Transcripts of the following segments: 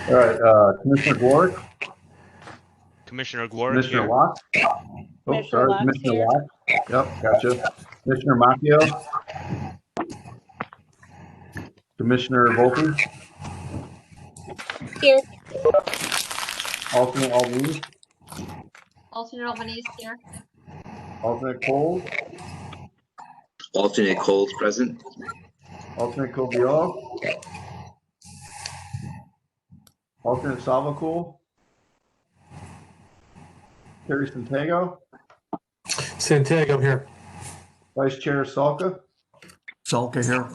All right, Commissioner Glorick, Commissioner Glorick Commissioner here. Locke. Oh, sorry, Commissioner Locke. Yep, gotcha. Commissioner Macchio. Commissioner Volpe. Here. Alternate Albanese. Alternate Albanese here. Alternate Coles. Alternate Coles present. Alternate Coviello. Alternate Salvacool. Terry Santago. Santiago here. Vice Chair Salka. Salka here.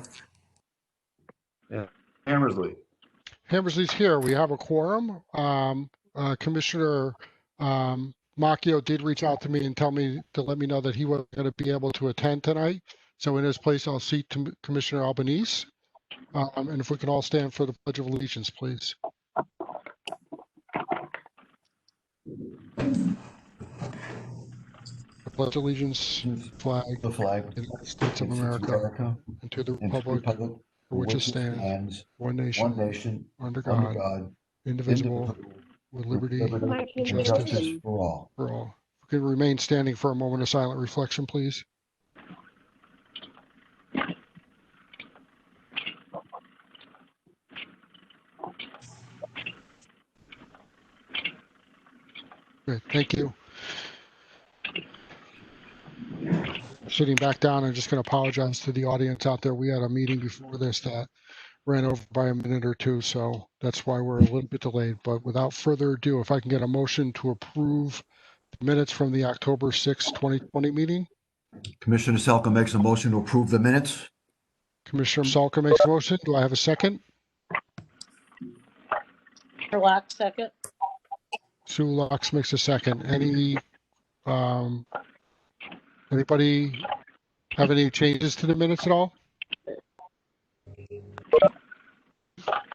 And Hammersley. Hammersley's here. We have a quorum. Commissioner Macchio did reach out to me and let me know that he wasn't going to be able to attend tonight. So in his place, I'll seat Commissioner Albanese. And if we can all stand for the Pledge of Allegiance, please. I pledge allegiance to the flag, The flag of the United States of America, and to the and to the republic republic for which it stands, one one nation, nation, under under God, God, indivisible, with liberty and and justice for all. for all. We can remain standing for a moment of silent reflection, please. Good, thank you. Sitting back down, I'm just going to apologize to the audience out there. We had a meeting before this that ran over by a minute or two, so that's why we're a little bit delayed. But without further ado, if I can get a motion to approve the minutes from the October 6, 2020 meeting. Commissioner Salka makes a motion to approve the minutes. Commissioner Salka makes a motion. Do I have a second? Locke, second. Sue Locks makes a second. Anybody have any changes to the minutes at all?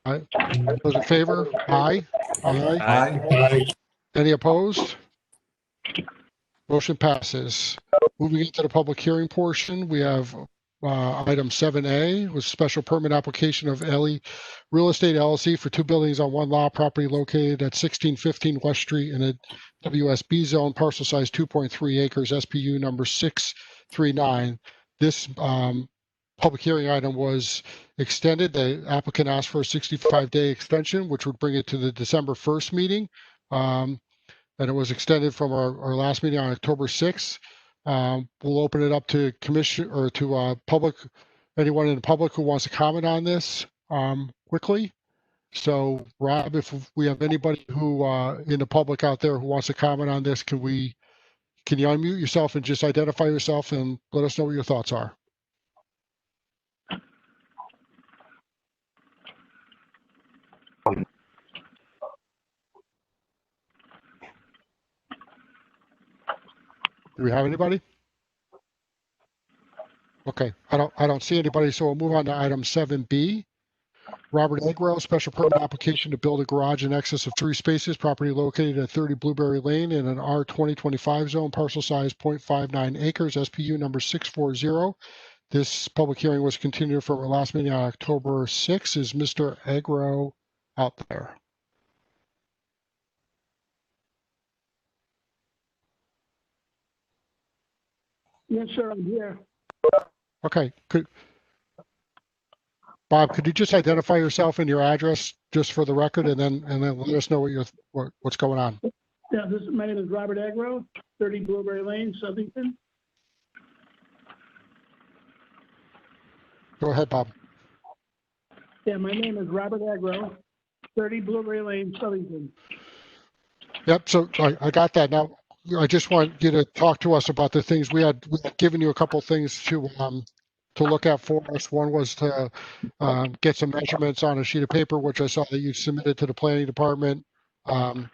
Aye. Those in favor? Aye. Aye. Aye. Any opposed? Motion passes. Moving into the public hearing portion, we have item 7A with special permit application of Ellie Real Estate LLC for 2 buildings on 1 lot, property located at 1615 West Street in a WSB zone, parcel size 2.3 acres, SPU number 639. This public hearing item was extended. The applicant asked for a 65-day extension, which would bring it to the December 1st meeting. And it was extended from our last meeting on October 6th. We'll open it up to commission or to public, anyone in the public who wants to comment on this quickly. So Rob, if we have anybody who in the public out there who wants to comment on this, can you unmute yourself and just identify yourself and let us know what your thoughts are? Do we have anybody? Okay, I don't see anybody, so we'll move on to item 7B. Robert Agro, special permit application to build a garage in excess of 3 spaces, property located at 30 Blueberry Lane in an R2025 zone, parcel size 0.59 acres, SPU number 640. This public hearing was continued from our last meeting on October 6. Is Mr. Agro out there? Yes, sir, I'm here. Okay, Bob, could you just identify yourself and your address just for the record, and then let us know what's going on? Yeah, my name is Robert Agro, 30 Blueberry Lane, Southington. Go ahead, Bob. Yeah, my name is Robert Agro, 30 Blueberry Lane, Southington. Yep, so I got that. Now, I just want you to talk to us about the things we had given you a couple things to look at for us. One was to get some measurements on a sheet of paper, which I saw that you submitted to the planning department. I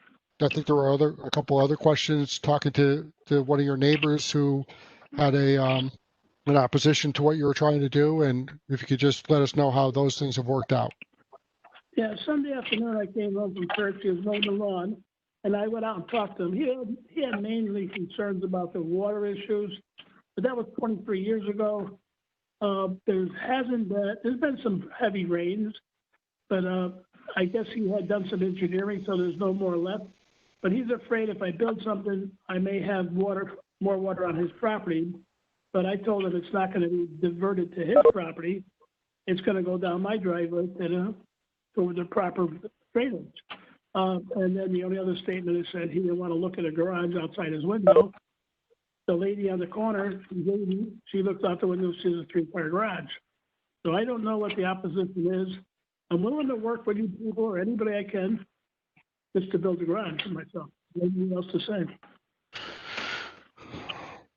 think there were a couple other questions, talking to one of your neighbors who had an opposition to what you were trying to do, and if you could just let us know how those things have worked out. Yeah, Sunday afternoon I came home from church. He was mowing the lawn, and I went out and talked to him. He had mainly concerns about the water issues, but that was 23 years ago. There's been some heavy rains, but I guess he had done some engineering, so there's no more left. But he's afraid if I build something, I may have more water on his property. But I told him it's not going to be diverted to his property. It's going to go down my driveway to the proper drainage. And then the only other statement is said he didn't want to look at a garage outside his window. The lady on the corner, she looks out the window, sees a 3-car garage. So I don't know what the opposition is. I'm willing to work with you people or anybody I can just to build a garage for myself. Nothing else to say.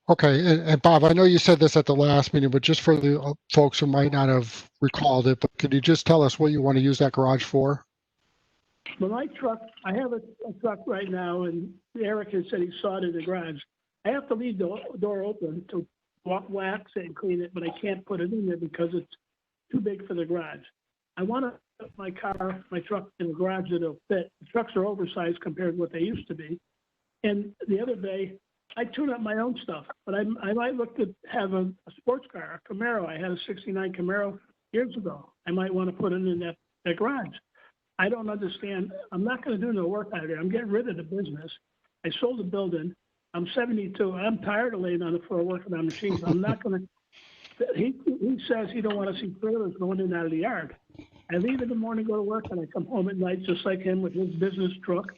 Okay, and Bob, I know you said this at the last meeting, but just for the folks who might not have recalled it, but could you just tell us what you want to use that garage for? Well, my truck, I have a truck right now, and Eric has said he saw it in the garage. I have to leave the door open to wax it and clean it, but I can't put it in there because it's too big for the garage. I want to put my truck in a garage that'll fit. The trucks are oversized compared to what they used to be. And the other day, I tune up my own stuff, but I might look to have a sports car, a Camaro. I had a 69 Camaro years ago. I might want to put it in that garage. I don't understand. I'm not going to do no work out there. I'm getting rid of the business. I sold the building. I'm 72. I'm tired of laying on the floor working on machines. I'm not going to. He says he don't want to see trailers going in and out of the yard. I leave in the morning, go to work, and I come home at night just like him with his business truck,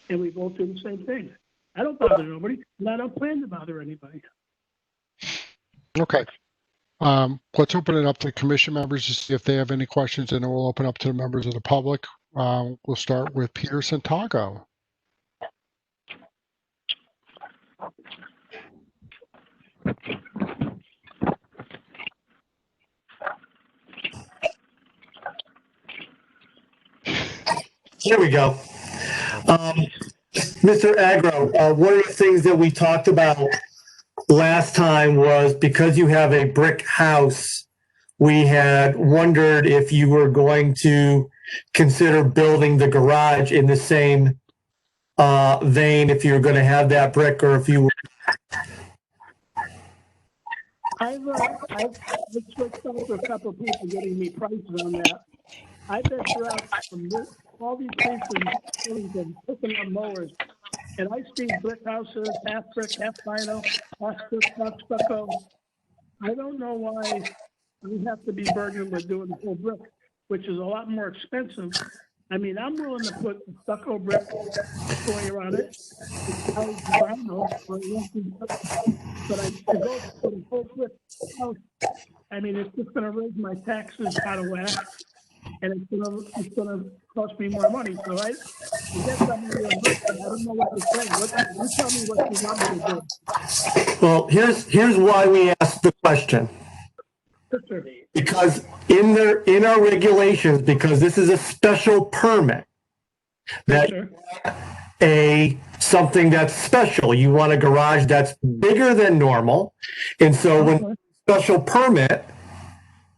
and we both do the same thing. I don't bother nobody, and I don't plan to bother anybody. Okay. Let's open it up to commission members to see if they have any questions, and then we'll open up to the members of the public. We'll start with Peter Santago. Here we go. Mr. Agro, one of the things that we talked about last time was because you have a brick house, we had wondered if you were going to consider building the garage in the same vein, if you were going to have that brick, or if you were. I've switched out to a couple of people getting me prices on that. I've been throughout all these places and picking up mowers, and I see brick houses, half brick, half vinyl, half brick, half stucco. I don't know why we have to be burdened with doing the whole brick, which is a lot more expensive. I mean, I'm willing to put a stucco brick story around it. Vinyl, but I go for the whole brick house. I mean, it's just going to raise my taxes out of whack, and it's gonna cost me more money. So I guess I'm really I don't know what to say. You tell me what you want me to do. Well, here's why we asked the question. Because in our regulations, because this is a special permit, that something that's special. You want a garage that's bigger than normal, and so when special permit,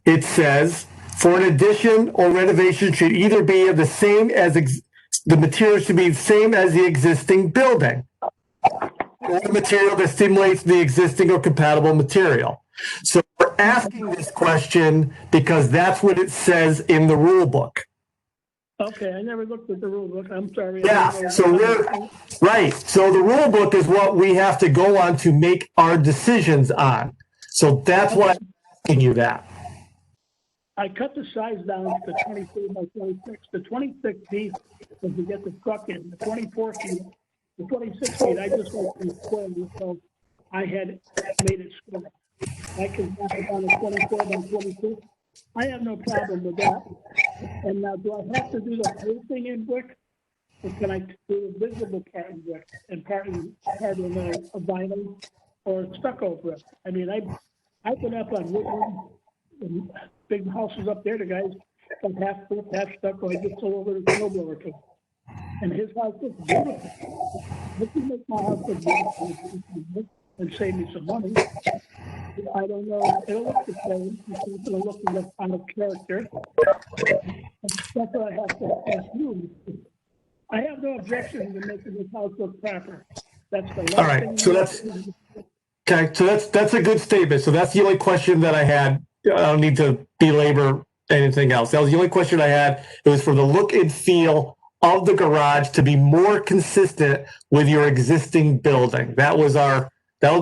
it says for an addition or renovation should either be of the same as the material should be the same as the existing building, or the material that stimulates the existing or compatible material. So we're asking this question because that's what it says in the rule book. Okay, I never looked at the rule book. I'm sorry. Yeah, so right. So the rule book is what we have to go on to make our decisions on. So that's why I'm asking you that. I cut the size down to 23 by 26. The 26 feet was to get the truck in. The 24 feet, the 26 feet, I just went to square, so I had made it square. I can knock it down to 24 by 26. I have no problem with that. And now, do I have to do the whole thing in brick? Or can I do the visible part in brick and part in a vinyl or stucco brick? I mean, I've been up on Wetland, big houses up there. The guys got half brick, half stucco. I just sold over the snowblower to him. And his house is beautiful. This will make my house look beautiful and save me some money. I don't know. It'll look the same. It's going to look out of character. That's what I have to ask you. I have no objection to making this house look proper. That's the last All right. thing. So that's a good statement. So that's the only question that I had. I don't need to belabor anything else. That was the only question I had. It was for the look and feel of the garage to be more consistent with your existing building. That was my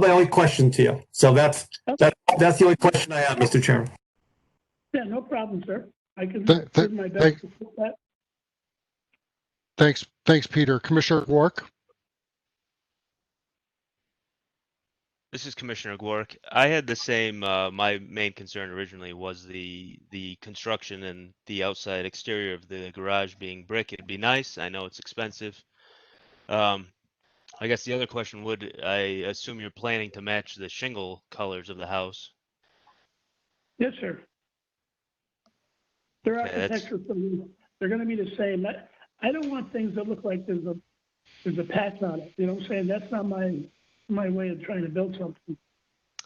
only question to you. So that's the only question I have, Mr. Chairman. Yeah, no problem, sir. I can Th- do my best to put that. Thanks, Peter. Commissioner Wark? This is Commissioner Gwark. I had the same, my main concern originally was the construction and the outside exterior of the garage being brick. It'd be nice. I know it's expensive. I guess the other question would, I assume you're planning to match the shingle colors of the house. Yes, sir. They're Okay, that's- architectural, they're gonna be the same. I don't want things that look like there's a patch on it, you know what I'm saying? That's not my way of trying to build something.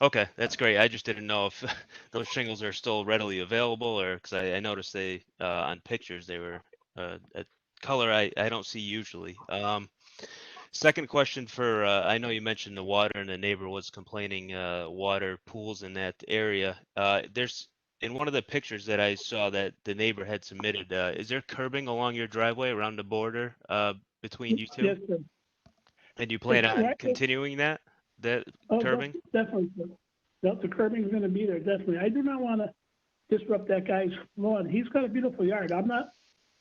Okay, that's great. I just didn't know if those shingles are still readily available, or because I noticed they on pictures they were a color I don't see usually. Second question for I know you mentioned the water and the neighbor was complaining water pools in that area. There's in one of the pictures that I saw that the neighbor had submitted. Is there curbing along your driveway around the border between you two? Yes, sir. And you plan It's on right- continuing that curbing? Definitely, sir. No, the curbing's gonna be there, definitely. I do not wanna disrupt that guy's lawn. He's got a beautiful yard. I'm not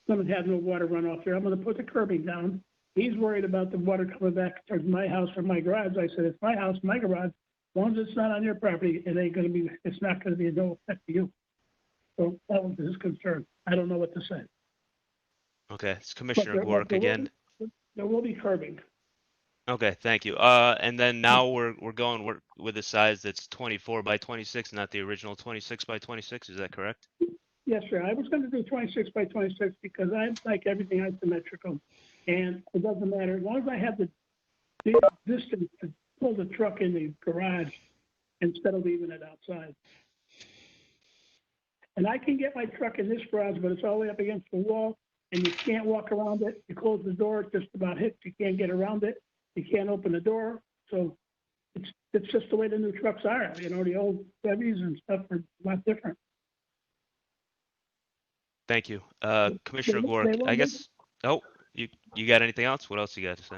gonna have no water run off there. I'm gonna put the curbing down. He's worried about the water coming back towards my house or my garage. I said, it's my house, my garage. As long as it's not on your property, it's not gonna be a no effect to you. So that was his concern. I don't know what to say. Okay, it's But Commissioner there- Gwark there will again. be- There will be curbing. Okay, thank you. And then now we're going with a size that's 24 by 26, not the original 26 by 26. Is that correct? Yes, sir. I was gonna do 26 by 26 because I like everything isometrical. And it doesn't matter, as long as I have the distance to pull the truck in the garage instead of leaving it outside. And I can get my truck in this garage, but it's all the way up against the wall and you can't walk around it. You close the door, it just about hits. You can't get around it. You can't open the door. So it's just the way the new trucks are. You know, the old Chevys and stuff are a lot different. Thank you. Commissioner they Gwark, won't I make guess, oh, you got anything else? What else you got to say?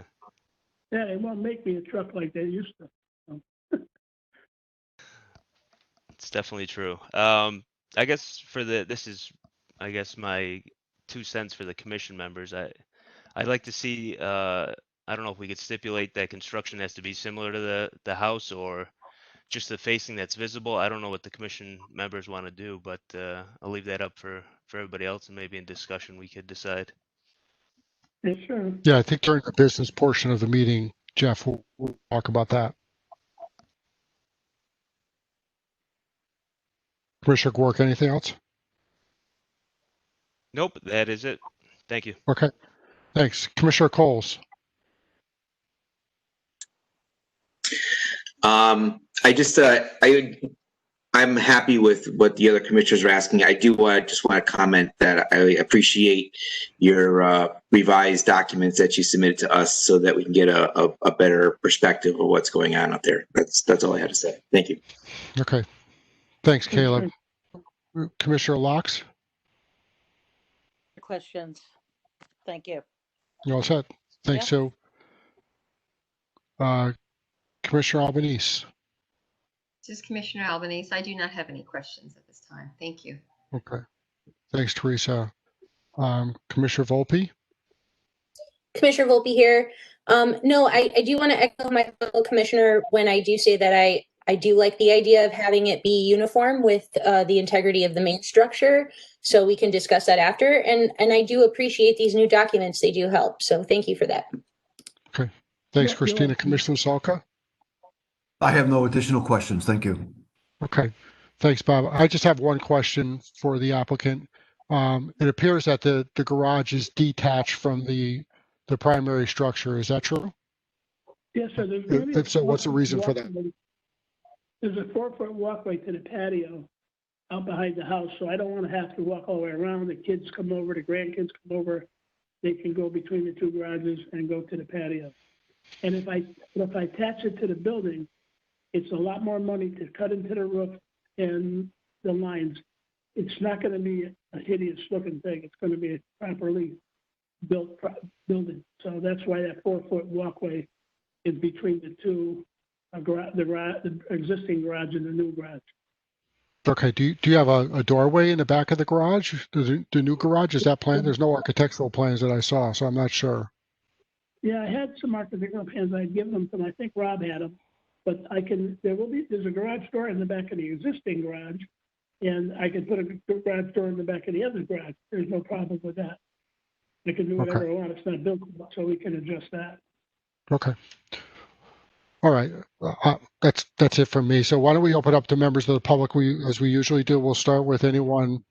Yeah, they won't make me a truck like they used to. It's definitely true. I guess this is, I guess my 2 cents for the commission members. I'd like to see, I don't know if we could stipulate that construction has to be similar to the house or just the facing that's visible. I don't know what the commission members want to do, but I'll leave that up for everybody else, and maybe in discussion we could decide. Yeah, sure. Yeah, I think during the business portion of the meeting, Jeff will talk about that. Commissioner Gwark, anything else? Nope, that is it. Thank you. Okay, thanks. Commissioner Coles? I'm happy with what the other commissioners are asking. I do just want to comment that I appreciate your revised documents that you submitted to us so that we can get a better perspective of what's going on out there. That's all I had to say. Thank you. Okay, thanks, Caleb. Commissioner Locks? Questions. Thank you. You all set? Thanks. Yeah. So, Commissioner Albanese? This is Commissioner Albanese. I do not have any questions at this time. Thank you. Okay. Thanks, Teresa. Commissioner Volpe? Commissioner Volpe here. No, I do want to echo my fellow commissioner when I do say that I do like the idea of having it be uniform with the integrity of the main structure. So we can discuss that after. And I do appreciate these new documents. They do help. So thank you for that. Okay. Thanks, Christina. Commissioner Salka? I have no additional questions. Thank you. Okay. Thanks, Bob. I just have one question for the applicant. It appears that the garage is detached from the primary structure. Is that true? Yes, sir. There's gonna be If so, what's the reason for that? There's a 4-foot walkway to the patio out behind the house, so I don't want to have to walk all the way around. The kids come over, the grandkids come over. They can go between the two garages and go to the patio. And if I attach it to the building, it's a lot more money to cut into the roof and the lines it's not gonna be a hideous looking thing. It's gonna be a properly built building. So that's why that 4-foot walkway is between the two, the existing garage and the new garage. Okay, do you have a doorway in the back of the garage? The new garage, is that planned? There's no architectural plans that I saw, so I'm not sure. Yeah, I had some architectural plans. I'd given them to them. I think Rob had them. But there's a garage door in the back of the existing garage, and I could put a garage door in the back of the other garage. There's no problem with that. I can do whatever I want. It's not built, so we can adjust that. Okay. All right. That's it from me. So why don't we open up to members of the public? As we usually do, we'll start with anyone,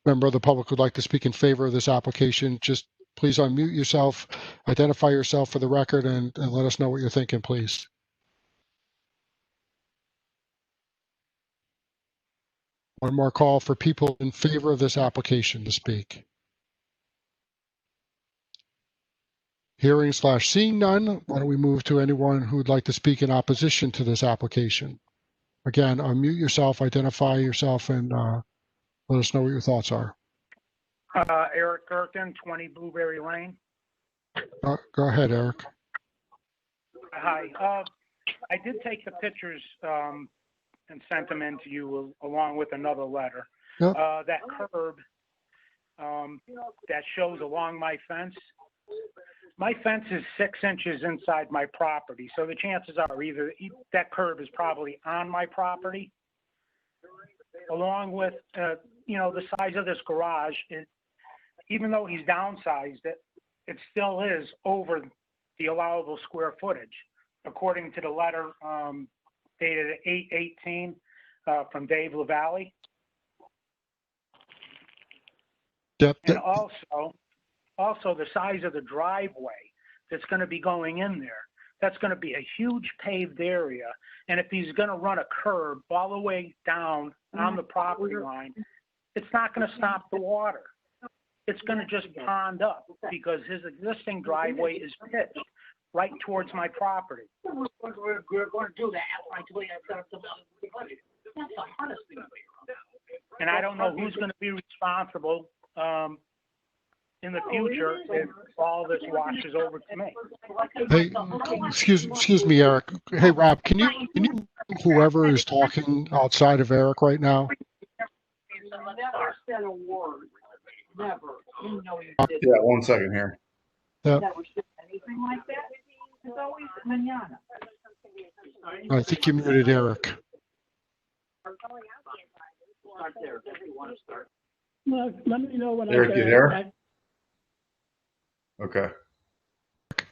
member of the public who'd like to speak in favor of this application. Just please unmute yourself, identify yourself for the record, and let us know what you're thinking, please. One more call for people in favor of this application to speak. Hearing/seeing none, why don't we move to anyone who would like to speak in opposition to this application? Again, unmute yourself, identify yourself, and let us know what your thoughts are. Eric Gerken, 20 Blueberry Lane. Go ahead, Eric. Hi. I did take the pictures and sent them in to you along with another letter. Yep. That curb that shows along my fence is 6 inches inside my property. So the chances are either that curb is probably on my property, along with, the size of this garage. Even though he's downsized it, it still is over the allowable square footage, according to the letter dated 8/18 from Dave LaValle. Yep. And also the size of the driveway that's going to be going in there. That's going to be a huge paved area. And if he's going to run a curb all the way down on the property line, it's not going to stop the water. It's going to just pond up because his existing driveway is pitched right towards my property. We're going to do that. And I don't know who's going to be responsible in the future if all this washes over to me. Hey, excuse me, Eric. Hey, Rob, can you whoever is talking outside of Eric right now? Never said a word. Never. You know you did. Yeah, 1 second here. Yeah. Never said anything like that. It's always manana. I think you muted Eric. Start there if you want to start. Well, let me know when Eric, you there? Okay.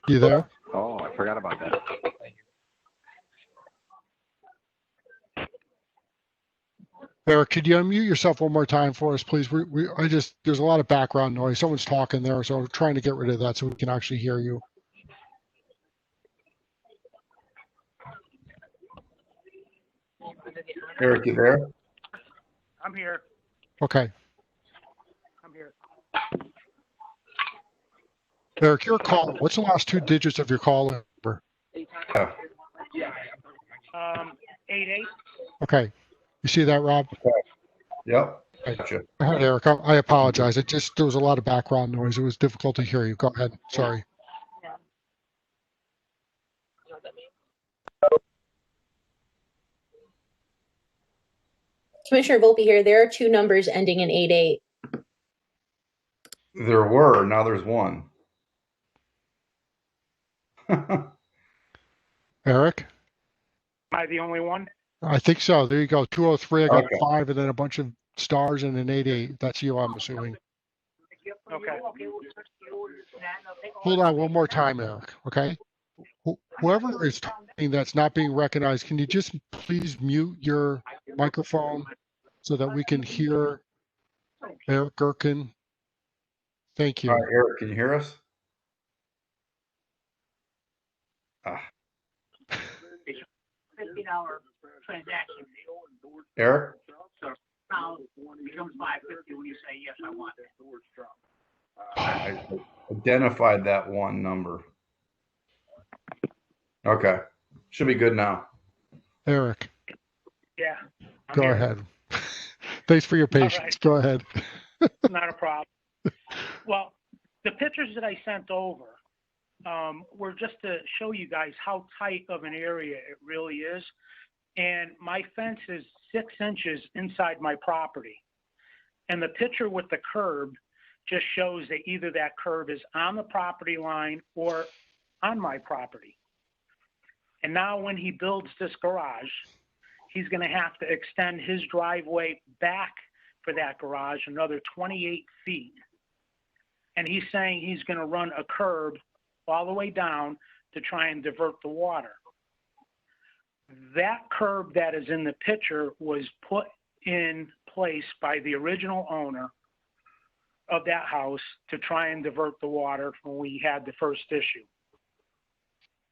You there? Oh, I forgot about that. Eric, could you unmute yourself one more time for us, please? There's a lot of background noise. Someone's talking there, so I'm trying to get rid of that so we can actually hear you. Eric, you there? I'm here. Okay. I'm here. Eric, your call. What's the last 2 digits of your call number? 88. Okay. You see that, Rob? Yep. Gotcha. Go ahead, Eric. I apologize. There was a lot of background noise. It was difficult to hear you. Go ahead. Sorry. Commissioner Volpe here. There are 2 numbers ending in 88. There were, now there's 1. Eric? Am I the only one? I think so. There you go. 203. I got Okay. 5 and then a bunch of stars and an 88. That's you, I'm assuming. Okay. Hold on one more time, Eric. Okay. Whoever is talking that's not being recognized, can you just please mute your microphone so that we can hear Eric Gerken? Thank you. All right, Eric, can you hear us? $50 transaction. Eric? Now becomes $5.50 when you say yes, I want it. I identified that 1 number. Okay. Should be good now. Eric. Yeah. Go ahead. Thanks for your patience. right. Go ahead. Not a problem. Well, the pictures that I sent over were just to show you guys how tight of an area it really is. And my fence is 6 inches inside my property. And the picture with the curb just shows that either that curb is on the property line or on my property. And now when he builds this garage, he's going to have to extend his driveway back for that garage another 28 feet. And he's saying he's going to run a curb all the way down to try and divert the water. That curb that is in the picture was put in place by the original owner of that house to try and divert the water when we had the first issue.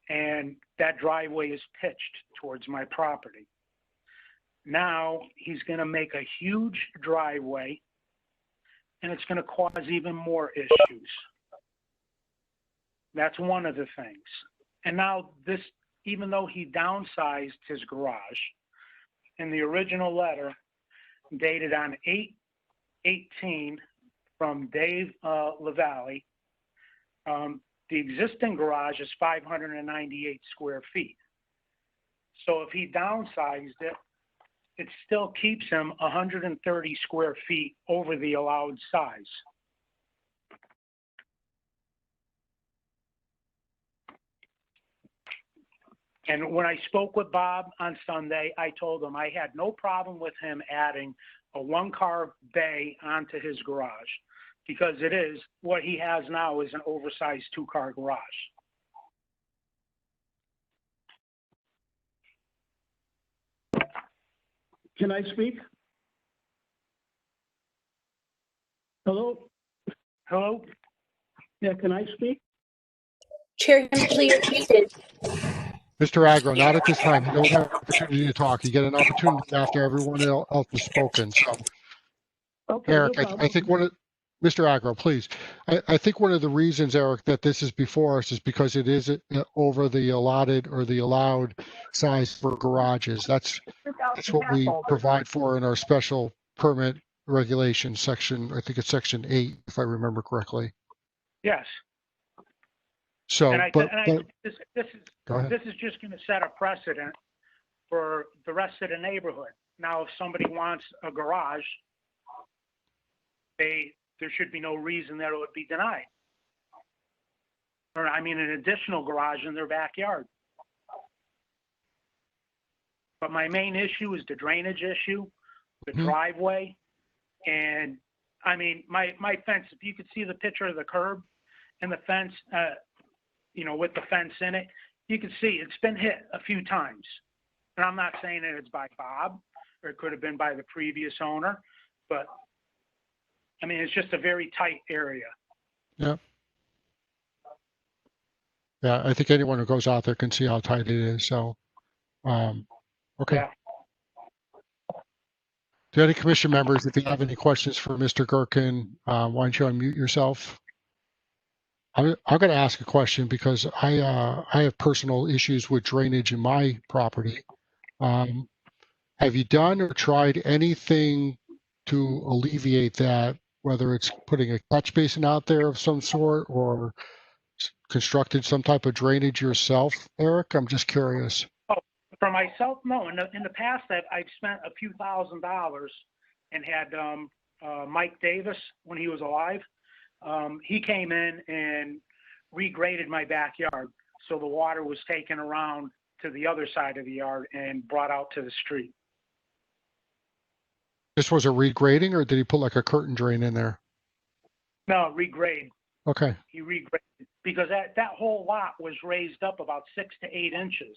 And that driveway is pitched towards my property. Now he's going to make a huge driveway, and it's going to cause even more issues. That's one of the things. And now this, even though he downsized his garage, in the original letter dated on 8/18 from Dave LaValle, the existing garage is 598 square feet. So if he downsized it, it still keeps him 130 square feet over the allowed size. And when I spoke with Bob on Sunday, I told him I had no problem with him adding a 1-car bay onto his garage, because it is, what he has now is an oversized 2-car garage. Can I speak? Hello? Hello? Yeah, can I speak? Chair Hemsley, you're muted. Mr. Agro, not at this time. You don't have an opportunity to talk. You get an opportunity after everyone else has spoken. So, Okay, Eric, no I problem. think Mr. Agro, please. I think one of the reasons, Eric, that this is before us is because it is over the allotted or the allowed size for garages. That's what we provide for in our special permit regulation section. I think it's section 8, if I remember correctly. Yes. So, And this is just going to set a precedent for the rest of the neighborhood. Now, if somebody wants a garage, there should be no reason that it would be denied. Or, I mean, an additional garage in their backyard. But my main issue is the drainage issue, the driveway, and I mean, my fence, if you could see the picture of the curb and the fence, with the fence in it, you can see it's been hit a few times. And I'm not saying that it's by Bob, or it could have been by the previous owner, but I mean, it's just a very tight area. Yeah. Yeah, I think anyone who goes out there can see how tight it is. So, okay. Yeah. To any commission members, if you have any questions for Mr. Gherkin, why don't you unmute yourself? I'm going to ask a question because I have personal issues with drainage in my property. Have you done or tried anything to alleviate that, whether it's putting a catch basin out there of some sort or constructed some type of drainage yourself, Eric? I'm just curious. Oh, for myself, no. In the past, I've spent a few $1,000s and had Mike Davis, when he was alive, he came in and regraded my backyard. So the water was taken around to the other side of the yard and brought out to the street. This was a regrading, or did he put like a curtain drain in there? No, regrade. Okay. He regraded because that whole lot was raised up about 6 to 8 inches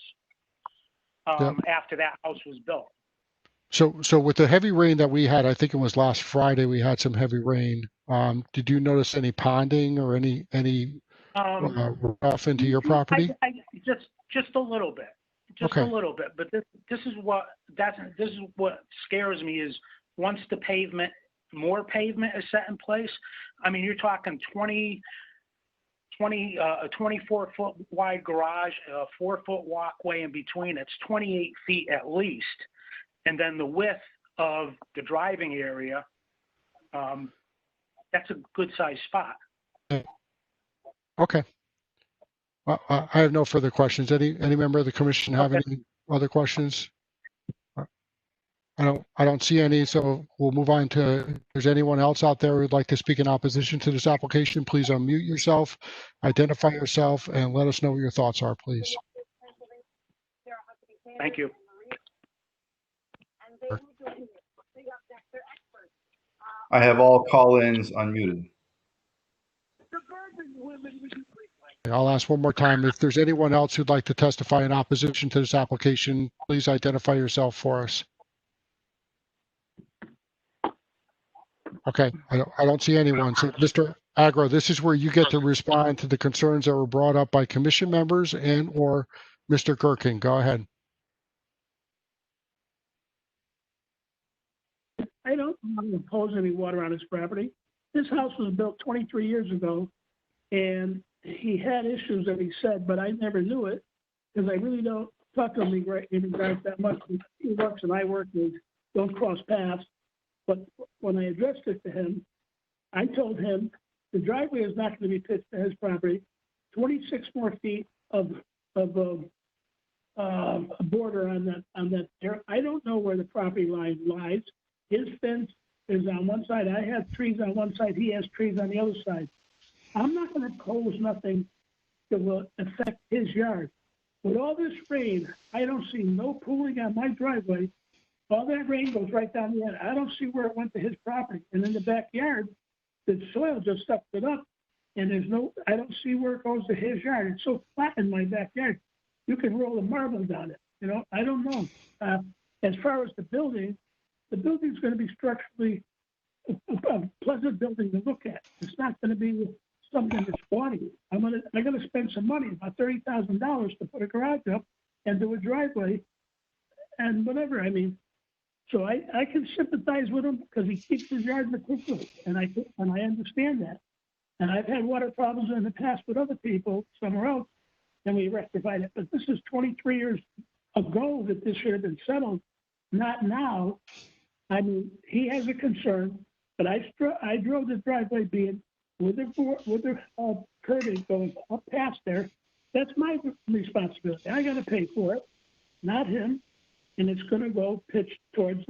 after that house was built. So with the heavy rain that we had, I think it was last Friday, we had some heavy rain. Did you notice any ponding or any runoff into your property? I just a little bit, a little bit. But this is what scares me is once the more pavement is set in place. I mean, you're talking a 24-foot wide garage, a 4-foot walkway in between. It's 28 feet at least. And then the width of the driving area, that's a good sized spot. Okay. I have no further questions. Any member of the commission have any other questions? I don't see any, so we'll move on to, if there's anyone else out there who'd like to speak in opposition to this application, please unmute yourself, identify yourself, and let us know what your thoughts are, please. Thank you. I have all call-ins unmuted. I'll ask one more time. If there's anyone else who'd like to testify in opposition to this application, please identify yourself for us. Okay, I don't see anyone. So, Mr. Agro, this is where you get to respond to the concerns that were brought up by commission members and or Mr. Gherkin. Go ahead. I don't impose any water on his property. This house was built 23 years ago, and he had issues that he said, but I never knew it because I really don't talk to him in regards that much. He works and I work, and don't cross paths. But when I addressed it to him, I told him the driveway is not going to be pitched to his property. 26 more feet of a border on that area. I don't know where the property line lies. His fence is on one side. I have trees on one side. He has trees on the other side. I'm not going to close nothing that will affect his yard. With all this rain, I don't see no pooling on my driveway. All that rain goes right down the end. I don't see where it went to his property. And in the backyard, the soil just sucked it up. And I don't see where it goes to his yard. It's so flat in my backyard. You can roll a marble down it. I don't know. As far as the building's going to be structurally a pleasant building to look at. It's not going to be something that's gaudy. I'm going to spend some money, about $30,000, to put a garage up and do a driveway and whatever. I mean, so I can sympathize with him because he keeps his yard meticulous, and I understand that. And I've had water problems in the past with other people somewhere else, and we rectified it. But this is 23 years ago that this should have been settled, not now. I mean, he has a concern, but I drove the driveway being with the curving going up past there. That's my responsibility. I got to pay for it, not him. And it's going to go pitch towards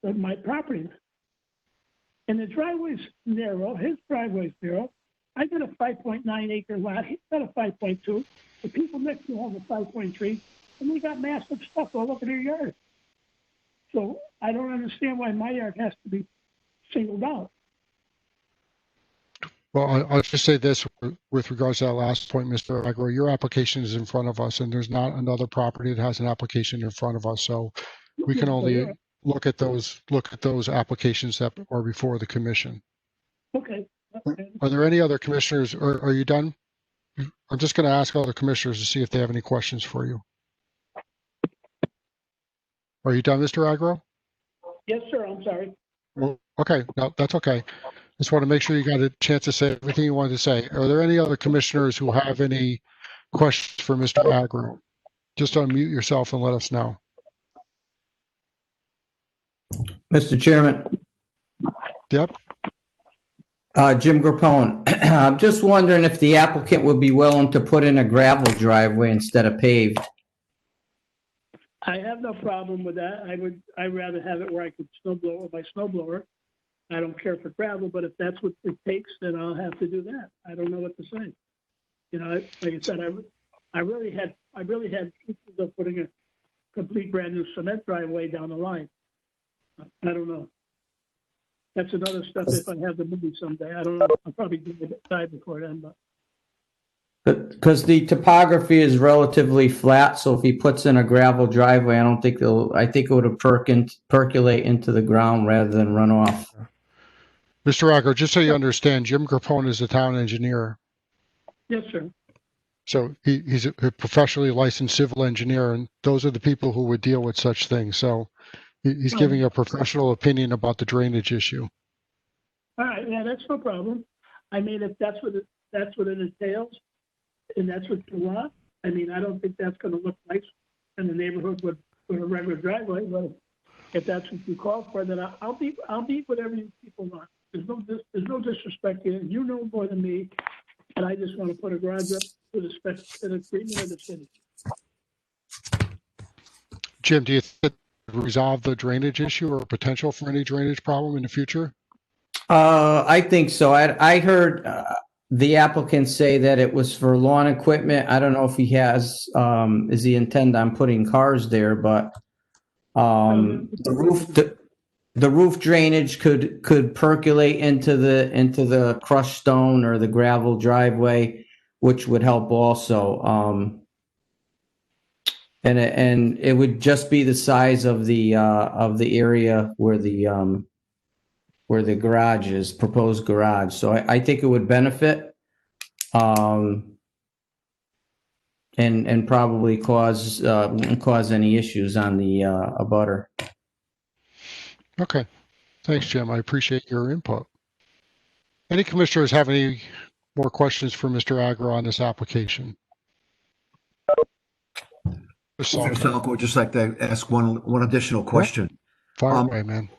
my property. And the driveway's narrow. His driveway's narrow. I got a 5.9 acre lot. He's got a 5.2. The people next to him have a 5.3, and they got massive stuff all over their yard. So I don't understand why my yard has to be singled out. Well, I'll just say this with regards to that last point, Mr. Agro, your application is in front of us, and there's not another property that has an application in front of us. So we can only look at those applications that are before the commission. Okay. Are there any other commissioners, or are you done? I'm just going to ask all the commissioners to see if they have any questions for you. Are you done, Mr. Agro? Yes, sir. I'm sorry. Well, okay. No, that's okay. Just want to make sure you got a chance to say everything you wanted to say. Are there any other commissioners who have any questions for Mr. Agro? Just unmute yourself and let us know. Mr. Chairman. Yep. Jim Grappone. I'm just wondering if the applicant would be willing to put in a gravel driveway instead of paved. I have no problem with that. I'd rather have it where I could snowblow with my snowblower. I don't care for gravel, but if that's what it takes, then I'll have to do that. I don't know what to say. Like I said, I really had pieces of putting a complete brand new cement driveway down the line. I don't know. That's another stuff if I have the money someday. I don't know. I'll probably die before then, but. Because the topography is relatively flat, so if he puts in a gravel driveway, I think it would percolate into the ground rather than run off. Mr. Agro, just so you understand, Jim Grappone is the town engineer. Yes, sir. So he's a professionally licensed civil engineer, and those are the people who would deal with such things. So he's giving a professional opinion about the drainage issue. All right, yeah, that's no problem. I mean, if that's what it entails, and that's what you want, I mean, I don't think that's going to look nice in the neighborhood with a regular driveway, but if that's what you call for, then I'll meet whatever you people want. There's no disrespect here. You know more than me, and I just want to put a garage up to the spec, to the treatment of the city. Jim, do you think resolve the drainage issue or potential for any drainage problem in the future? I think so. I heard the applicant say that it was for lawn equipment. I don't know if he has, is he intend on putting cars there, but the roof drainage could percolate into the crushed stone or the gravel driveway, which would help also. And it would just be the size of the area where the garage is, proposed garage. So I think it would benefit, and probably wouldn't cause any issues on the abutter. Okay. Thanks, Jim. I appreciate your input. Any commissioners have any more questions for Mr. Agra on this application? Mr. Salko would just like to ask one additional question. Fire away, man.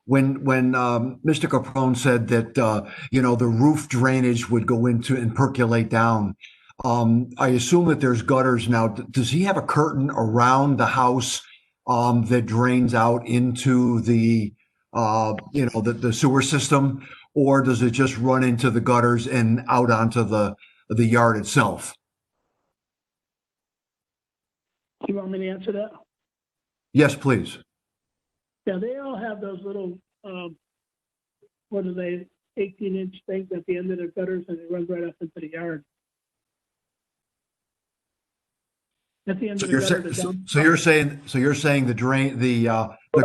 When Mr. Capone said that the roof drainage would go into and percolate down, I assume that there's gutters now. Does he have a curtain around the house that drains out into the the sewer system, or does it just run into the gutters and out onto the yard itself? You want me to answer that? Yes, please. Yeah, they all have those little, what are they, 18-inch things at the end of the gutters, and it runs right up into the yard. At the end of the gutter. So you're saying the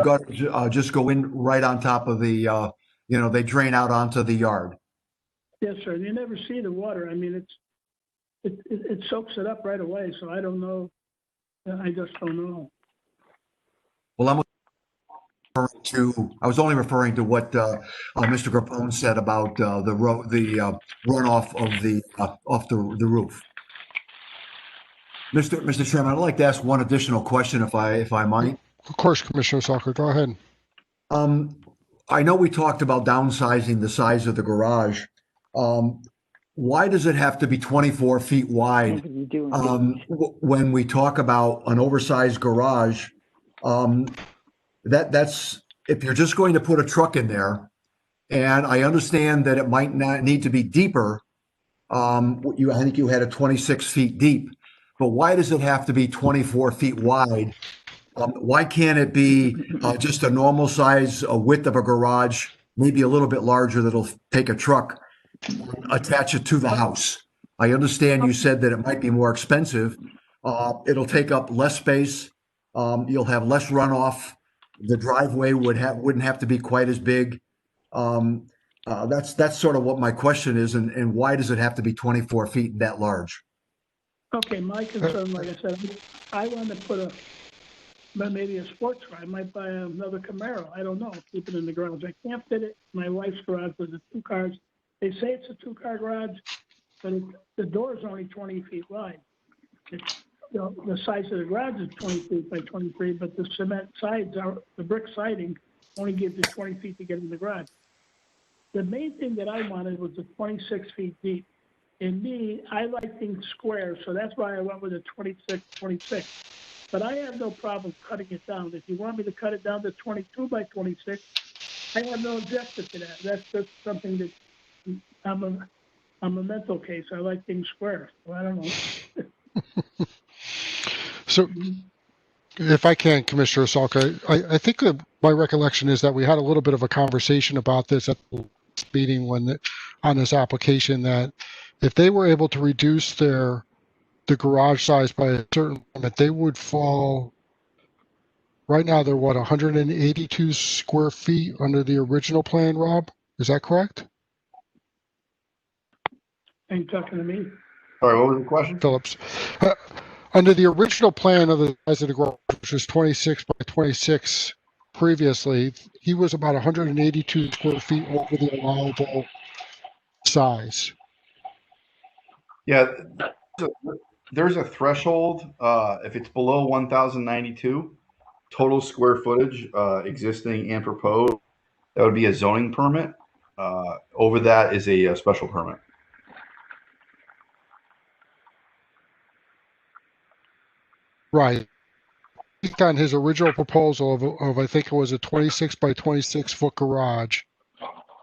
gutters just go in right on top of the they drain out onto the yard. Yes, sir. And you never see the water. I mean, it soaks it up right away. So I don't know. I just don't know. Well, I was only referring to what Mr. Capone said about the runoff of off the roof. Mr. Chairman, I'd like to ask one additional question, if I might. Of course, Commissioner Salker, go ahead. I know we talked about downsizing the size of the garage. Why does it have to be 24 feet wide? When we talk about an oversized garage, that's if you're just going to put a truck in there, and I understand that it might not need to be deeper. I think you had a 26 feet deep, but why does it have to be 24 feet wide? Why can't it be just a normal size, width of a garage, maybe a little bit larger that'll take a truck, attach it to the house? I understand you said that it might be more expensive. It'll take up less space. You'll have less runoff. The driveway wouldn't have to be quite as big. That's sort of what my question is, and why does it have to be 24 feet that large? Okay, my concern, like I said, I want to put maybe a sports car. I might buy another Camaro. I don't know. Keep it in the garage. I can't fit it. My wife's garage was 2 cars. They say it's a 2-car garage, but the door is only 20 feet wide. The size of the garage is 20 feet by 23, but the cement sides the brick siding only gives you 20 feet to get in the garage. The main thing that I wanted was the 26 feet deep. And me, I like things square, so that's why I went with a 26. But I have no problem cutting it down. If you want me to cut it down to 22 by 26, I have no objection to that. That's just something that I'm a mental case. I like things square. So I don't know. So, if I can, Commissioner Salka, I think that my recollection is that we had a little bit of a conversation about this at the meeting on this application, that if they were able to reduce the garage size by a certain limit, they would fall. Right now, they're 182 square feet under the original plan, Rob? Is that correct? Are you talking to me? Sorry, what was the question? Phillips. Under the original plan of the size of the garage, which was 26 by 26 previously, he was about 182 square feet over the allowable size. Yeah, there's a threshold. If it's below 1,092, total square footage, existing and proposed, that would be a zoning permit. Over that is a special permit. Right. On his original proposal of I think it was a 26 by 26 foot garage,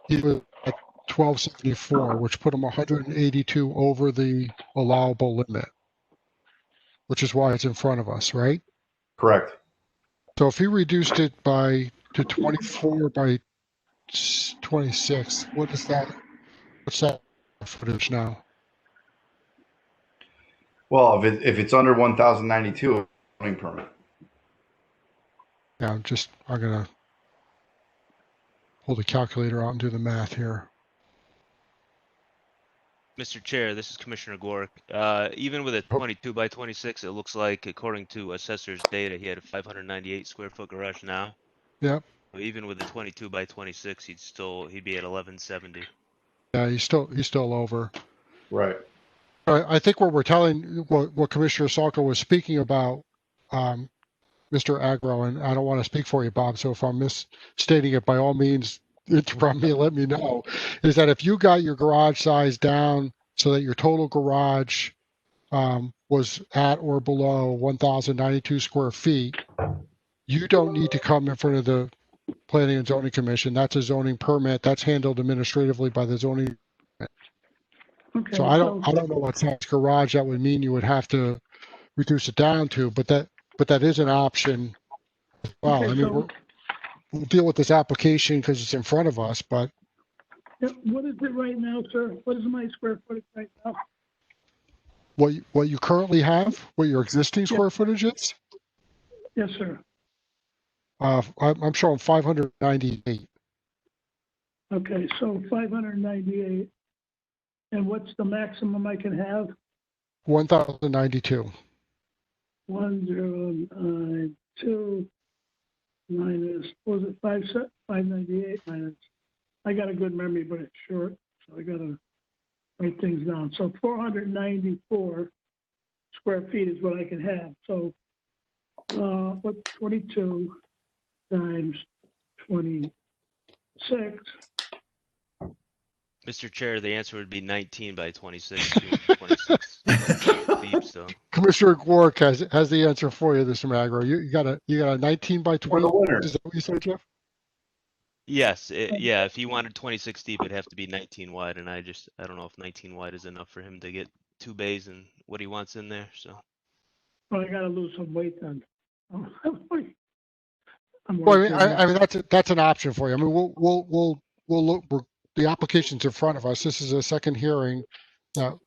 he was at 1274, which put him 182 over the allowable limit, which is why it's in front of us, right? Correct. So if he reduced it to 24 by 26, what is that? What's that footage now? Well, if it's under 1,092, zoning permit. Yeah, I'm gonna pull the calculator out and do the math here. Mr. Chair, this is Commissioner Gork. Even with a 22 by 26, it looks like, according to assessor's data, he had a 598 square foot garage now. Yep. So even with a 22 by 26, he'd be at 1170. Yeah, he's still over. Right. I think what Commissioner Salko was speaking about, Mr. Agro, and I don't want to speak for you, Bob, so if I'm misstating it, by all means, interrupt me and let me know, is that if you got your garage size down so that your total garage was at or below 1,092 square feet, you don't need to come in front of the Planning and Zoning Commission. That's a zoning permit. That's handled administratively by the zoning. Okay, So I don't know what size garage that would mean you would have to reduce it down to, but that is an option as well. Okay, I mean, we'll deal with this application because it's in front of us, but. Yeah, what is it right now, sir? What is my square footage right now? What you currently have, what your existing square footage is? Yes, sir. I'm showing 598. Okay, so 598. And what's the maximum I can have? 1,092. 1092 minus, what was it, 598 minus, I got a good memory, but it's short, so I gotta write things down. So 494 square feet is what I can have. So what's 22 times 26? Mr. Chair, the answer would be 19 by 26. 26 deep, so. Commissioner Gork has the answer for you, Mr. Magro. You got a 19 by 20. Is that what you said, Jeff? Yes, yeah. If he wanted 26 deep, it'd have to be 19 wide, and I don't know if 19 wide is enough for him to get 2 bays and what he wants in there. So. Well, I gotta lose some weight then. Well, I mean that's an option for you. I mean, we'll look. The application's in front of us. This is a second hearing,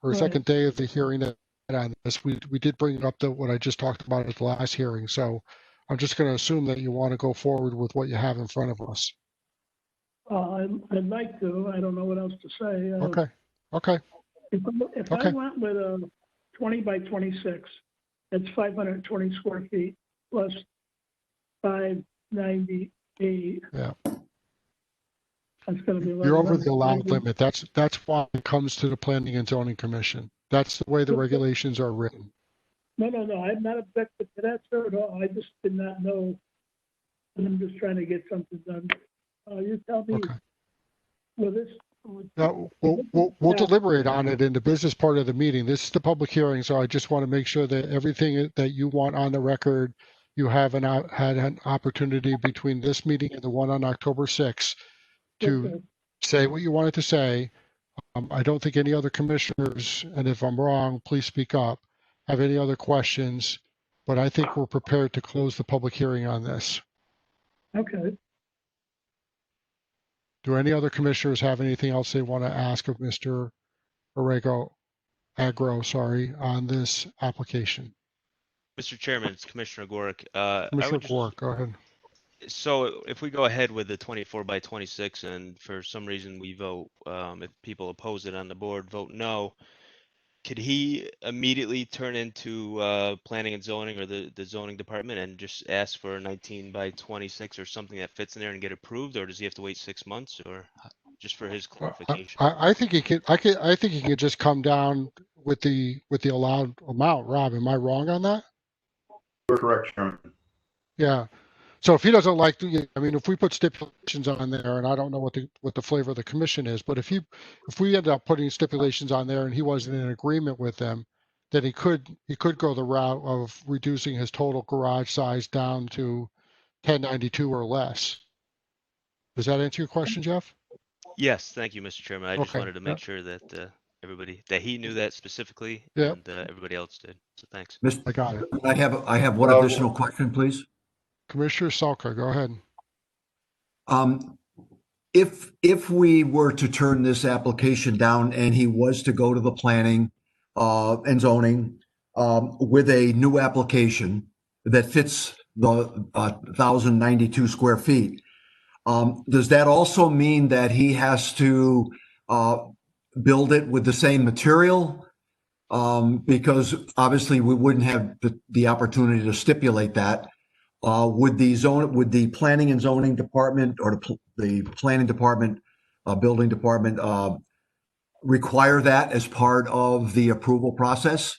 or second day of the hearing on this. We did bring it up to what I just talked about at the last hearing. So I'm just going to assume that you want to go forward with what you have in front of us. I'd like to. I don't know what else to say. Okay. If I went with a 20 by 26, that's 520 square feet plus 598. Yeah. That's going to be. You're over the allowed limit. That's why it comes to the Planning and Zoning Commission. That's the way the regulations are written. No. I'm not objecting to that, sir, at all. I just did not know. And I'm just trying to get something done. You tell me. Okay. Will this? We'll deliberate on it in the business part of the meeting. This is the public hearing, so I just want to make sure that everything that you want on the record, you have had an opportunity between this meeting and the one on October 6th to say what you wanted to say. I don't think any other commissioners, and if I'm wrong, please speak up, have any other questions, but I think we're prepared to close the public hearing on this. Okay. Do any other commissioners have anything else they want to ask of Mr. Agro, on this application? Mr. Chairman, it's Commissioner Gork. Commissioner Gork, go ahead. So if we go ahead with the 24 by 26 and for some reason we vote, if people oppose it on the board, vote no, could he immediately turn into planning and zoning or the zoning department and just ask for a 19 by 26 or something that fits in there and get approved, or does he have to wait 6 months, or just for his clarification? I think he could. I think he could just come down with the allowed amount. Rob, am I wrong on that? You're correct, Chairman. Yeah. So if he doesn't like, I mean, if we put stipulations on there, and I don't know what the flavor of the commission is, but if we end up putting stipulations on there and he wasn't in agreement with them, then he could go the route of reducing his total garage size down to 1092 or less. Does that answer your question, Jeff? Yes, thank you, Mr. Chairman. I just Okay, wanted to make sure that everybody, that he knew that specifically, Yep. and everybody else did. So thanks. I got it. I have one additional question, please. Commissioner Salka, go ahead. If we were to turn this application down and he was to go to the planning and zoning with a new application that fits the 1,092 square feet, does that also mean that he has to build it with the same material? Because obviously we wouldn't have the opportunity to stipulate that. Would the planning and zoning department or the planning department, building department require that as part of the approval process?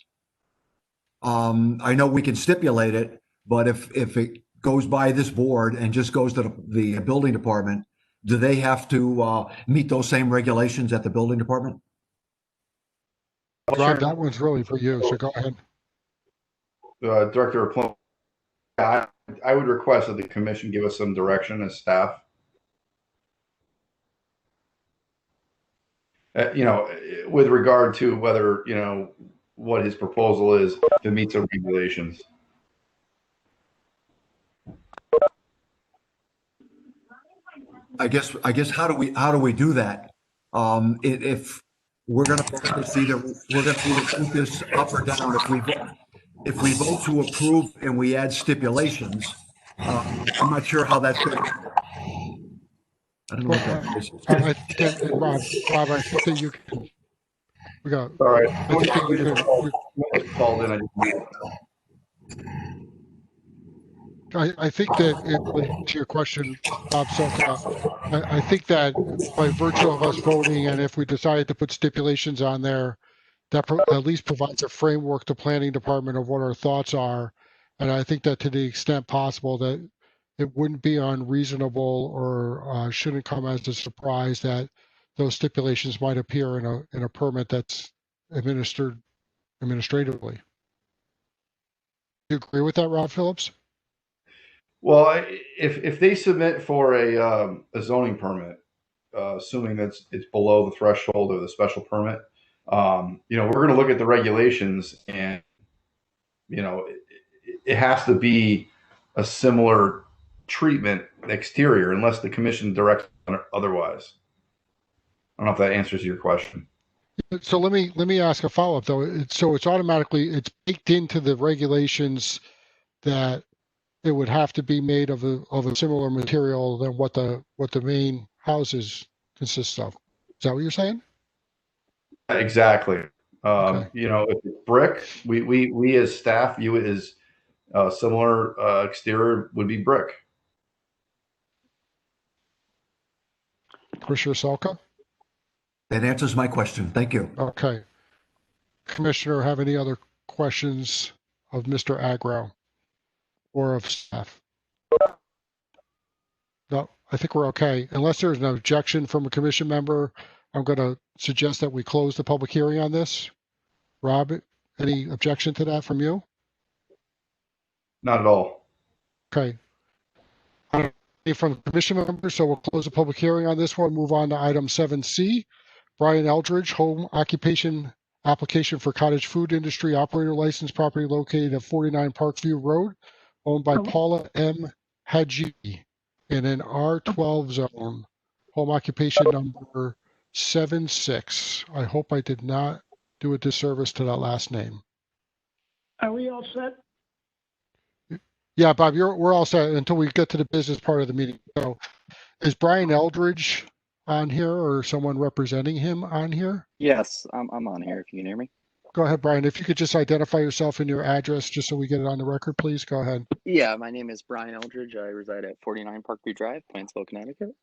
I know we can stipulate it, but if it goes by this board and just goes to the building department, do they have to meet those same regulations at the building department? Rob, that one's really for you, so go ahead. Director of Plumbing, I would request that the commission give us some direction as staff. With regard to whether, what his proposal is, if it meets the regulations. I guess how do we do that? If we're going to put this up or down. If we vote to approve and we add stipulations, I'm not sure how that's going. I don't know what that is. I think that, Rob, I think that you can. We got. All right. I think that you can. Called in. I think that to your question, Bob Salka, I think that by virtue of us voting, and if we decide to put stipulations on there, that at least provides a framework to planning department of what our thoughts are. And I think that to the extent possible that it wouldn't be unreasonable or shouldn't come as a surprise that those stipulations might appear in a permit that's administered administratively. Do you agree with that, Rob Phillips? Well, if they submit for a zoning permit, assuming that it's below the threshold of the special permit, we're going to look at the regulations, and it has to be a similar treatment exterior, unless the commission directs otherwise. I don't know if that answers your question. So let me ask a follow-up though. So it's baked into the regulations that it would have to be made of a similar material than what the main houses consist of. Is that what you're saying? Exactly. Okay. If it's brick, we as staff view it as similar exterior would be brick. Commissioner Salka? That answers my question. Thank you. Okay. Commissioner, have any other questions of Mr. Agro or of staff? No, I think we're okay. Unless there's an objection from a commission member, I'm going to suggest that we close the public hearing on this. Rob, any objection to that from you? Not at all. Okay. From commission members, so we'll close the public hearing on this one. Move on to item 7C. Brian Eldridge, home occupation application for cottage food industry operator license, property located at 49 Parkview Road, owned by Paula M. Haji in an R12 zone. Home occupation number 76. I hope I did not do a disservice to that last name. Are we all set? Yeah, Bob, we're all set until we get to the business part of the meeting. So is Brian Eldridge on here or someone representing him on here? Yes, I'm on here if you can hear me. Go ahead, Brian. If you could just identify yourself and your address just so we get it on the record, please. Go ahead. Yeah, my name is Brian Eldridge. I reside at 49 Parkview Drive, Plainsville, Connecticut.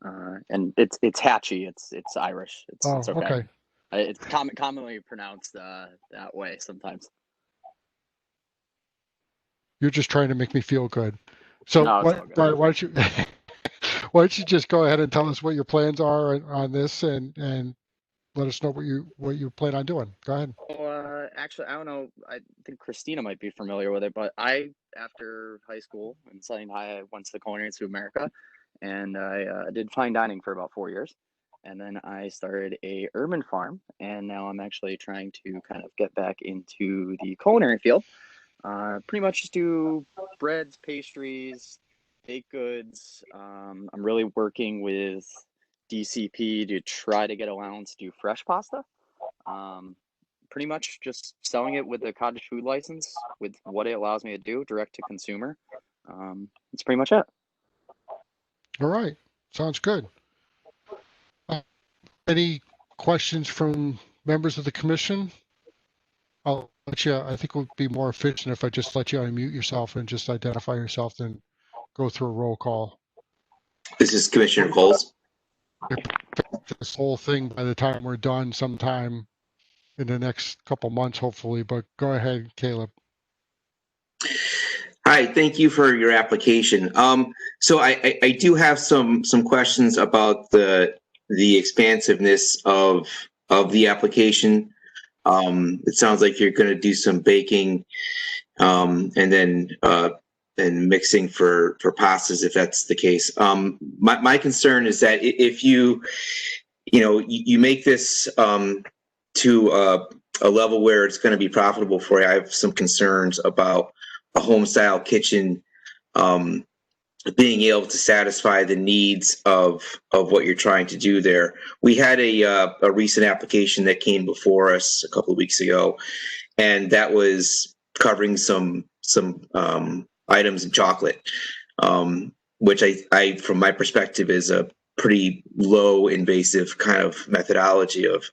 And it's Hatchie. It's Irish. It's okay. It's commonly pronounced that way sometimes. You're just trying to make me feel good. So No, it's all good. Brian, why don't you why don't you just go ahead and tell us what your plans are on this, and let us know what you plan on doing. Go ahead. Well, actually, I don't know. I think Christina might be familiar with it, but I, after high school in Southern High, I went to the Culinary Institute of America, and I did fine dining for about 4 years. And then I started a urban farm, and now I'm actually trying to kind of get back into the culinary field. Pretty much just do breads, pastries, baked goods. I'm really working with DCP to try to get allowance to do fresh pasta. Pretty much just selling it with the cottage food license with what it allows me to do direct to consumer. That's pretty much it. All right. Sounds good. Any questions from members of the commission? I'll let you, I think it would be more efficient if I just let you unmute yourself and just identify yourself, then go through a roll call. This is Commissioner Coles. This whole thing by the time we're done sometime in the next couple months, hopefully, but go ahead, Caleb. Hi, thank you for your application. So I do have some questions about the expansiveness of the application. It sounds like you're going to do some baking, and then mixing for pastas, if that's the case. My concern is that if you make this to a level where it's going to be profitable for you, I have some concerns about a home style kitchen being able to satisfy the needs of what you're trying to do there. We had a recent application that came before us a couple of weeks ago, and that was covering some items in chocolate, which I from my perspective is a pretty low invasive kind of methodology of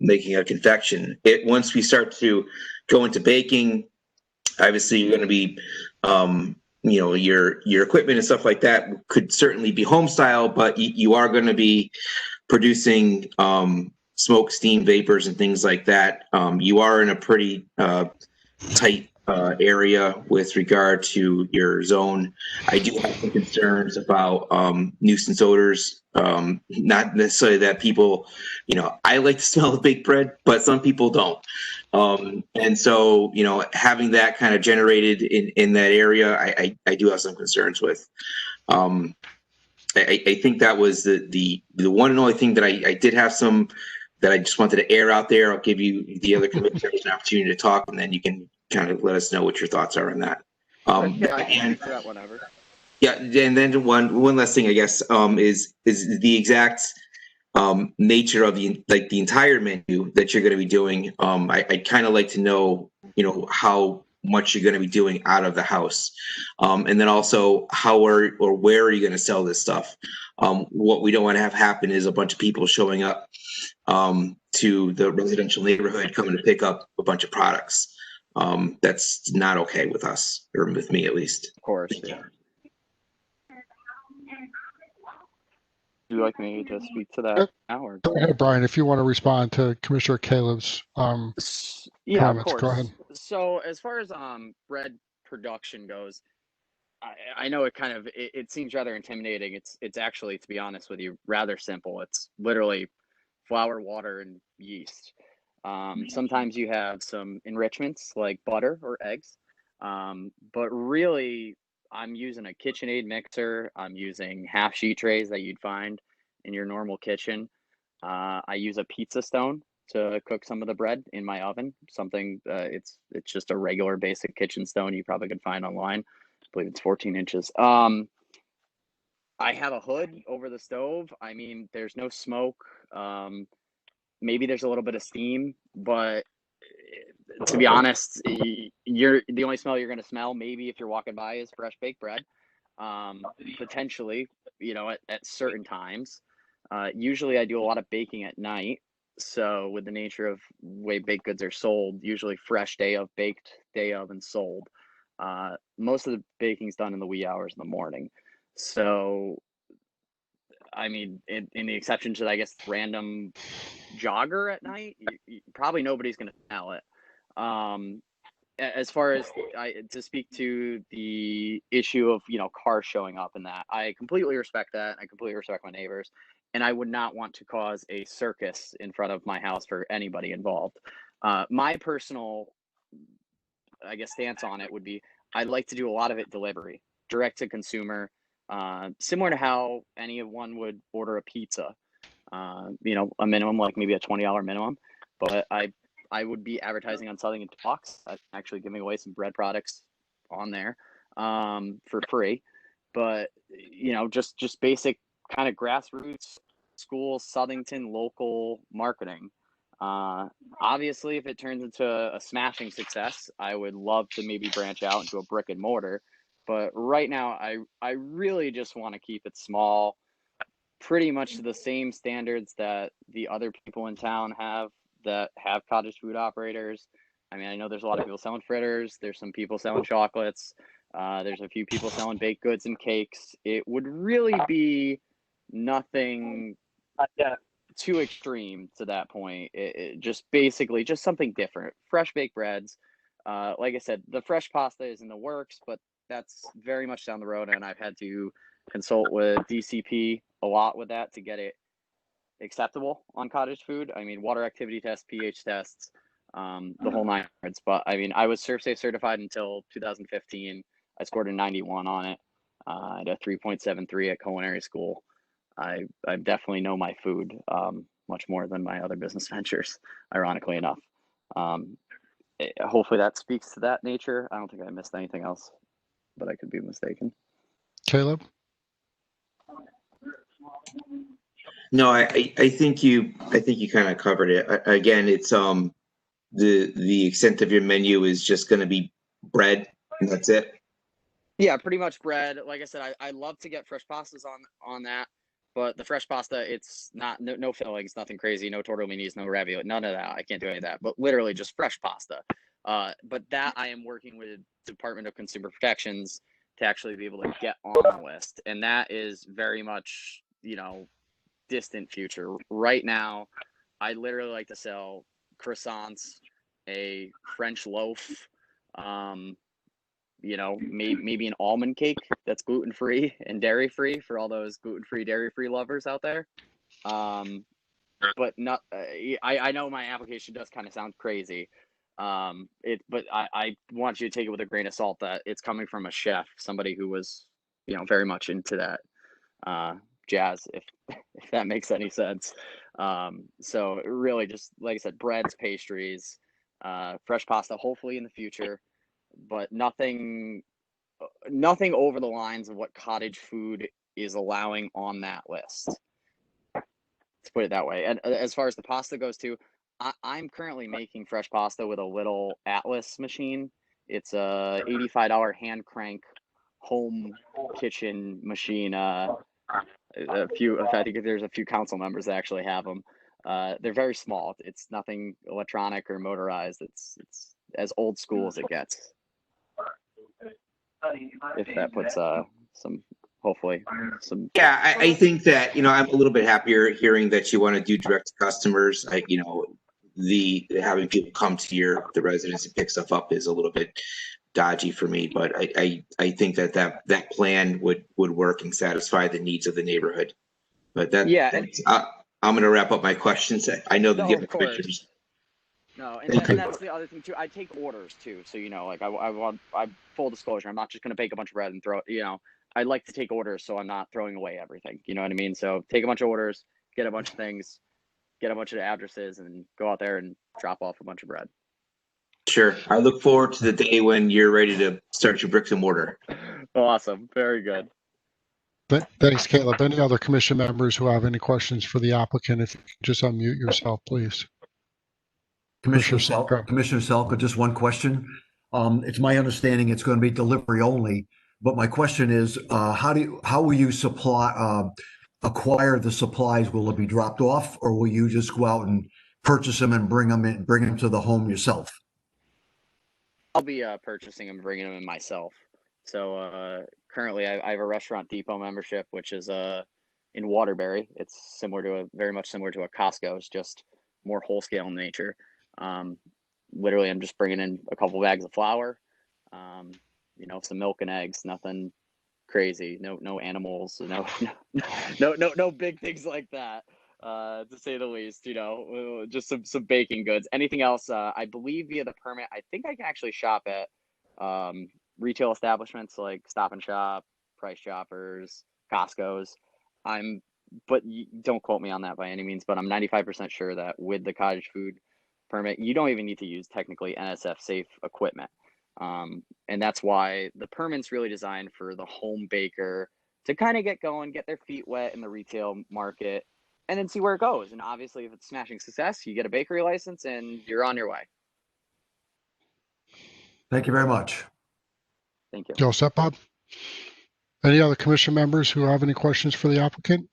making a confection. Once we start to go into baking, obviously you're going to be your equipment and stuff like that could certainly be home style, but you are going to be producing smoke, steam, vapors, and things like that. You are in a pretty tight area with regard to your zone. I do have some concerns about nuisance odors. Not necessarily that people, I like the smell of baked bread, but some people don't. And so, having that kind of generated in that area, I do have some concerns with. I think that was the one and only thing that I did have some that I just wanted to air out there. I'll give you the other commissioners an opportunity to talk, and then you can kind of let us know what your thoughts are on that. Yeah, I can answer that whenever. Yeah, and then one last thing, I guess, is the exact nature of the entire menu that you're going to be doing. I'd kind of like to know, how much you're going to be doing out of the house, and then also how or where are you going to sell this stuff. What we don't want to have happen is a bunch of people showing up to the residential neighborhood coming to pick up a bunch of products. That's not okay with us, or with me at least. Of course. Yeah. Would you like me to speak to that now? Or? Go ahead, Brian, if you want to respond to Commissioner Caleb's comments. Of course. Go ahead. So as far as bread production goes, I know it seems rather intimidating. It's actually, to be honest with you, rather simple. It's literally flour, water, and yeast. Sometimes you have some enrichments like butter or eggs, but really I'm using a KitchenAid mixer. I'm using half sheet trays that you'd find in your normal kitchen. I use a pizza stone to cook some of the bread in my oven. Something it's just a regular basic kitchen stone you probably could find online. I believe it's 14 inches. I have a hood over the stove. I mean, there's no smoke. Maybe there's a little bit of steam, but to be honest, the only smell you're going to smell, maybe if you're walking by, is fresh baked bread. Potentially, at certain times. Usually I do a lot of baking at night. So with the nature of way baked goods are sold, usually fresh day of, baked day of, and sold. Most of the baking's done in the wee hours in the morning. So, I mean, in the exception to, I guess, random jogger at night, probably nobody's going to smell it. as far as to speak to the issue of, cars showing up and that, I completely respect that. I completely respect my neighbors, and I would not want to cause a circus in front of my house for anybody involved. My personal, I guess, stance on it would be I'd like to do a lot of it delivery, direct to consumer, similar to how anyone would order a pizza. A minimum, like maybe a $20 minimum, but I would be advertising on Southern Talks, actually giving away some bread products on there for free. But just basic kind of grassroots school Southington local marketing. Obviously, if it turns into a smashing success, I would love to maybe branch out into a brick and mortar. But right now, I really just want to keep it small, pretty much to the same standards that the other people in town have that have cottage food operators. I mean, I know there's a lot of people selling fritters. There's some people selling chocolates. There's a few people selling baked goods and cakes. It would really be nothing too extreme to that point. It just basically just something different. Fresh baked breads. Like I said, the fresh pasta is in the works, but that's very much down the road, and I've had to consult with DCP a lot with that to get it acceptable on cottage food. I mean, water activity tests, pH tests, the whole nine yards. But I mean, I was ServSafe certified until 2015. I scored a 91 on it. I had a 3.73 at culinary school. I definitely know my food much more than my other business ventures, ironically enough. Hopefully that speaks to that nature. I don't think I missed anything else, but I could be mistaken. Caleb? No, I think you kind of covered it. Again, it's the extent of your menu is just going to be bread, and that's it. Yeah, pretty much bread. Like I said, I love to get fresh pastas on that, but the fresh pasta, it's not no fillings, nothing crazy, no tortellinis, no ravioli, none of that. I can't do any of that, but literally just fresh pasta. But that I am working with Department of Consumer Protections to actually be able to get on the list, and that is very much distant future. Right now, I literally like to sell croissants, a French loaf, maybe an almond cake that's gluten-free and dairy-free for all those gluten-free, dairy-free lovers out there. But not, I know my application does kind of sound crazy. But I want you to take it with a grain of salt that it's coming from a chef, somebody who was, very much into that jazz, if that makes any sense. So really just, like I said, breads, pastries, fresh pasta, hopefully in the future, but nothing over the lines of what cottage food is allowing on that list. Let's put it that way. And as far as the pasta goes too, I'm currently making fresh pasta with a little Atlas machine. It's a $85 hand crank home kitchen machine. I think there's a few council members that actually have them. They're very small. It's nothing electronic or motorized. It's as old school as it gets. If that puts hopefully some. Yeah, I think that I'm a little bit happier hearing that you want to do direct to customers. The having people come to the residence and pick stuff up is a little bit dodgy for me, but I think that plan would work and satisfy the needs of the neighborhood. But I'm going to wrap up my questions. I know that the other pictures. No, and that's the other thing too. I take orders too, so I full disclosure. I'm not just going to bake a bunch of bread and throw it. I like to take orders, so I'm not throwing away everything. You know what I mean? So take a bunch of orders, get a bunch of things, get a bunch of addresses, and go out there and drop off a bunch of bread. Sure. I look forward to the day when you're ready to start your bricks and mortar. Awesome. Very good. Thanks, Caleb. Any other commission members who have any questions for the applicant, if you could just unmute yourself, please. Commissioner Selka, just one question. It's my understanding it's going to be delivery only, but my question is, how will you acquire the supplies? Will it be dropped off, or will you just go out and purchase them and bring them to the home yourself? I'll be purchasing them and bringing them in myself. So currently I have a Restaurant Depot membership, which is in Waterbury. It's very much similar to a Costco. It's just more whole scale in nature. literally, I'm just bringing in a couple bags of flour, some milk and eggs, nothing crazy, no animals, no big things like that, to say the least. Just some baking goods. Anything else, I believe via the permit, I think I can actually shop at retail establishments like Stop and Shop, Price Choppers, Costco's. But don't quote me on that by any means, but I'm 95% sure that with the cottage food permit, you don't even need to use technically NSF safe equipment. And that's why the permit's really designed for the home baker to kind of get going, get their feet wet in the retail market, and then see where it goes. And obviously, if it's smashing success, you get a bakery license and you're on your way. Thank you very much. Thank you. You all set, Bob? Any other commission members who have any questions for the applicant?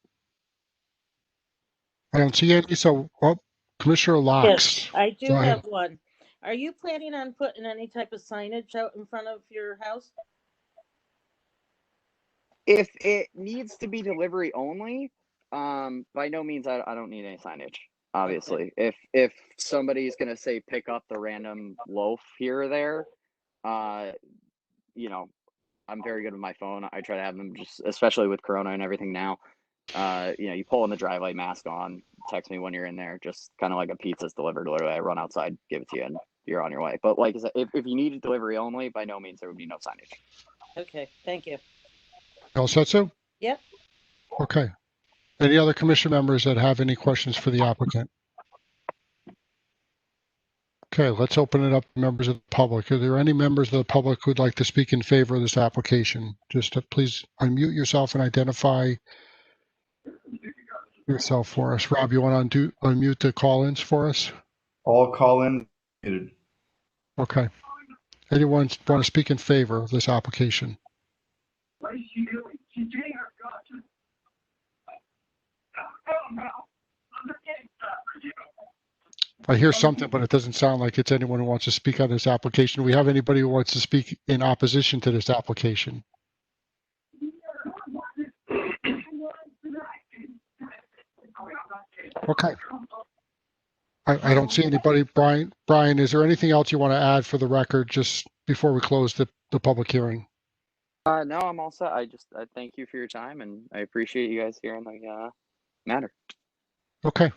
I don't see any. So, Commissioner Locke. Yes, I do Go ahead. have one. Are you planning on putting any type of signage out in front of your house? If it needs to be delivery only, by no means I don't need any signage. Obviously, Okay. if somebody's gonna say pick up the random loaf here or there, I'm very good with my phone. I try to have them, just especially with Corona and everything now. You pull in the driveway, mask on, text me when you're in there, just kind of like a pizza's delivered. Literally, I run outside, give it to you, and you're on your way. But like I said, if you needed delivery only, by no means there would be no signage. Okay, thank you. You all set, Sue? Yep. Okay. Any other commission members that have any questions for the applicant? Okay, let's open it up to members of the public. Are there any members of the public who'd like to speak in favor of this application? Just please unmute yourself and identify yourself for us. Rob, you want to unmute the call-ins for us? All call-in muted. Okay. Anyone want to speak in favor of this application? I hear something, but it doesn't sound like it's anyone who wants to speak on this application. Do we have anybody who wants to speak in opposition to this application? Okay. I don't see anybody. Brian, is there anything else you want to add for the record just before we close the public hearing? No, I'm all set. I thank you for your time, and I appreciate you guys hearing the matter. Okay.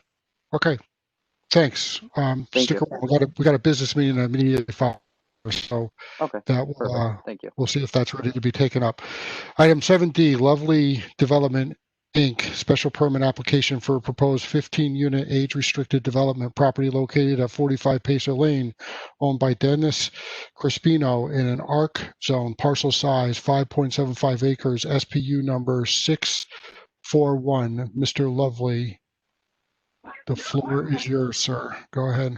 Thanks. Thank Stick you. around. We got a business meeting immediately following, so Okay. that will, Thank you. we'll see if that's ready to be taken up. Item 7D, Lovely Development Inc. Special permit application for a proposed 15-unit age-restricted development property located at 45 Peso Lane, owned by Dennis Crispino in an ARC zone, parcel size 5.75 acres, SPU number 641. Mr. Lovely, the floor is yours, sir. Go ahead.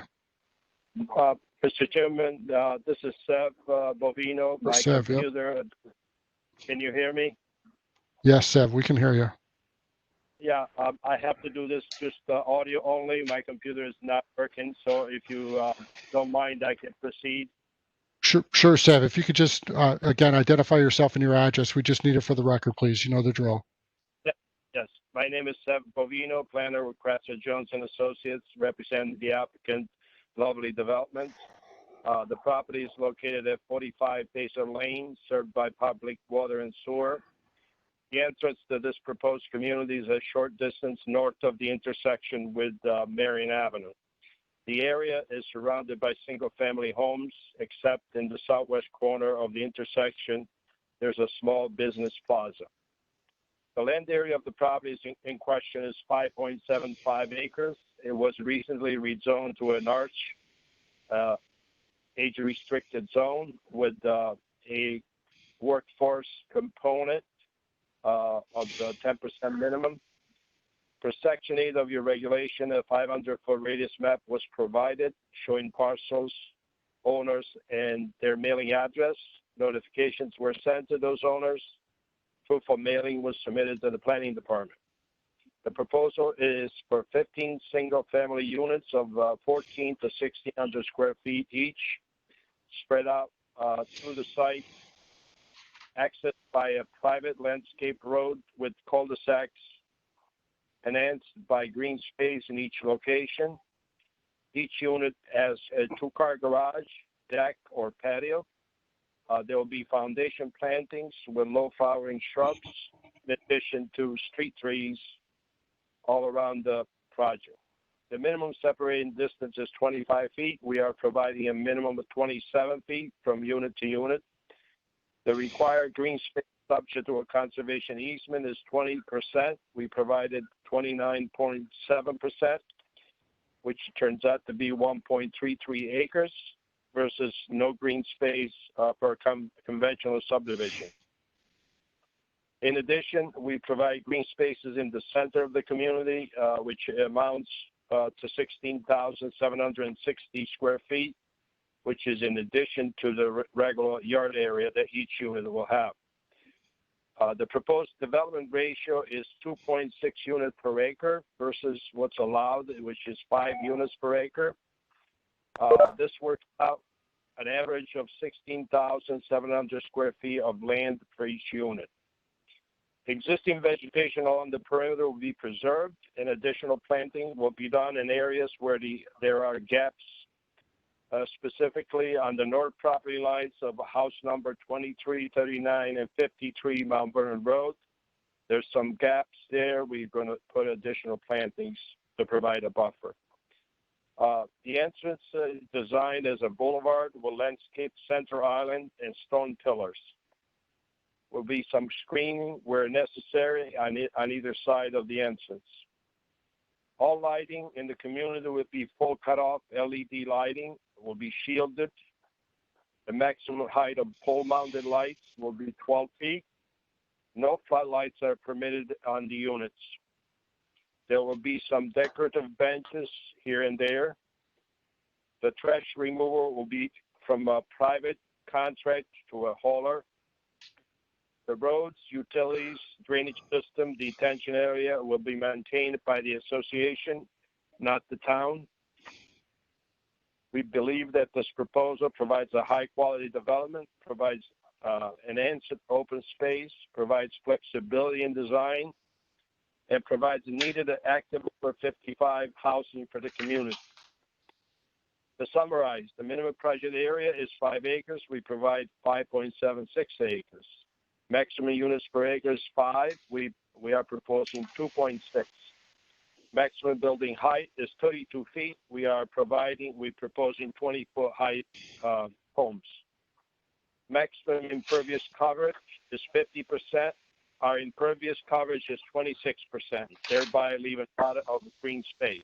Mr. Chairman, this is Seb Bovino. My Seb, computer. Yep. Can you hear me? Yes, Seb, we can hear you. Yeah, I have to do this just audio only. My computer is not working, so if you don't mind, I can proceed. Sure, Seb. If you could just, again, identify yourself and your address. We just need it for the record, please. You know the drill. Yes, my name is Seb Bovino, planner with Cratzer Jones and Associates, representing the applicant, Lovely Development. The property is located at 45 Peso Lane, served by public water and sewer. The entrance to this proposed community is a short distance north of the intersection with Marion Avenue. The area is surrounded by single-family homes, except in the southwest corner of the intersection, there's a small business plaza. The land area of the property in question is 5.75 acres. It was recently rezoned to an arch, age-restricted zone with a workforce component of the 10% minimum. For Section 8 of your regulation, a 500-foot radius map was provided showing parcels, owners, and their mailing address. Notifications were sent to those owners. Proof of mailing was submitted to the planning department. The proposal is for 15 single-family units of 14 to 1,600 square feet each, spread out through the site, accessed by a private landscape road with cul-de-sacs, enhanced by green space in each location. Each unit has a 2-car garage, deck, or patio. There will be foundation plantings with low-flowering shrubs, in addition to street trees all around the project. The minimum separating distance is 25 feet. We are providing a minimum of 27 feet from unit to unit. The required green space subject to a conservation easement is 20%. We provided 29.7%, which turns out to be 1.33 acres versus no green space for a conventional subdivision. In addition, we provide green spaces in the center of the community, which amounts to 16,760 square feet, which is in addition to the regular yard area that each unit will have. The proposed development ratio is 2.6 units per acre versus what's allowed, which is 5 units per acre. This works out an average of 16,700 square feet of land for each unit. Existing vegetation along the perimeter will be preserved, and additional planting will be done in areas where there are gaps, specifically on the north property lines of house number 23, 39, and 53 Mount Vernon Road. There's some gaps there. We're going to put additional plantings to provide a buffer. The entrance is designed as a boulevard with landscape center island and stone pillars. Will be some screening where necessary on either side of the entrance. All lighting in the community will be full cutoff LED lighting, will be shielded. The maximum height of pole-mounted lights will be 12 feet. No floodlights are permitted on the units. There will be some decorative benches here and there. The trash removal will be from a private contract to a hauler. The roads, utilities, drainage system, detention area will be maintained by the association, not the town. We believe that this proposal provides a high-quality development, provides enhanced open space, provides flexibility in design, and provides needed active over 55 housing for the community. To summarize, the minimum project area is 5 acres. We provide 5.76 acres. Maximum units per acre is 5. We are proposing 2.6. Maximum building height is 32 feet. We're proposing 20-foot height homes. Maximum impervious coverage is 50%. Our impervious coverage is 26%, thereby leaving a lot of green space.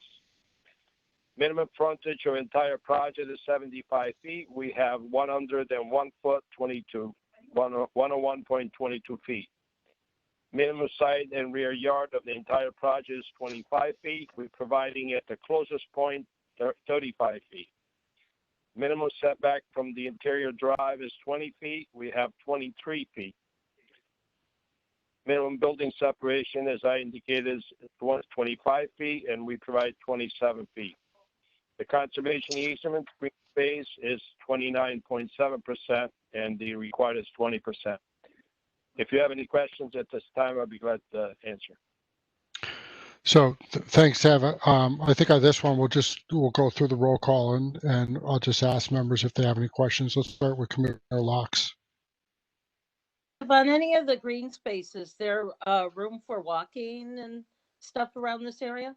Minimum frontage of entire project is 75 feet. We have 101 foot, 101.22 feet. Minimum side and rear yard of the entire project is 25 feet. We're providing at the closest point 35 feet. Minimum setback from the interior drive is 20 feet. We have 23 feet. Minimum building separation, as I indicated, is 25 feet, and we provide 27 feet. The conservation easement green space is 29.7%, and the required is 20%. If you have any questions at this time, I'll be glad to answer. So thanks, Evan. I think on this one, we'll go through the roll call and I'll just ask members if they have any questions. Let's start with Commissioner Locks. On any of the green spaces, there room for walking and stuff around this area?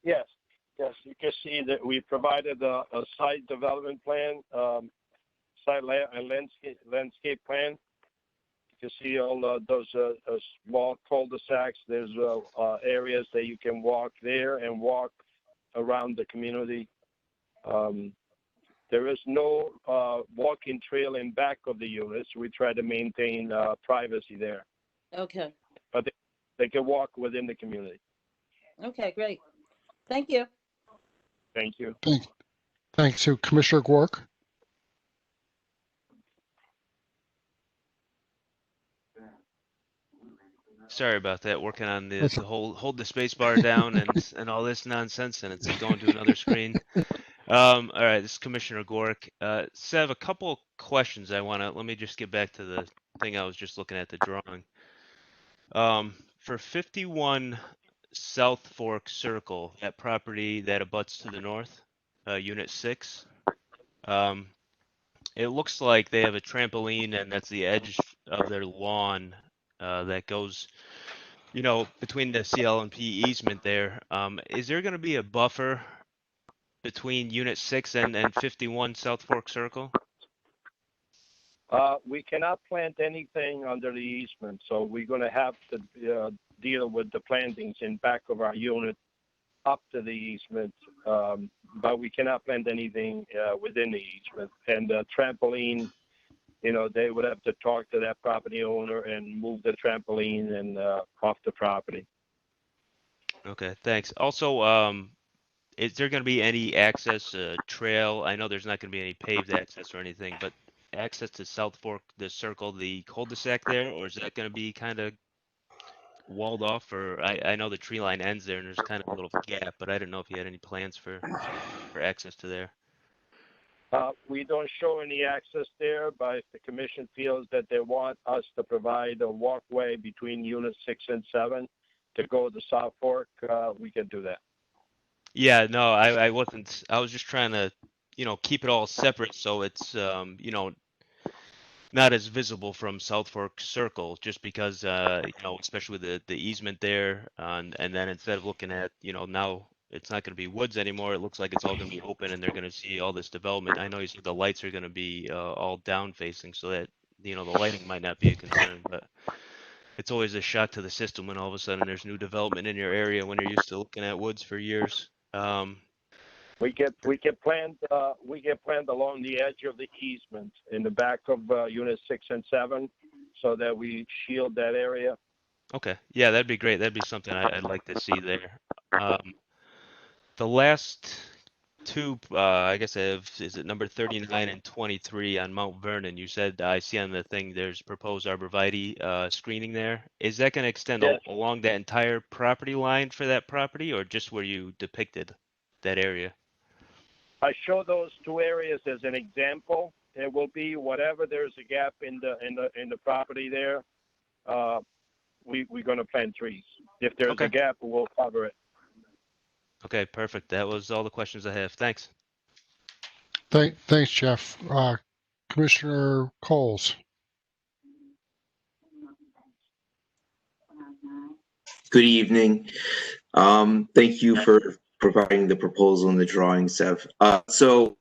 Yes, you can see that we provided a site development plan, site and landscape plan. You can see all those small cul-de-sacs. There's areas that you can walk there and walk around the community. There is no walking trail in back of the units. We try to maintain privacy there. Okay. But they can walk within the community. Okay, great. Thank you. Thank you. Thanks. So Commissioner Gork. Sorry about that. Working on the hold the space bar down and all this nonsense, and it's going to another screen. All right, this is Commissioner Gork. So I have a couple questions let me just get back to the thing I was just looking at, the drawing. For 51 South Fork Circle, that property that abuts to the north, Unit 6. It looks like they have a trampoline, and that's the edge of their lawn that goes, between the CL&P easement there. Is there going to be a buffer between Unit 6 and 51 South Fork Circle? We cannot plant anything under the easement, so we're going to have to deal with the plantings in back of our unit up to the easement, but we cannot plant anything within the easement. And the trampoline, they would have to talk to that property owner and move the trampoline and off the property. Okay, thanks. Also, is there going to be any access trail? I know there's not going to be any paved access or anything, but access to South Fork, the circle, the cul-de-sac there, or is that going to be kind of walled off? Or I know the tree line ends there and there's kind of a little gap, but I didn't know if you had any plans for access to there. We don't show any access there, but if the commission feels that they want us to provide a walkway between units 6 and 7 to go to South Fork, we can do that. Yeah, no, I wasn't. I was just trying to, keep it all separate so it's, not as visible from South Fork Circle, just because, especially with the easement there, and then instead of looking at, now it's not going to be woods anymore. It looks like it's all going to be open, and they're going to see all this development. I know you said the lights are going to be all down facing, so that the lighting might not be a concern, but it's always a shock to the system when all of a sudden there's new development in your area when you're used to looking at woods for years. We get planned along the edge of the easement in the back of units 6 and 7, so that we shield that area. Okay, yeah, that'd be great. That'd be something I'd like to see there. The last two, I guess I have, is it number 39 and 23 on Mount Vernon? You said, I see on the thing there's proposed arborvitae screening there. Is that going to extend along that entire property line for that property, or just where you depicted that area? I show those two areas as an example. It will be whatever there's a gap in the property there. We're going to plant trees. If there's a gap, we'll cover it. Okay, perfect. That was all the questions I have. Thanks. Thanks, Jeff. Commissioner Coles. Good evening. Thank you for providing the proposal and the drawings, Sev. So,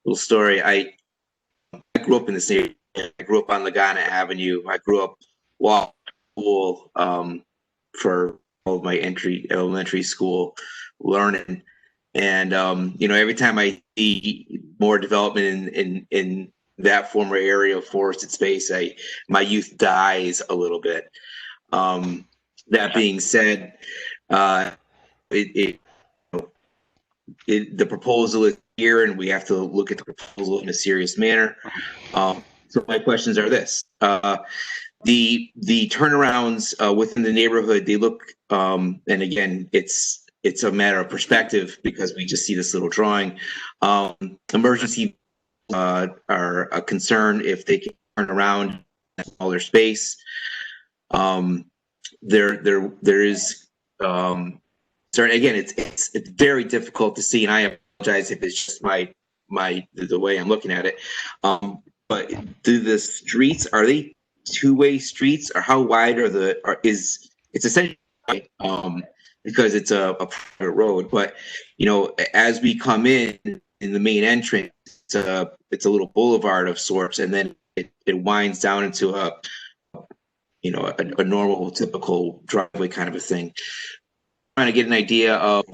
little story. I grew up in this area. I grew up on Lagana Avenue. I grew up while school for all of my elementary school learning. And, every time I see more development in that former area of forested space, my youth dies a little bit. That being said, the proposal is here, and we have to look at the proposal in a serious manner. So my questions are this: the turnarounds within the neighborhood, they look, and again, it's a matter of perspective because we just see this little drawing. Emergency are a concern if they can turn around in a smaller space. There is sorry, again, it's very difficult to see, and I apologize if it's just the way I'm looking at it. But do the streets, are they two-way streets, or how wide it's essentially because it's a private road, but as we come in the main entrance, it's a little boulevard of sorts, and then it winds down into a normal, typical driveway kind of a thing. Trying to get an idea of,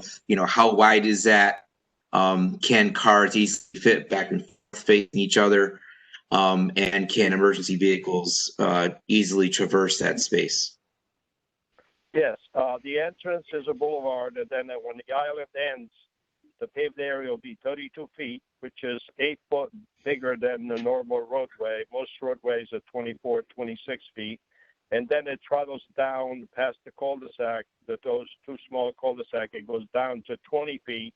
how wide is that? Can cars easily fit back and forth facing each other? And can emergency vehicles easily traverse that space? Yes, the entrance is a boulevard, and then when the island ends, the paved area will be 32 feet, which is 8 foot bigger than the normal roadway. Most roadways are 24, 26 feet. And then it travels down past the cul-de-sac, those two small cul-de-sac, it goes down to 20 feet,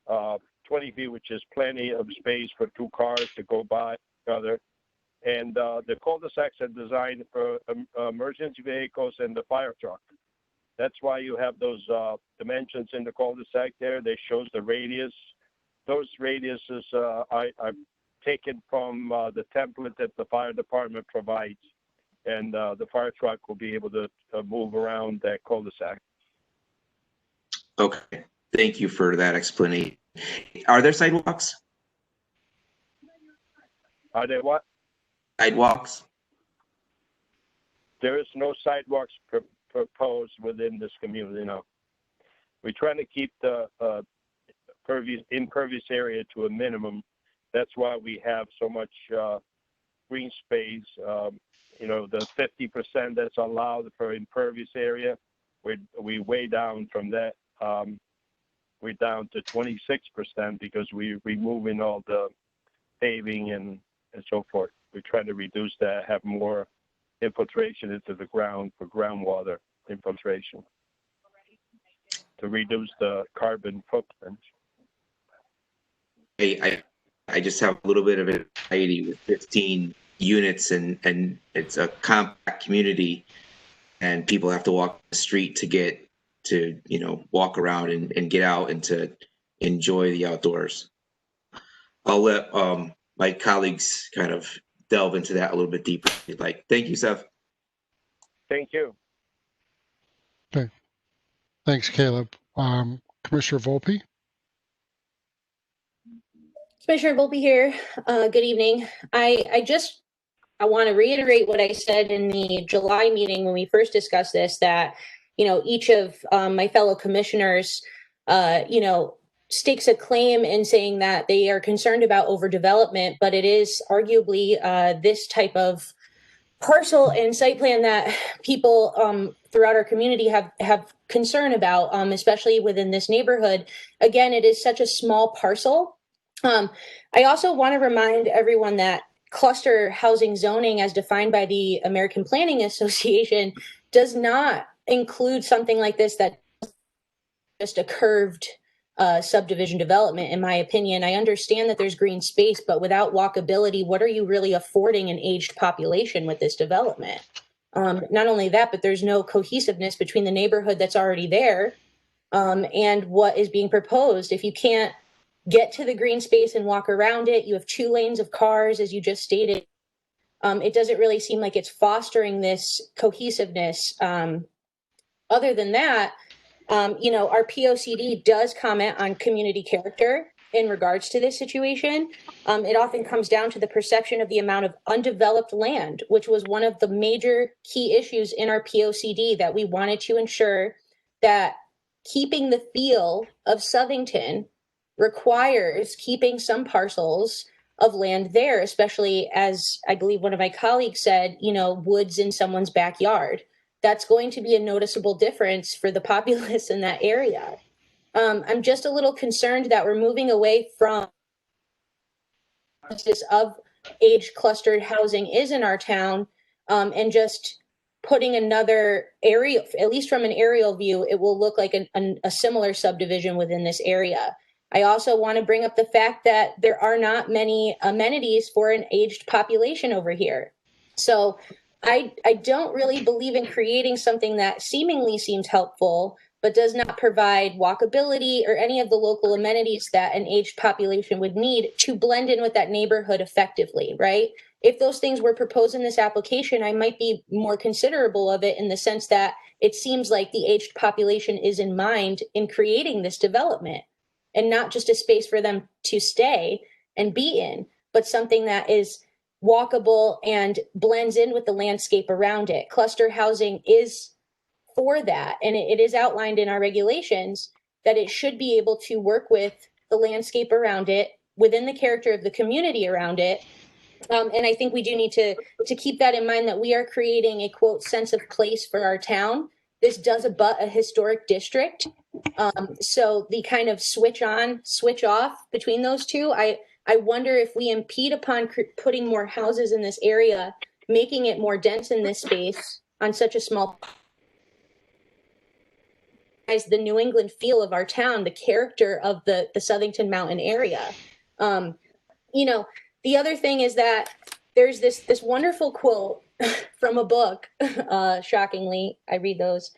which is plenty of space for two cars to go by each other. And the cul-de-sacs are designed for emergency vehicles and the fire truck. That's why you have those dimensions in the cul-de-sac there. They shows the radius. Those radiuses I've taken from the template that the fire department provides, and the fire truck will be able to move around that cul-de-sac. Okay, thank you for that explanation. Are there sidewalks? Are there what? Sidewalks? There is no sidewalks proposed within this community, no. We're trying to keep the impervious area to a minimum. That's why we have so much green space. You know, the 50% that's allowed for impervious area, we way down from that. We're down to 26% because we're removing all the paving and so forth. We're trying to reduce that, have more infiltration into the ground for groundwater infiltration to reduce the carbon footprint. I just have a little bit of anxiety with 15 units and it's a compact community and people have to walk the street to get to, you know, walk around and get out and to enjoy the outdoors. I'll let my colleagues kind of delve into that a little bit deeper if you'd like. Thank you, Seth. Thank you. Okay. Thanks, Caleb. Commissioner Volpe? Commissioner Volpe here. Good evening. I want to reiterate what I said in the July meeting when we first discussed this, that, you know, each of my fellow commissioners, you know, stakes a claim in saying that they are concerned about overdevelopment, but it is arguably this type of parcel and site plan that people throughout our community have concern about, especially within this neighborhood. Again, it is such a small parcel. I also want to remind everyone that cluster housing zoning, as defined by the American Planning Association, does not include something like this that just a curved subdivision development, in my opinion. I understand that there's green space, but without walkability, what are you really affording an aged population with this development? Not only that, but there's no cohesiveness between the neighborhood that's already there and what is being proposed. If you can't get to the green space and walk around it, you have 2 lanes of cars, as you just stated. It doesn't really seem like it's fostering this cohesiveness. Other than that, you know, our POCD does comment on community character in regards to this situation. It often comes down to the perception of the amount of undeveloped land, which was one of the major key issues in our POCD, that we wanted to ensure that keeping the feel of Southington requires keeping some parcels of land there, especially, as I believe one of my colleagues said, you know, woods in someone's backyard. That's going to be a noticeable difference for the populace in that area. I'm just a little concerned that we're moving away from of age clustered housing is in our town, and just putting another area, at least from an aerial view, it will look like a similar subdivision within this area. I also want to bring up the fact that there are not many amenities for an aged population over here. So I don't really believe in creating something that seemingly seems helpful, but does not provide walkability or any of the local amenities that an aged population would need to blend in with that neighborhood effectively, right? If those things were proposed in this application, I might be more considerable of it, in the sense that it seems like the aged population is in mind in creating this development, and not just a space for them to stay and be in, but something that is walkable and blends in with the landscape around it. Cluster housing is for that, and it is outlined in our regulations that it should be able to work with the landscape around it, within the character of the community around it. And I think we do need to keep that in mind, that we are creating a, quote, sense of place for our town. This does abut a historic district. So the kind of switch on, switch off between those two, I wonder if we impede upon putting more houses in this area, making it more dense in this space on such a small, as the New England feel of our town, the character of the Southington Mountain area. You know, the other thing is that there's this wonderful quote from a book. Shockingly, I read those.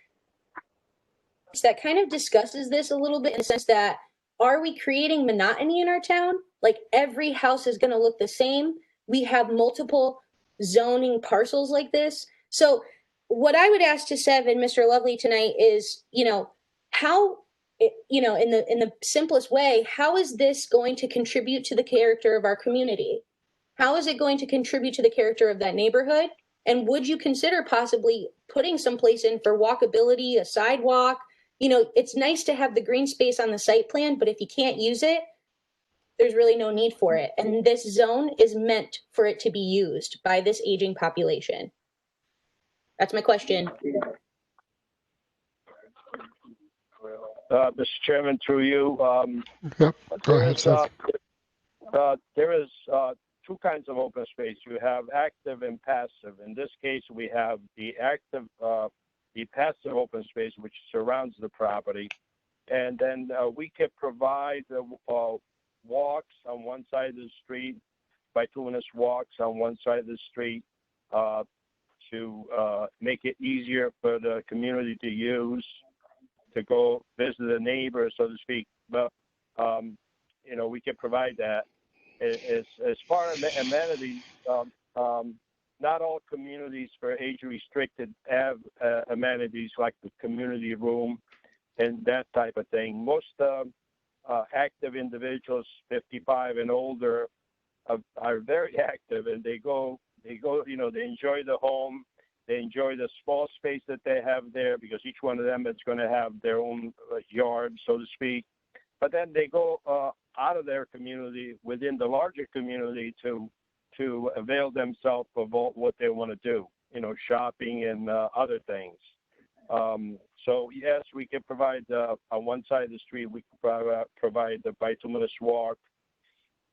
that kind of discusses this a little bit in the sense that, are we creating monotony in our town? Like every house is going to look the same. We have multiple zoning parcels like this. So what I would ask to Sev and Mr. Lovely tonight is, how, in the simplest way, how is this going to contribute to the character of our community? How is it going to contribute to the character of that neighborhood? And would you consider possibly putting some place in for walkability, a sidewalk? It's nice to have the green space on the site plan, but if you can't use it, there's really no need for it. And this zone is meant for it to be used by this aging population. That's my question. Mr. Chairman, through you. Yep. Go ahead, Seth. There is two kinds of open space. You have active and passive. In this case, we have the active, the passive open space, which surrounds the property. And then we could provide walks on one side of the street, bituminous walks on one side of the street to make it easier for the community to use, to go visit a neighbor, so to speak. But, we can provide that. As far as amenities, not all communities for age restricted have amenities like the community room and that type of thing. Most active individuals, 55 and older, are very active, and they go, they enjoy the home. They enjoy the small space that they have there because each one of them is going to have their own yard, so to speak. But then they go out of their community within the larger community to avail themselves of what they want to do, shopping and other things. So yes, we can provide on one side of the street, we can provide the bituminous walk.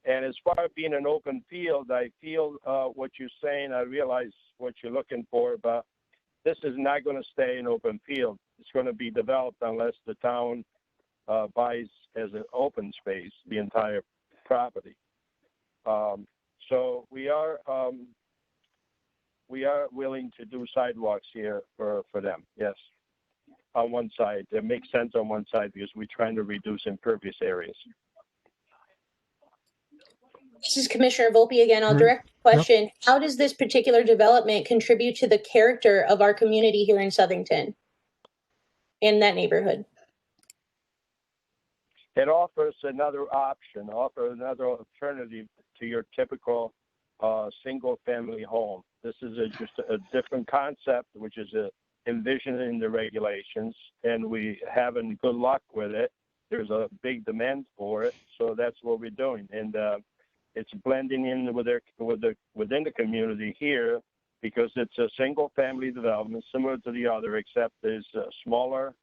And as far as being an open field, I feel what you're saying. I realize what you're looking for, but this is not going to stay an open field. It's going to be developed unless the town buys as an open space the entire property. So we are willing to do sidewalks here for them. Yes, on one side. It makes sense on one side because we're trying to reduce impervious areas. This is Commissioner Volpe again. I'll direct the question. Yep. How does this particular development contribute to the character of our community here in Southington, in that neighborhood? It offers another option, another alternative to your typical single-family home. This is just a different concept, which is envisioned in the regulations, and we having good luck with it. There's a big demand for it, so that's what we're doing, and it's blending in within the community here because it's a single-family development similar to the other, except it's smaller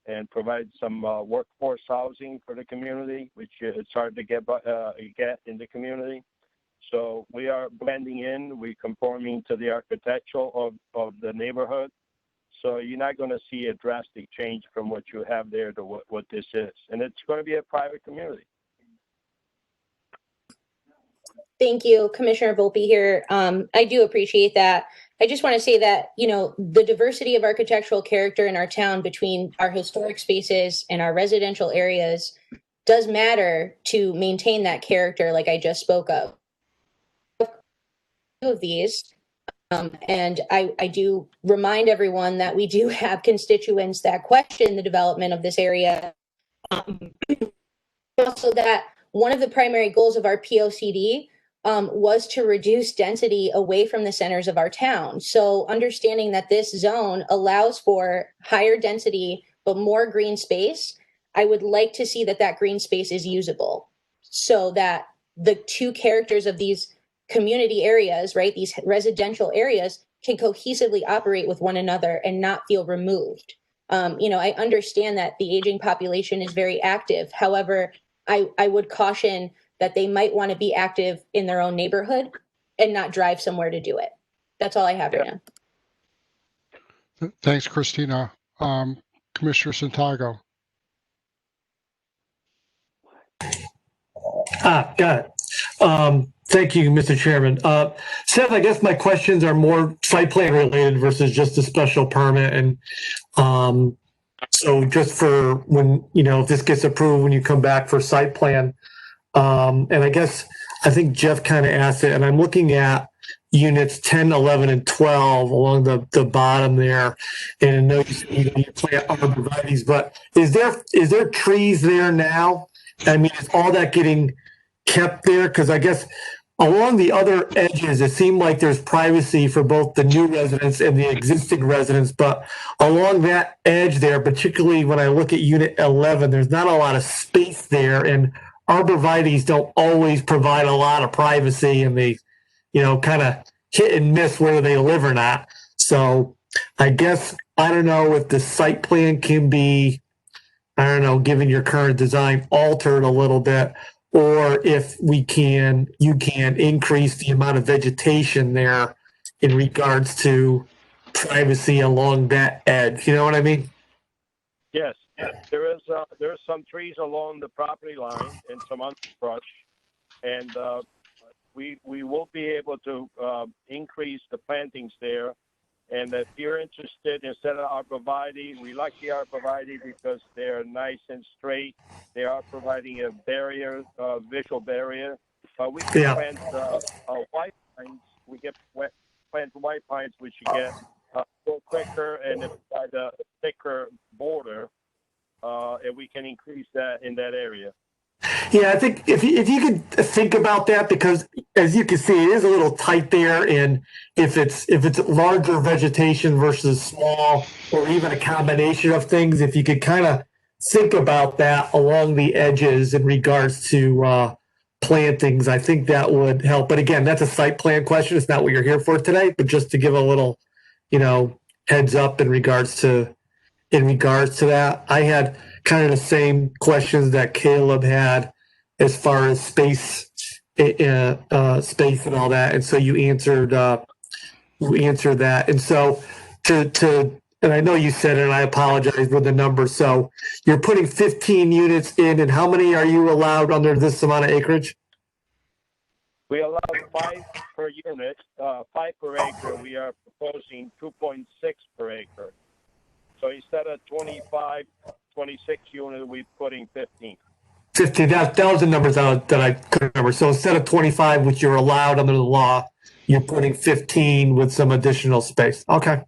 and provides some workforce housing for the community, which it's hard to get in the community. So we are blending in, we're conforming to the architectural of the neighborhood. So you're not going to see a drastic change from what you have there to what this is. And it's going to be a private community. Thank you, Commissioner Volpe here. I do appreciate that. I just want to say that, the diversity of architectural character in our town between our historic spaces and our residential areas does matter to maintain that character like I just spoke of. Of these, and I do remind everyone that we do have constituents that question the development of this area. Also that one of the primary goals of our POCD was to reduce density away from the centers of our town. So understanding that this zone allows for higher density, but more green space, I would like to see that green space is usable so that the two characters of these community areas, right, these residential areas can cohesively operate with one another and not feel removed. I understand that the aging population is very active. However, I would caution that they might want to be active in their own neighborhood and not drive somewhere to do it. That's all I have right now. Thanks, Christina. Commissioner Santiago. Got it. Thank you, Mr. Chairman. Seth, I guess my questions are more site plan related versus just a special permit. And So just for when, if this gets approved, when you come back for site plan, and I think Jeff kind of asked it, and I'm looking at units 10, 11, and 12 along the bottom there. And I know you plant arborvitae's, but is there trees there now? I mean, is all that getting kept there? Because I guess along the other edges, it seemed like there's privacy for both the new residents and the existing residents, but along that edge there, particularly when I look at unit 11, there's not a lot of space there, and arborvitae's don't always provide a lot of privacy, and they, kind of hit and miss whether they live or not. So I guess, I don't know if the site plan can be, I don't know, given your current design, altered a little bit, or if you can increase the amount of vegetation there in regards to privacy along that edge. You know what I mean? Yes, there is some trees along the property line and some underbrush, and we will be able to increase the plantings there. And if you're interested, instead of arborvitae, we like the arborvitae because they're nice and straight. They are providing a barrier, visual barrier. We can plant white pines. We get plant white pines, which you get a little quicker, and it's got a thicker border, and we can increase that in that area. Yeah, I think if you could think about that, because as you can see, it is a little tight there, and if it's larger vegetation versus small, or even a combination of things, if you could kind of think about that along the edges in regards to plantings, I think that would help. But again, that's a site plan question. It's not what you're here for today, but just to give a little, heads up in regards to that. I had kind of the same questions that Caleb had as far as space and all that, and so you answered that. And so and I know you said it, and I apologize for the number. So you're putting 15 units in, and how many are you allowed under this amount of acreage? We allow 5 per unit, 5 per acre. We are proposing 2.6 per acre. So instead of 25, 26 units, we're putting 15. 15. That was the numbers that I couldn't remember. So instead of 25, which you're allowed under the law, you're putting 15 with some additional space. Okay.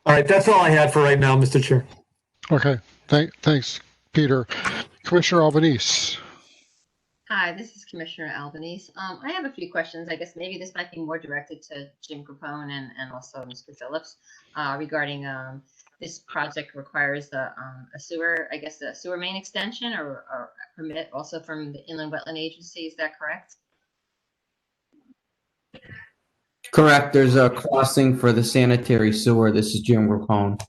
All right. That's all I had for right now, Mr. Chair. Okay. Thanks, Peter. Commissioner Albanese. Hi, this is Commissioner Albanese. I have a few questions. I guess maybe this might be more directed to Jim Capone and also Mr. Phillips regarding this project requires a sewer, I guess a sewer main extension or a permit also from the Inland Wetland Agency. Is that correct? Correct. There's a crossing for the sanitary sewer. This is Jim Capone.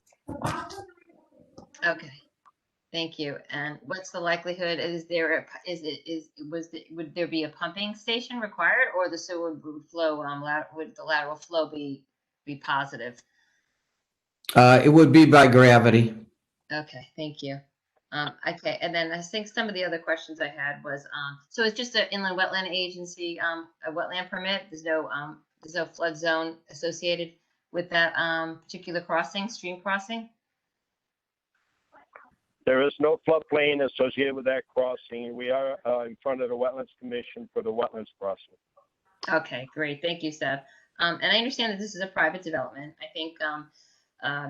Okay. Thank you. And what's the likelihood? Would there be a pumping station required, or the sewer would flow? Would the lateral flow be positive? It would be by gravity. Okay, thank you. Okay, and then I think some of the other questions I had was, so it's just an Inland Wetland Agency, a wetland permit. There's no flood zone associated with that particular crossing, stream crossing. There is no floodplain associated with that crossing. We are in front of the Wetlands Commission for the wetlands crossing. Okay, great. Thank you, Seth. And I understand that this is a private development. I think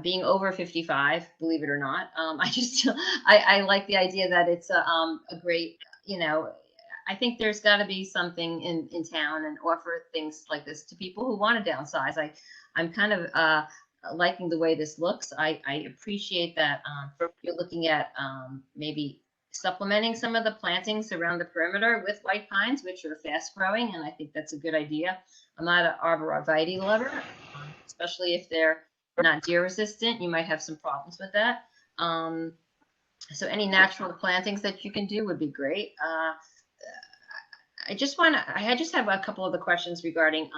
being over 55, believe it or not, I like the idea that it's a great, I think there's got to be something in town and offer things like this to people who want to downsize. I'm kind of liking the way this looks. I appreciate that you're looking at maybe supplementing some of the plantings around the perimeter with white pines, which are fast growing, and I think that's a good idea. I'm not an arborvitae lover, especially if they're not deer resistant. You might have some problems with that. So any natural plantings that you can do would be great. I just have a couple of the questions regarding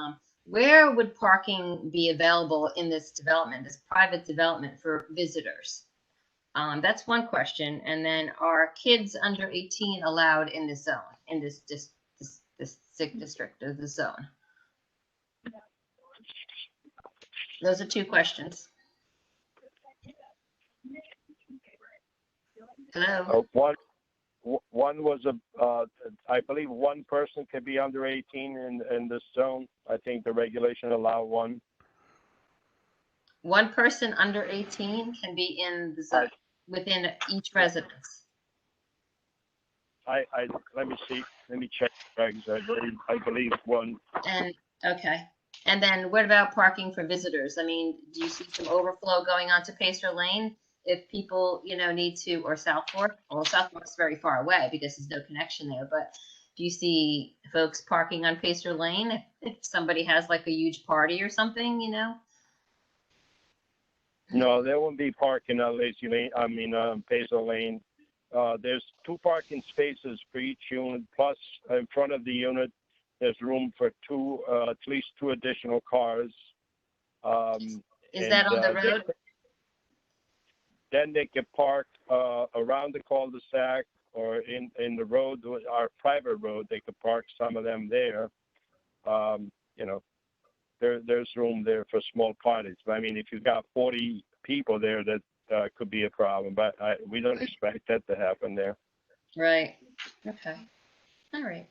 where would parking be available in this development, this private development for visitors? That's one question. And then are kids under 18 allowed in this zone, in this district of the zone? Those are two questions. Hello? One was I believe one person could be under 18 in this zone. I think the regulation allow one. One person under 18 can be in the zone within each residence. Let me see. Let me check regs. I believe one. And okay. And then what about parking for visitors? I mean, do you see some overflow going on to Pacer Lane if people, need to, or South Fork? Well, South Fork's very far away because there's no connection there. But do you see folks parking on Pacer Lane if somebody has like a huge party or something? No, there won't be parking on Lazy Lane. Peso Lane. There's 2 parking spaces for each unit. Plus, in front of the unit, there's room for at least 2 additional cars. Is that on the road? Then they can park around the cul-de-sac or in the road, our private road. They could park some of them there. There's room there for small parties. I mean, if you've got 40 people there, that could be a problem. But we don't expect that to happen there. Right. Okay. All right.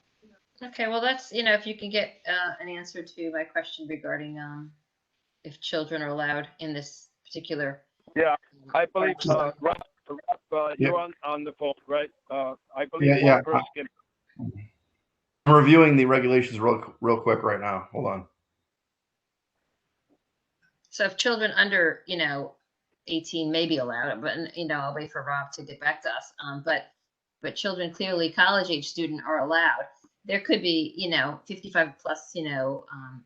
Okay. Well, that's if you can get an answer to my question regarding if children are allowed in this particular. Yeah, I believe Rob, you're on the phone, right? I believe one person can. I'm reviewing the regulations real quick right now. Hold on. So if children under 18 may be allowed, but I'll wait for Rob to get back to us. But children clearly college age student are allowed. There could be 55 plus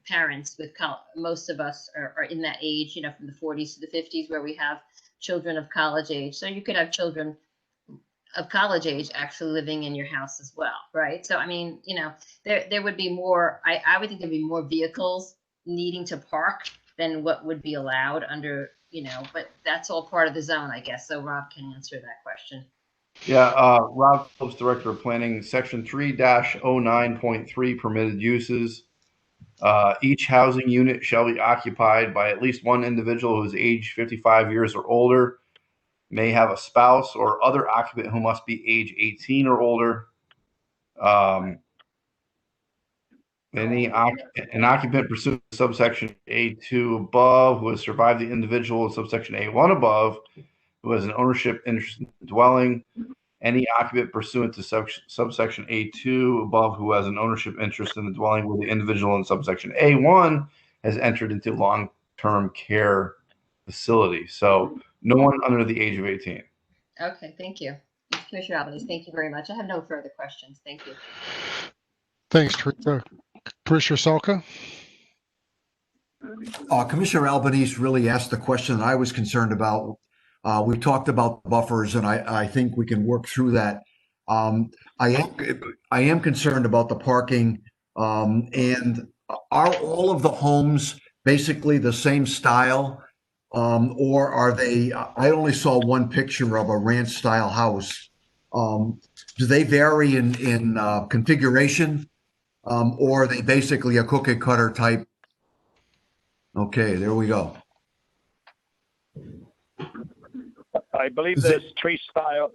parents with most of us are in that age from the 40s to the 50s where we have children of college age. So you could have children of college age actually living in your house as well, right? So I mean there would be more. I would think there'd be more vehicles needing to park than what would be allowed under but that's all part of the zone, I guess. So Rob can answer that question. Yeah, Rob Phillips, Director of Planning, Section 3-09.3 permitted uses. Each housing unit shall be occupied by at least one individual who is age 55 years or older, may have a spouse or other occupant who must be age 18 or older. An occupant pursuant to subsection A2 above who has survived the individual in subsection A1 above who has an ownership interest in the dwelling. Any occupant pursuant to subsection A2 above who has an ownership interest in the dwelling where the individual in subsection A1 has entered into long-term care facility. So no one under the age of 18. Okay, thank you. Commissioner Albanese, thank you very much. I have no further questions. Thank you. Thanks, Teresa. Commissioner Salka? Commissioner Albanese really asked the question that I was concerned about. We've talked about buffers, and I think we can work through that. I am concerned about the parking, and are all of the homes basically the same style, or are they? I only saw one picture of a ranch-style house. Do they vary in configuration, or are they basically a cookie cutter type? Okay, there we go. I believe there's three style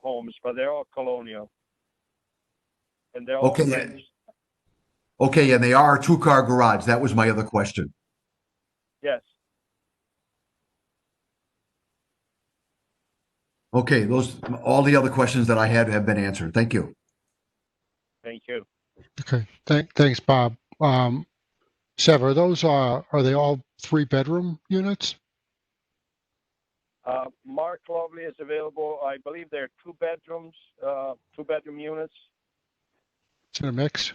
homes, but they're all colonial, and they're all French. Okay, and they are a 2-car garage. That was my other question. Yes. Okay, all the other questions that I had have been answered. Thank you. Thank you. Okay, thanks, Bob. Sev, are they all 3-bedroom units? Mark Lovely is available. I believe they're 2 bedrooms, 2-bedroom units. It's in a mix.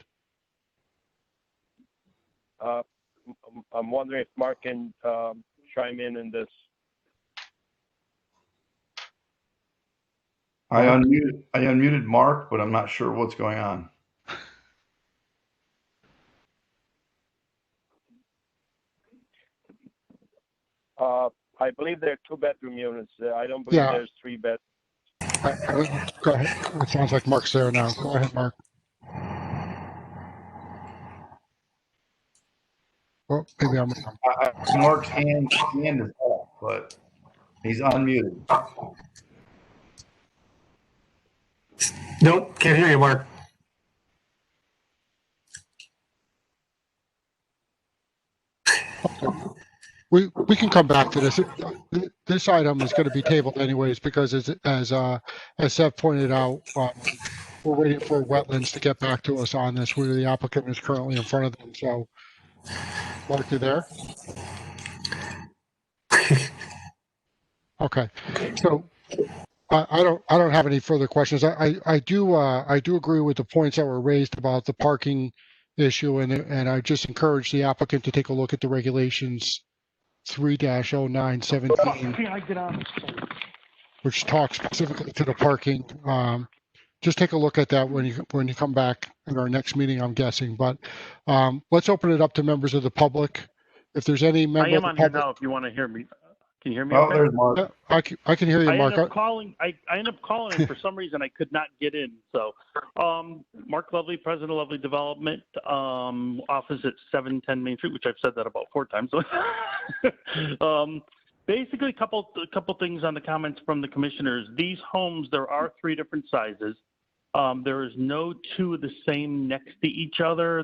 I'm wondering if Mark can chime in this. I unmuted Mark, but I'm not sure what's going on. I believe they're 2-bedroom units. I don't believe there's 3 bedrooms. Go ahead. It sounds like Mark's there now. Go ahead, Mark. Oh, maybe I'm wrong. Mark's hand is off, but he's unmuted. Nope, can't hear you, Mark. We can come back to this. This item is going to be tabled anyways because as Seth pointed out, we're waiting for wetlands to get back to us on this, where the applicant is currently in front of them. So, Mark, you there? Okay. So I don't have any further questions. I do agree with the points that were raised about the parking issue, and I just encourage the applicant to take a look at the regulations 3-0917, which talks specifically to the parking. Just take a look at that when you come back in our next meeting, I'm guessing. But let's open it up to members of the public. If there's any member I am of the on here public, now. If you want to hear me, can you hear me? Oh, Okay? there's Mark. I can hear you, Mark. I ended up calling, and for some reason I could not get in. So, Mark Lovely, President of Lovely Development, office at 710 Main Street, which I've said that about 4 times. Basically, a couple things on the comments from the commissioners. These homes, there are 3 different sizes. There is no 2 of the same next to each other.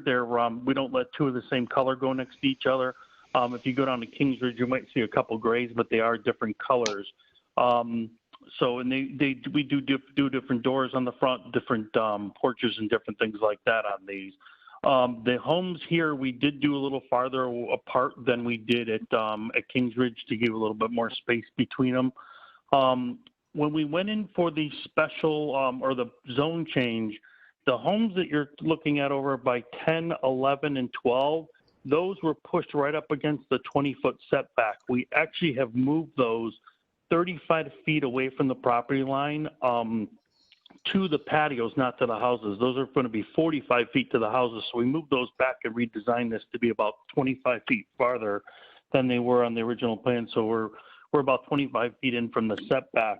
We don't let 2 of the same color go next to each other. If you go down to Kingsridge, you might see a couple grays, but they are different colors. We do different doors on the front, different porches and different things like that on these. The homes here, we did do a little farther apart than we did at Kingsridge to give a little bit more space between them. When we went in for the special or the zone change, the homes that you're looking at over by 10, 11, and 12, those were pushed right up against the 20-foot setback. We actually have moved those 35 feet away from the property line to the patios, not to the houses. Those are going to be 45 feet to the houses. So we moved those back and redesigned this to be about 25 feet farther than they were on the original plan. So we're about 25 feet in from the setback.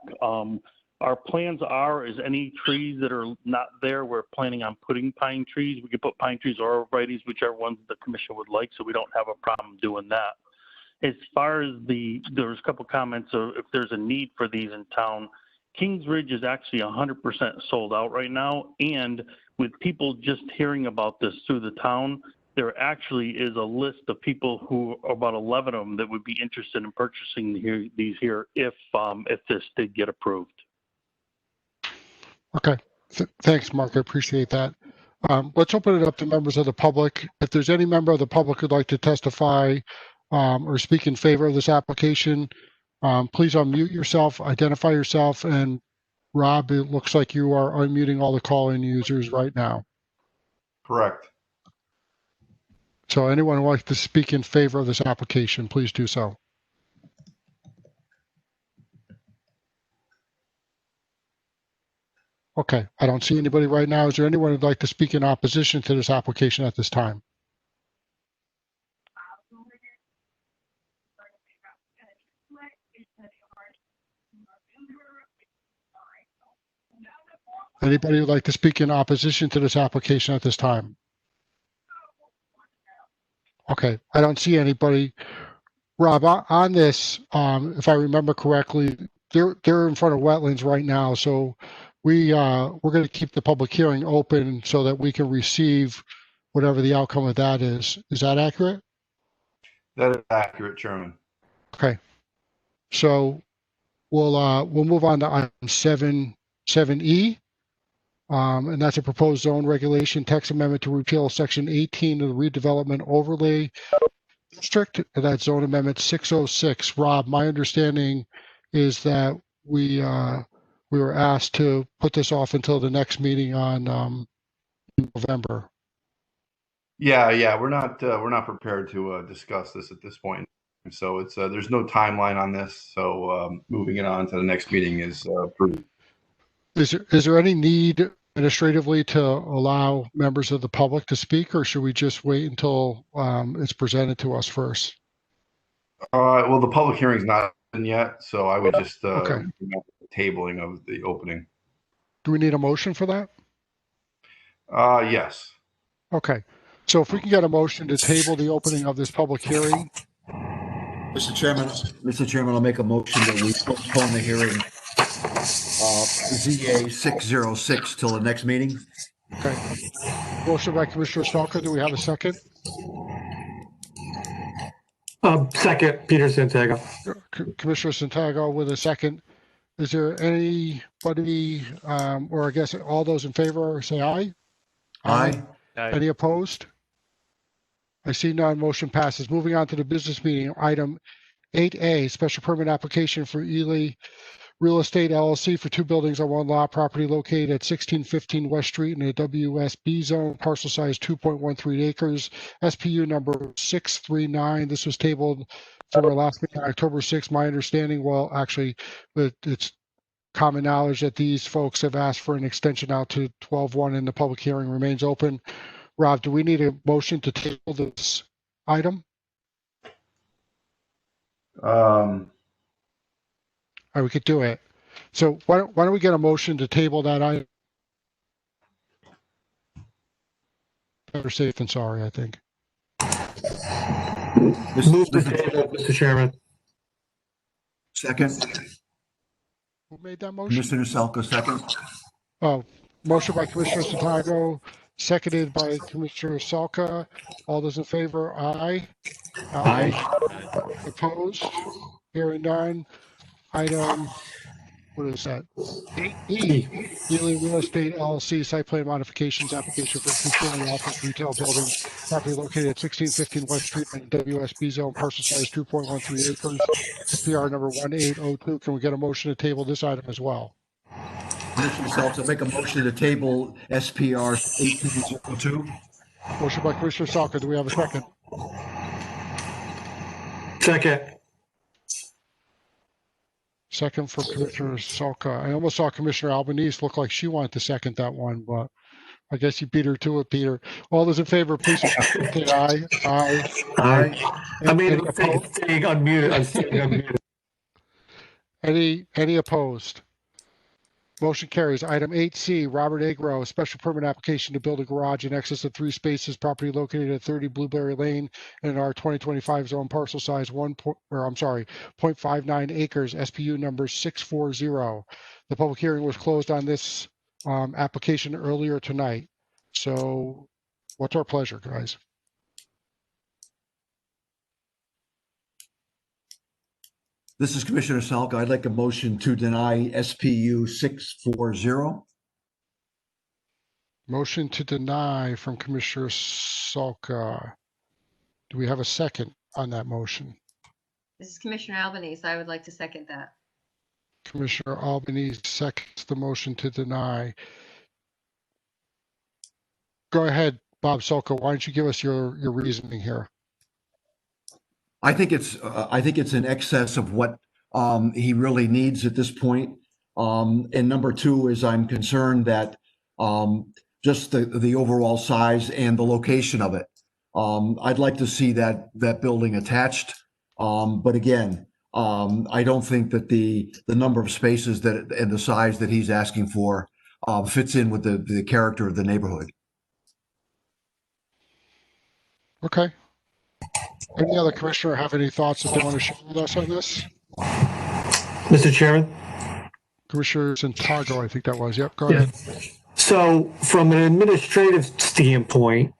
Our plans is any trees that are not there, we're planning on putting pine trees. We could put pine trees or arborvitaes, whichever ones the commission would like, so we don't have a problem doing that. As far as there's a couple comments of if there's a need for these in town. Kingsridge is actually 100% sold out right now, and with people just hearing about this through the town, there actually is a list of people who, about 11 of them, that would be interested in purchasing these here if this did get approved. Okay. Thanks, Mark. I appreciate that. Let's open it up to members of the public. If there's any member of the public who'd like to testify or speak in favor of this application, please unmute yourself, identify yourself, and Rob, it looks like you are unmuting all the call-in users right now. Correct. So anyone who would like to speak in favor of this application, please do so. Okay, I don't see anybody right now. Is there anyone who'd like to speak in opposition to this application at this time? Anybody who'd like to speak in opposition to this application at this time? Okay, I don't see anybody. Rob, on this, if I remember correctly, they're in front of wetlands right now, so we're going to keep the public hearing open so that we can receive whatever the outcome of that is. Is that accurate? That is accurate, Chairman. Okay, so we'll move on to item 7E. And that's a proposed zone regulation text amendment to repeal section 18 of the redevelopment overlay district. That's zone amendment 606. Rob, my understanding is that we were asked to put this off until the next meeting on November. Yeah, we're not prepared to discuss this at this point. So it's there's no timeline on this. So moving it on to the next meeting is prudent. Is there any need administratively to allow members of the public to speak, or should we just wait until it's presented to us first? Well, the public hearing's not in yet, so I would just Okay. tabling of the opening. Do we need a motion for that? Yes. Okay. So if we can get a motion to table the opening of this public hearing. Mr. Chairman, I'll make a motion that we postpone the hearing ZA 606 till the next meeting. Okay. Motion by Commissioner Salka. Do we have a second? Second, Peter Santago. Commissioner Santago with a second. Is there anybody, or I guess all those in favor, say aye? Aye. Any opposed? I see none. Motion passes. Moving on to the business meeting. Item 8A, special permit application for Ellie Real Estate LLC for 2 buildings on 1 lot, property located at 1615 West Street in the WSB zone, parcel size 2.13 acres, SPU number 639. This was tabled for our last meeting on October 6th. My understanding, well, actually, it's common knowledge that these folks have asked for an extension out to 12/1 and the public hearing remains open. Rob, do we need a motion to table this item? Or we could do it. So why don't we get a motion to table that item? Better safe than sorry, I think. Move to table, Mr. Chairman. Second. Who made that motion? Commissioner Salka, second. Oh, motion by Commissioner Santago, seconded by Commissioner Salka. All those in favor, aye. Opposed? Hearing none. Item, what is that? 8E, Ellie Real Estate LLC site plan modifications application for two-story office retail building, property located at 1615 West Street in WSB zone, parcel size 2.13 acres, PR number 1802. Can we get a motion to table this item as well? Commissioner Salka, make a motion to table SPR 1802. Motion by Commissioner Salka. Do we have a second? Second. Second for Commissioner Salka. I almost saw Commissioner Albanese look like she wanted to second that one, but I guess you beat her to it, Peter. All those in favor, please say aye. Aye. Aye. I mean, staying unmuted. I'm staying unmuted. Any opposed? Motion carries. Item 8C, Robert Agro, special permit application to build a garage in excess of 3 spaces, property located at 30 Blueberry Lane in our 2025 zone, parcel size 0.59 acres, SPU number 640. The public hearing was closed on this application earlier tonight. So what's our pleasure, guys? This is Commissioner Salka. I'd like a motion to deny SPU 640. Motion to deny from Commissioner Salka. Do we have a second on that motion? This is Commissioner Albanese. I would like to second that. Commissioner Albanese seconds the motion to deny. Go ahead, Bob Salka. Why don't you give us your reasoning here? I think it's in excess of what he really needs at this point. And number two is I'm concerned that just the overall size and the location of it. I'd like to see that building attached. But again, I don't think that the number of spaces and the size that he's asking for fits in with the character of the neighborhood. Okay. Any other commissioner have any thoughts that they want to share with us on this? Mr. Chairman? Commissioner Santago, I think that was. Yep, go ahead. So from an administrative standpoint,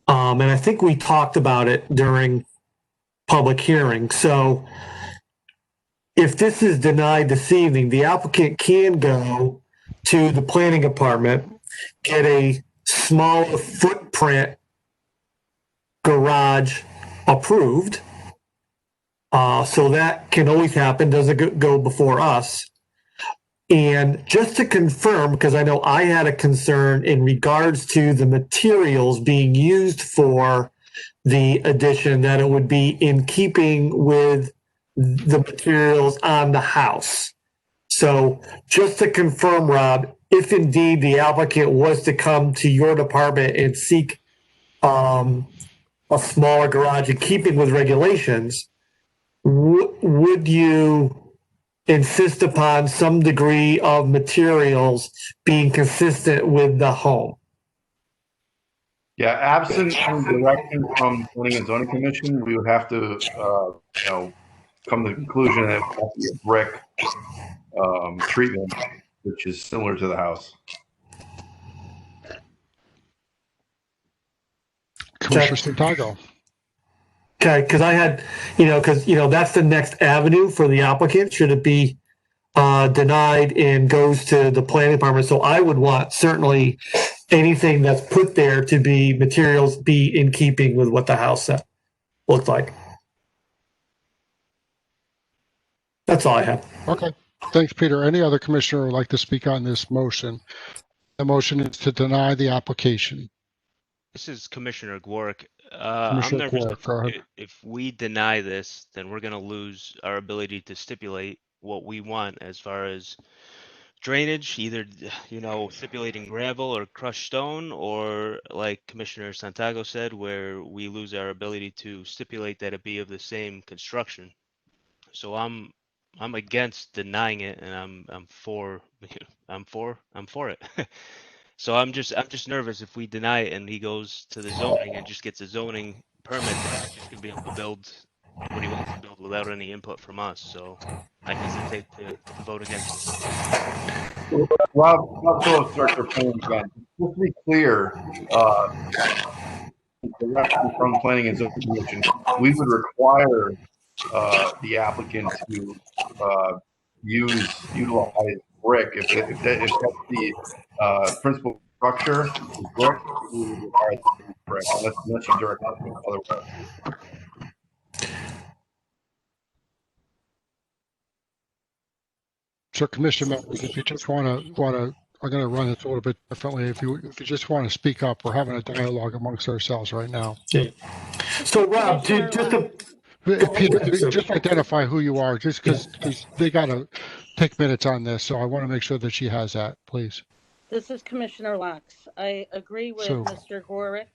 and I think we talked about it during public hearing. So if this is denied this evening, the applicant can go to the planning department, get a smaller footprint garage approved. So that can always happen, doesn't go before us. And just to confirm, because I know I had a concern in regards to the materials being used for the addition, that it would be in keeping with the materials on the house. So just to confirm, Rob, if indeed the applicant was to come to your department and seek a smaller garage in keeping with regulations, would you insist upon some degree of materials being consistent with the home? Yeah, absent direction from the Planning and Zoning Commission, we would have to, come to the conclusion that it would have to be a brick treatment which is similar to the house. Commissioner Santiago. Okay, because I had, that's the next avenue for the applicant. Should it be denied and goes to the planning department? So I would want certainly anything that's put there to be materials be in keeping with what the house looked like. That's all I have. Okay. Thanks, Peter. Any other commissioner would like to speak on this motion? The motion is to deny the application. This is Commissioner Gwark. Commissioner I'm nervous Gwark, go ahead. if we deny this, then we're going to lose our ability to stipulate what we want as far as drainage, either, stipulating gravel or crushed stone, or like Commissioner Santiago said, where we lose our ability to stipulate that it be of the same construction. So I'm against denying it, and I'm for it. So I'm just nervous if we deny it and he goes to the zoning and just gets a zoning permit, then he's just gonna be able to build what he wants to build without any input from us. So I hesitate to vote against it. Rob Phillips, Director of Planning again. Just to be clear, direction from Planning and Zoning Commission, we would require the applicant to utilize brick if that's the principal structure is brick. We would require it to be brick unless you direct us otherwise. So, Commissioner members, if you just want to, I'm going to run it a little bit differently. If you just want to speak up, we're having a dialogue amongst ourselves right now. Yeah. So, Rob, Peter, just identify who you are, just because they got to take minutes on this. So I want to make sure that she has that, please. This is Commissioner Locks. I agree with Mr. Gorick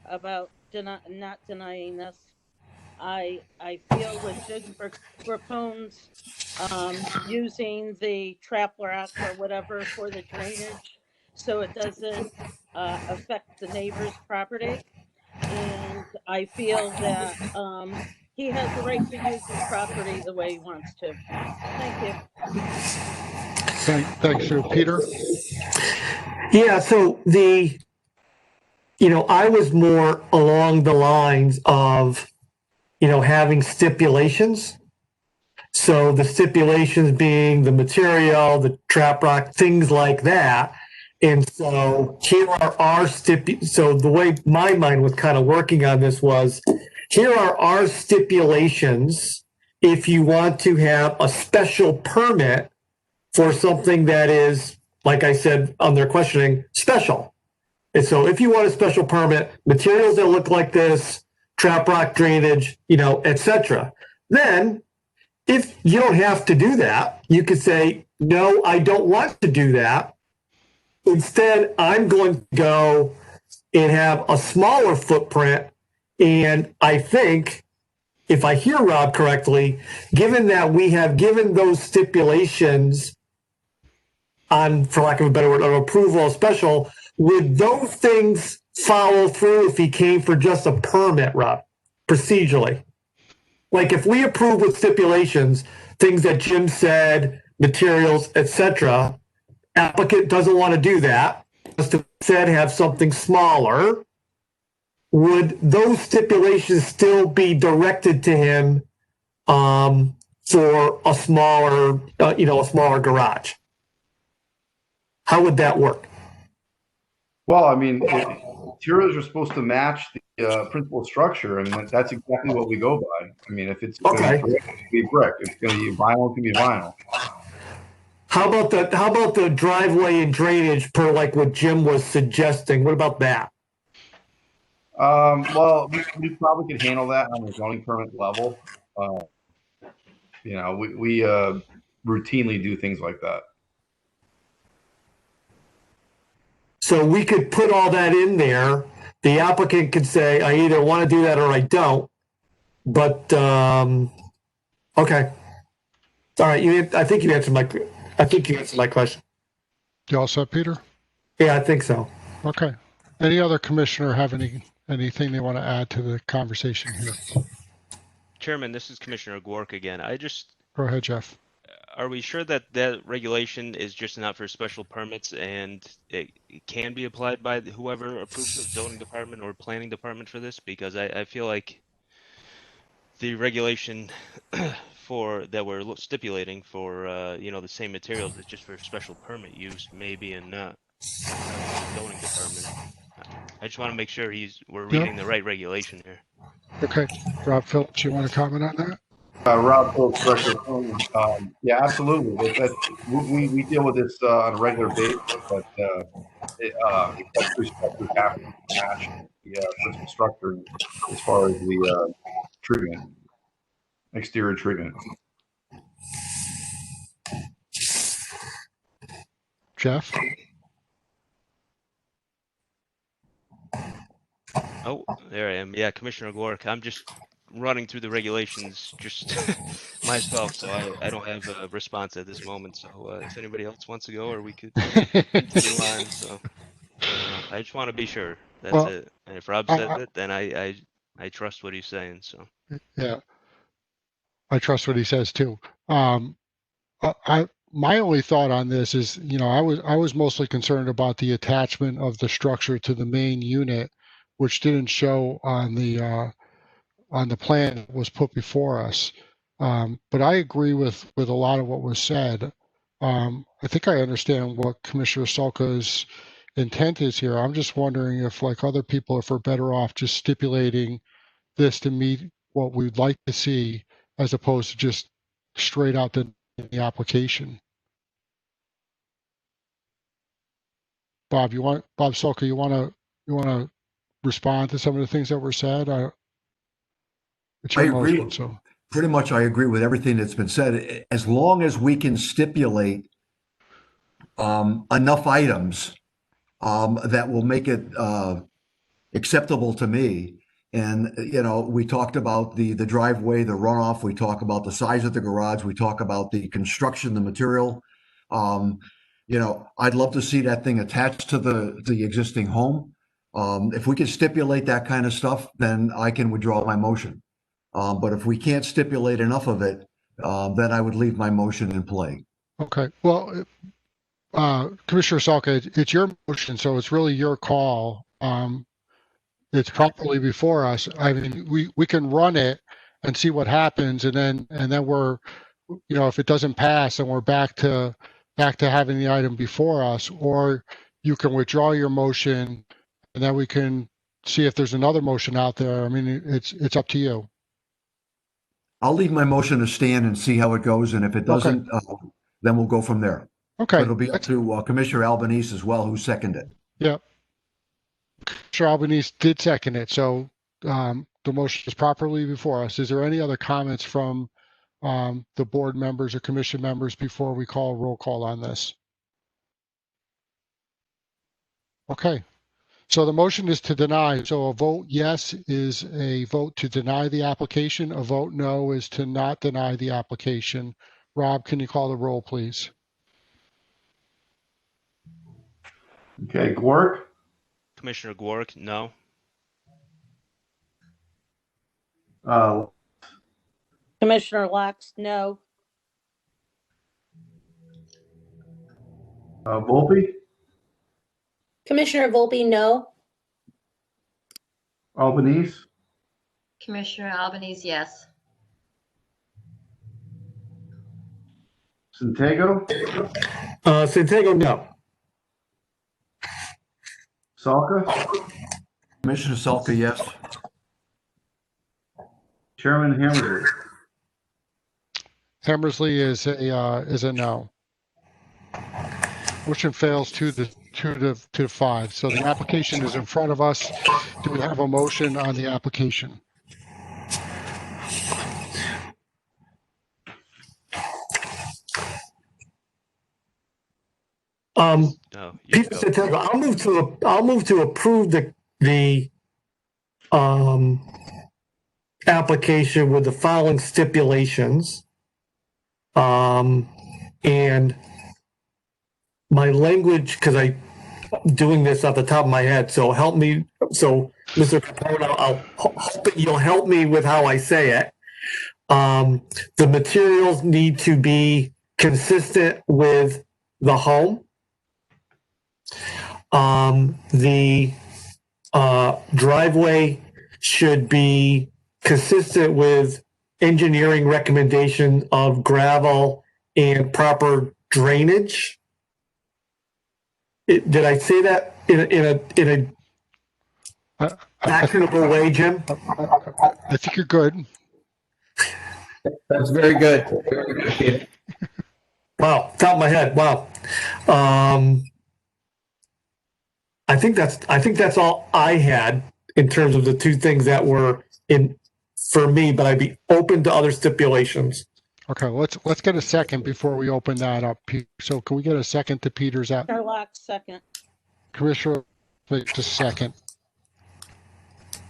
about not denying this. I feel with Judge Rapone's using the trap rock or whatever for the drainage, so it doesn't affect the neighbor's property. And I feel that he has the right to use his property the way he wants to. Thank you. Thanks, Peter. Yeah, so I was more along the lines of, having stipulations. So the stipulations being the material, the trap rock, things like that. And so here are our so the way my mind was kind of working on this was, here are our stipulations if you want to have a special permit for something that is, like I said on their questioning, special. And so if you want a special permit, materials that look like this, trap rock drainage, etc. Then if you don't have to do that, you could say, no, I don't want to do that. Instead, I'm going to go and have a smaller footprint. And I think, if I hear Rob correctly, given that we have given those stipulations on, for lack of a better word, of approval of special, would those things follow through if he came for just a permit, Rob, procedurally? Like if we approve with stipulations, things that Jim said, materials, etc., applicant doesn't want to do that, just instead have something smaller, would those stipulations still be directed to him for a smaller, a smaller garage? How would that work? Well, I mean, materials are supposed to match the principal structure, and that's exactly what we go by. I mean, if it's going to be brick, it can be brick. If it's going to be vinyl, it can be vinyl. How about the driveway and drainage per like what Jim was suggesting? What about that? Well, we probably could handle that on the zoning permit level. We routinely do things like that. So we could put all that in there. The applicant could say, I either want to do that or I don't. But, okay. All right. I think you answered my question. You all set, Peter? Yeah, I think so. Okay. Any other commissioner have anything they want to add to the conversation here? Chairman, this is Commissioner Gwark again. Go ahead, Jeff. are we sure that that regulation is just not for special permits and it can be applied by whoever approves the zoning department or planning department for this? Because I feel like the regulation for that we're stipulating for you know, the same materials is just for special permit use, maybe, and not the zoning department. I just want to make sure we're reading the right regulation here. Okay, Rob Phillips, you want to comment on that? Rob Phillips, Director of Planning. Yeah, absolutely. We deal with this on a regular basis, but it does respect we have to match the physical structure as far as the treatment, exterior treatment. Jeff? Oh, there I am. Yeah, Commissioner Gork. I'm just running through the regulations just myself, so I don't have a response at this moment. So if anybody else wants to go, or we could continue on. So I just want to be sure. That's it. And if Rob said that, then I trust what he's saying. So Yeah, I trust what he says too. My only thought on this is, you know, I was mostly concerned about the attachment of the structure to the main unit, which didn't show on the plan that was put before us. But I agree with a lot of what was said. I think I understand what Commissioner Salka's intent is here. I'm just wondering if, like other people, if we're better off just stipulating this to meet what we'd like to see, as opposed to just straight out the application. Bob Salka, you want to respond to some of the things that were said? It's your motion, so. Pretty much, I agree with everything that's been said. As long as we can stipulate enough items that will make it acceptable to me. And, you know, we talked about the driveway, the runoff. We talk about the size of the garage. We talk about the construction, the material. You know, I'd love to see that thing attached to the existing home. If we can stipulate that kind of stuff, then I can withdraw my motion. But if we can't stipulate enough of it, then I would leave my motion in play. Okay. Well, Commissioner Salka, it's your motion, so it's really your call. It's properly before us. I mean, we can run it and see what happens, and then we're, you know, if it doesn't pass, then we're back to having the item before us, or you can withdraw your motion, and then we can see if there's another motion out there. I mean, it's up to you. I'll leave my motion to stand and see how it goes, and if it doesn't, then we'll go from there. Okay. But it'll be up to Commissioner Albanese as well, who seconded it. Yeah. Commissioner Albanese did second it, so the motion is properly before us. Is there any other comments from the board members or commission members before we call a roll call on this? Okay. So the motion is to deny. So a vote yes is a vote to deny the application. A vote no is to not deny the application. Rob, can you call the roll, please? Okay, Gork? Commissioner Gork, no. Commissioner Locke, no. Volpe? Commissioner Volpe, no. Albanese? Commissioner Albanese, yes. Santiago? Santiago, no. Salka? Commissioner Salka, yes. Chairman Hammersley? Hammersley is a no. Motion fails 2 to 5. So the application is in front of us. Do we have a motion on the application? Peter Santiago, I'll move to approve the application with the following stipulations. And my language, because I'm doing this off the top of my head, so help me. So, Mr. Capone, I'll hope that you'll help me with how I say it. The materials need to be consistent with the home. The driveway should be consistent with engineering recommendation of gravel and proper drainage. Did I say that in a actionable way, Jim? I think you're good. That's very good. Very good. Wow, top of my head. Wow. I think that's all I had in terms of the two things that were in for me, but I'd be open to other stipulations. Okay, let's get a second before we open that up. So can we get a second to Peter's out? Sherlock, second. Commissioner, wait just a second.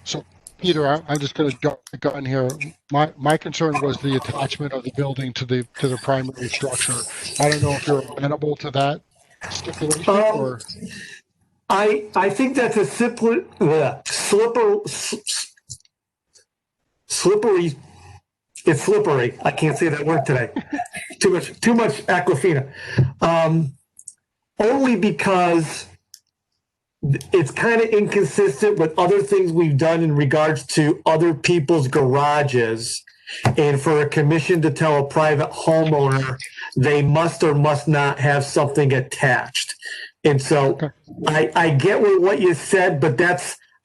So Peter, I'm just going to jump the gun here. My concern was the attachment of the building to the primary structure. I don't know if you're amenable to that stipulation or. I think that's a slippery. It's slippery. I can't say that word today. Too much Aquafina. Only because it's kind of inconsistent with other things we've done in regards to other people's garages. And for a commission to tell a private homeowner they must or must not have something attached. And so I get what you said, but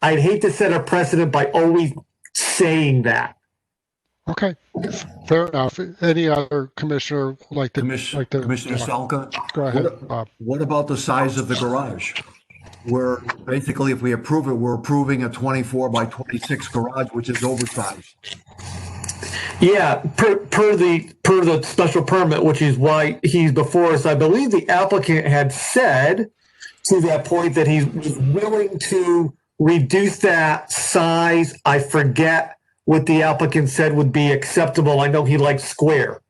I'd hate to set a precedent by always saying that. Okay, fair enough. Any other commissioner Commissioner Salka? Go ahead, Bob. What about the size of the garage? Where basically, if we approve it, we're approving a 24 by 26 garage, which is oversized. Yeah, per the special permit, which is why he's before us. I believe the applicant had said to that point that he's willing to reduce that size. I forget what the applicant said would be acceptable. I know he likes square.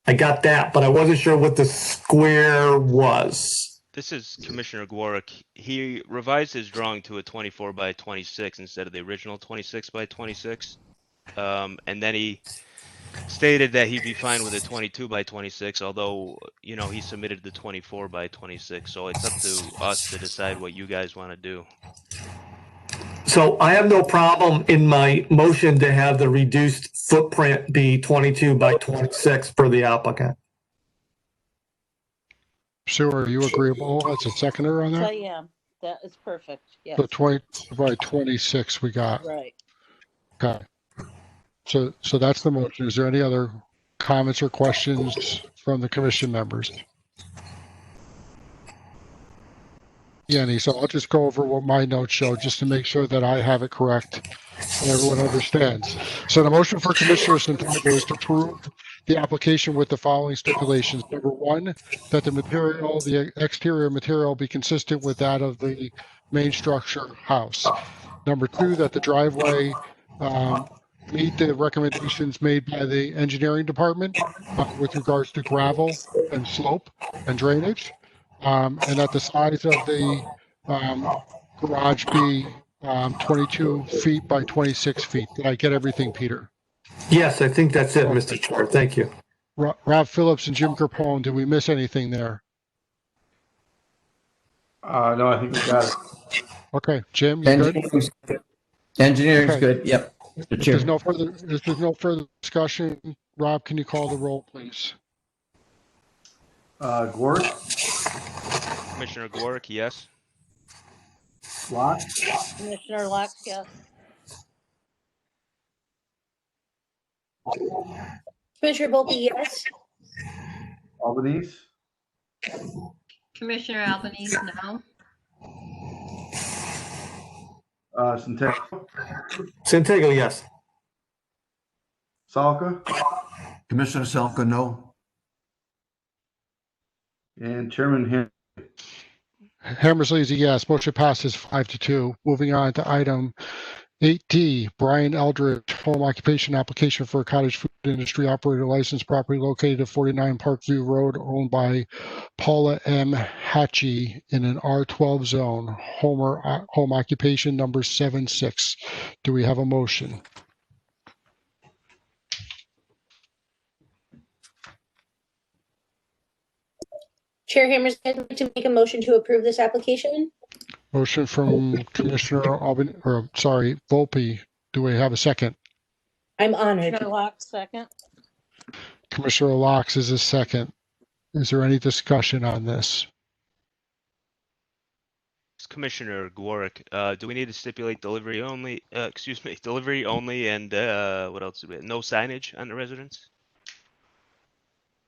I got that, but I wasn't sure what the square was. This is Commissioner Gwarek. He revised his drawing to a 24 by 26 instead of the original 26 by 26. And then he stated that he'd be fine with a 22 by 26, although, he submitted the 24 by 26. So it's up to us to decide what you guys want to do. So I have no problem in my motion to have the reduced footprint be 22 by 26 per the applicant. Sue, are you agreeable as a seconder on Yes, that? I am. That is perfect. Yes. The 20 by 26 we got. Right. Okay. So that's the motion. Is there any other comments or questions from the commission members? Yeah, so I'll just go over what my notes show just to make sure that I have it correct and everyone understands. So the motion for Commissioner Santiago is to approve the application with the following stipulations. Number one, that the exterior material be consistent with that of the main structure house. Number two, that the driveway meet the recommendations made by the engineering department with regards to gravel and slope and drainage. And that the size of the garage be 22 feet by 26 feet. Did I get everything, Peter? Yes, I think that's it, Mr. Chair. Thank you. Rob Phillips and Jim Carpone, did we miss anything there? No, I think we got it. Okay, Jim, you good? Engineering's Okay. good. Yep. Mr. If Chair. there's no further discussion, Rob, can you call the roll, please? Gord, Commissioner Gwarek, yes. Locke, Commissioner Locke, yes. Commissioner Volpe, yes. Albanese, Commissioner Albanese, no. Santiago, Santiago, yes. Salka, Commissioner Salka, no. and Chairman Hammersley is a yes. Motion passes 5-2. Moving on to item 8D, Brian Eldridge, home occupation application for a cottage food industry operator license property located at 49 Parkview Road, owned by Paula M. Hatchie in an R12 zone, home occupation number 76. Do we have a motion? Chair Hammers, I'd like to make a motion to approve this application. Motion from Commissioner Volpe. Do we have a second? I'm honored. Commissioner Locke, second. Commissioner Locke is a second. Is there any discussion on this? Commissioner Gwarek, do we need to stipulate delivery only? Delivery only, and what else? No signage on the residence.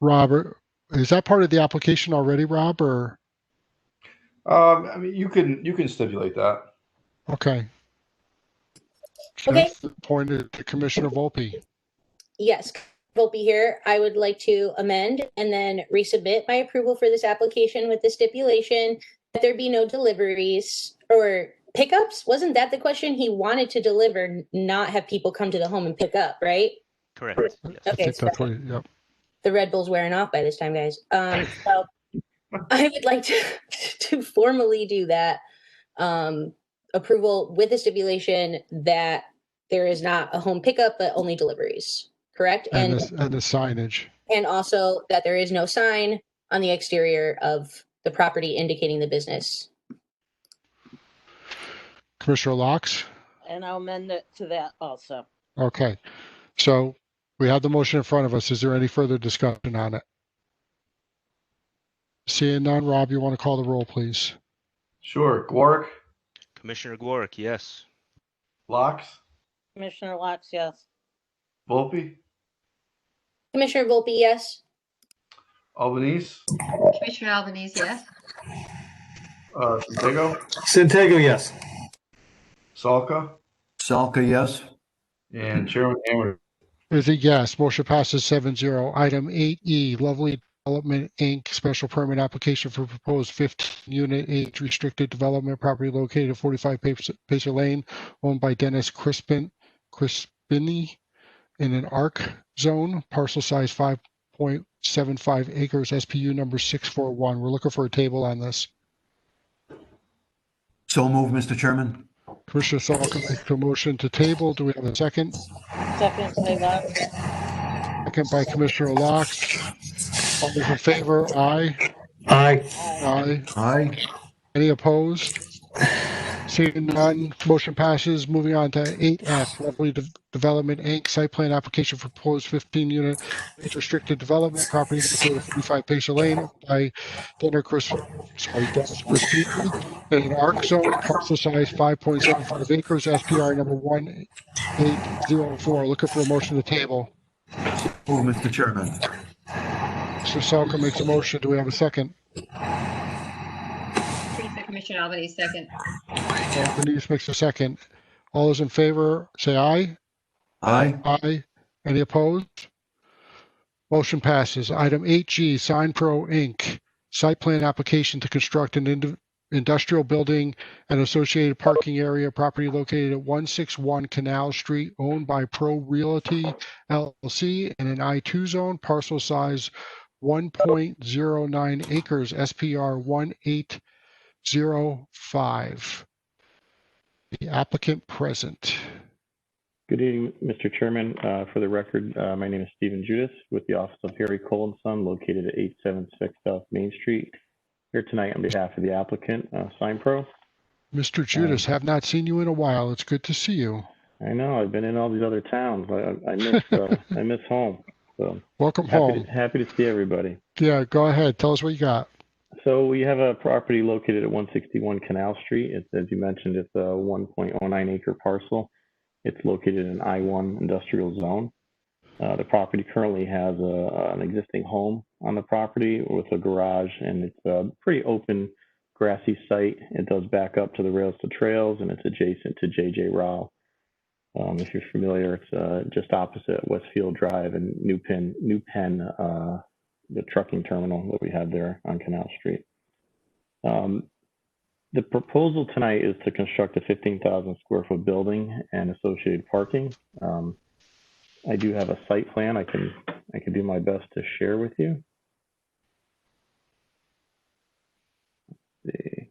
Robert, is that part of the application already, Rob? Or I mean, you can stipulate that. okay. Okay. Pointed to Commissioner Volpe. Yes, Volpe here. I would like to amend and then resubmit my approval for this application with the stipulation that there be no deliveries or pickups. Wasn't that the question? He wanted to deliver, not have people come to the home and pick up, right? Correct. Yes. Okay. That's what, yep. The Red Bull's wearing off by this time, guys. So I would like to formally do that approval with the stipulation that there is not a home pickup, but only deliveries. Correct? And the signage. And also that there is no sign on the exterior of the property indicating the business. Commissioner Locke? And I'll amend it to that also. Okay. So we have the motion in front of us. Is there any further discussion on it? Seeing none, Rob, you want to call the roll, please? Sure. Gwarek? Commissioner Gwarek, yes. Locke? Commissioner Locke, yes. Volpe? Commissioner Volpe, yes. Albanese? Commissioner Albanese, yes. Santiago? Santiago, yes. Salka? Salka, yes. And Chairman Hammond. Is a yes. Motion passes 7-0. Item 8E, Lovely Development, Inc., special permit application for proposed 15-unit age restricted development property located at 45 Peso Lane, owned by Dennis Crispini in an ARC zone, parcel size 5.75 acres, SPU number 641. We're looking for a table on this. So moved, Mr. Chairman. Commissioner Salk makes a motion to table. Do we have a second? Second by Locke. Second by Commissioner Locke. All those in favor? Aye. Aye. Aye. Aye. Any opposed? Seeing none, motion passes. Moving on to 8F, Lovely Development, Inc., site plan application for proposed 15-unit restricted development property located at 45 Peso Lane by Dennis Crispini in an ARC zone, parcel size 5.75 acres, SPR number 1804. Looking for a motion to table. Move, Mr. Chairman. Mr. Salka makes a motion. Do we have a second? Commissioner Albanese, second. Albanese makes a second. All those in favor, say aye. Aye. Aye. Any opposed? Motion passes. Item 8G, Sign Pro Inc., site plan application to construct an industrial building and associated parking area, property located at 161 Canal Street, owned by Pro Realty LLC in an I2 zone, parcel size 1.09 acres, SPR 1805. The applicant present. Good evening, Mr. Chairman. For the record, my name is Stephen Judas with the Office of Harry Cole & Son, located at 876 South Main Street. Here tonight on behalf of the applicant, SignPro. Mr. Judas, have not seen you in a while. It's good to see you. I know. I've been in all these other towns. I miss I miss home. So welcome home. Happy to see everybody. Yeah, go ahead. Tell us what you got. So we have a property located at 161 Canal Street. It's, as you mentioned, it's a 1.09 acre parcel. It's located in I-1 industrial zone. The property currently has an existing home on the property with a garage, and it's a pretty open, grassy site. It does back up to the rails to trails, and it's adjacent to J.J. Rao. If you're familiar, it's just opposite Westfield Drive and New Penn, the trucking terminal that we have there on Canal Street. The proposal tonight is to construct a 15,000 square foot building and associated parking. I do have a site plan I can do my best to share with you. Let's see.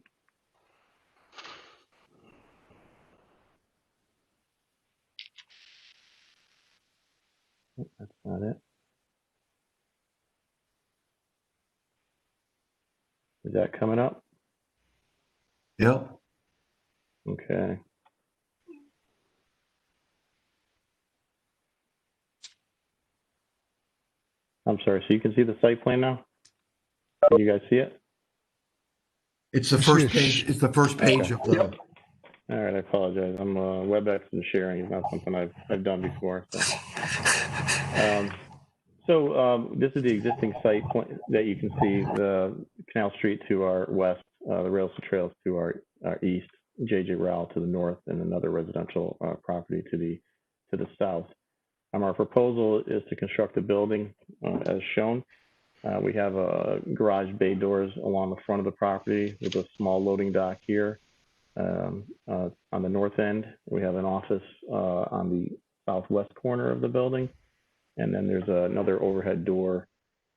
That's not it. Is that coming up? Yep. Okay. I'm sorry, so you can see the site plan now? Can you guys see it? It's the first page. It's the first page of the. All right, I apologize. I'm WebEx and sharing is not something I've done before. So, this is the existing site that you can see, the Canal Street to our west, the rails to trails to our east, JJ Rowell to the north, and another residential property to the south. Our proposal is to construct a building as shown. We have garage bay doors along the front of the property with a small loading dock here. On the north end, we have an office on the southwest corner of the building. And then there's another overhead door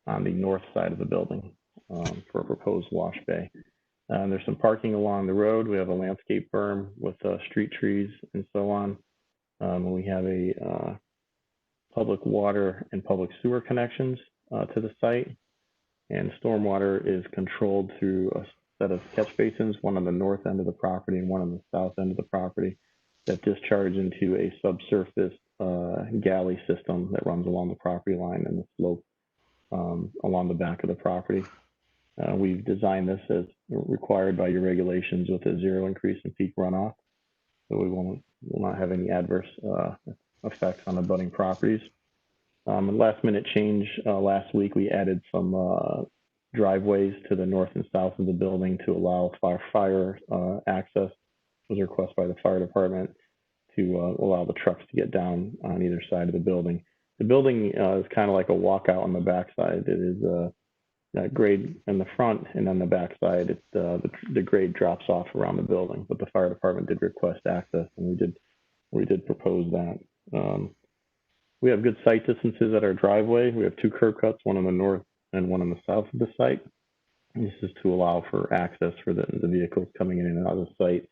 on the north side of the building for a proposed wash bay. There's some parking along the road. We have a landscape berm with street trees and so on. We have a public water and public sewer connections to the site. And stormwater is controlled through a set of catch basins, one on the north end of the property and one on the south end of the property, that discharge into a subsurface galley system that runs along the property line and the slope along the back of the property. We've designed this as required by your regulations with a 0 increase in peak runoff, so we will not have any adverse effects on abutting properties. Last minute change last week, we added some driveways to the north and south of the building to allow fire access. It was a request by the fire department to allow the trucks to get down on either side of the building. The building is kind of like a walkout on the backside. It is a grade in the front, and on the backside, the grade drops off around the building. But the fire department did request access, and we did propose that. We have good site distances at our driveway. We have 2 curb cuts, one on the north and one on the south of the site. This is to allow for access for the vehicles coming in and out of the site.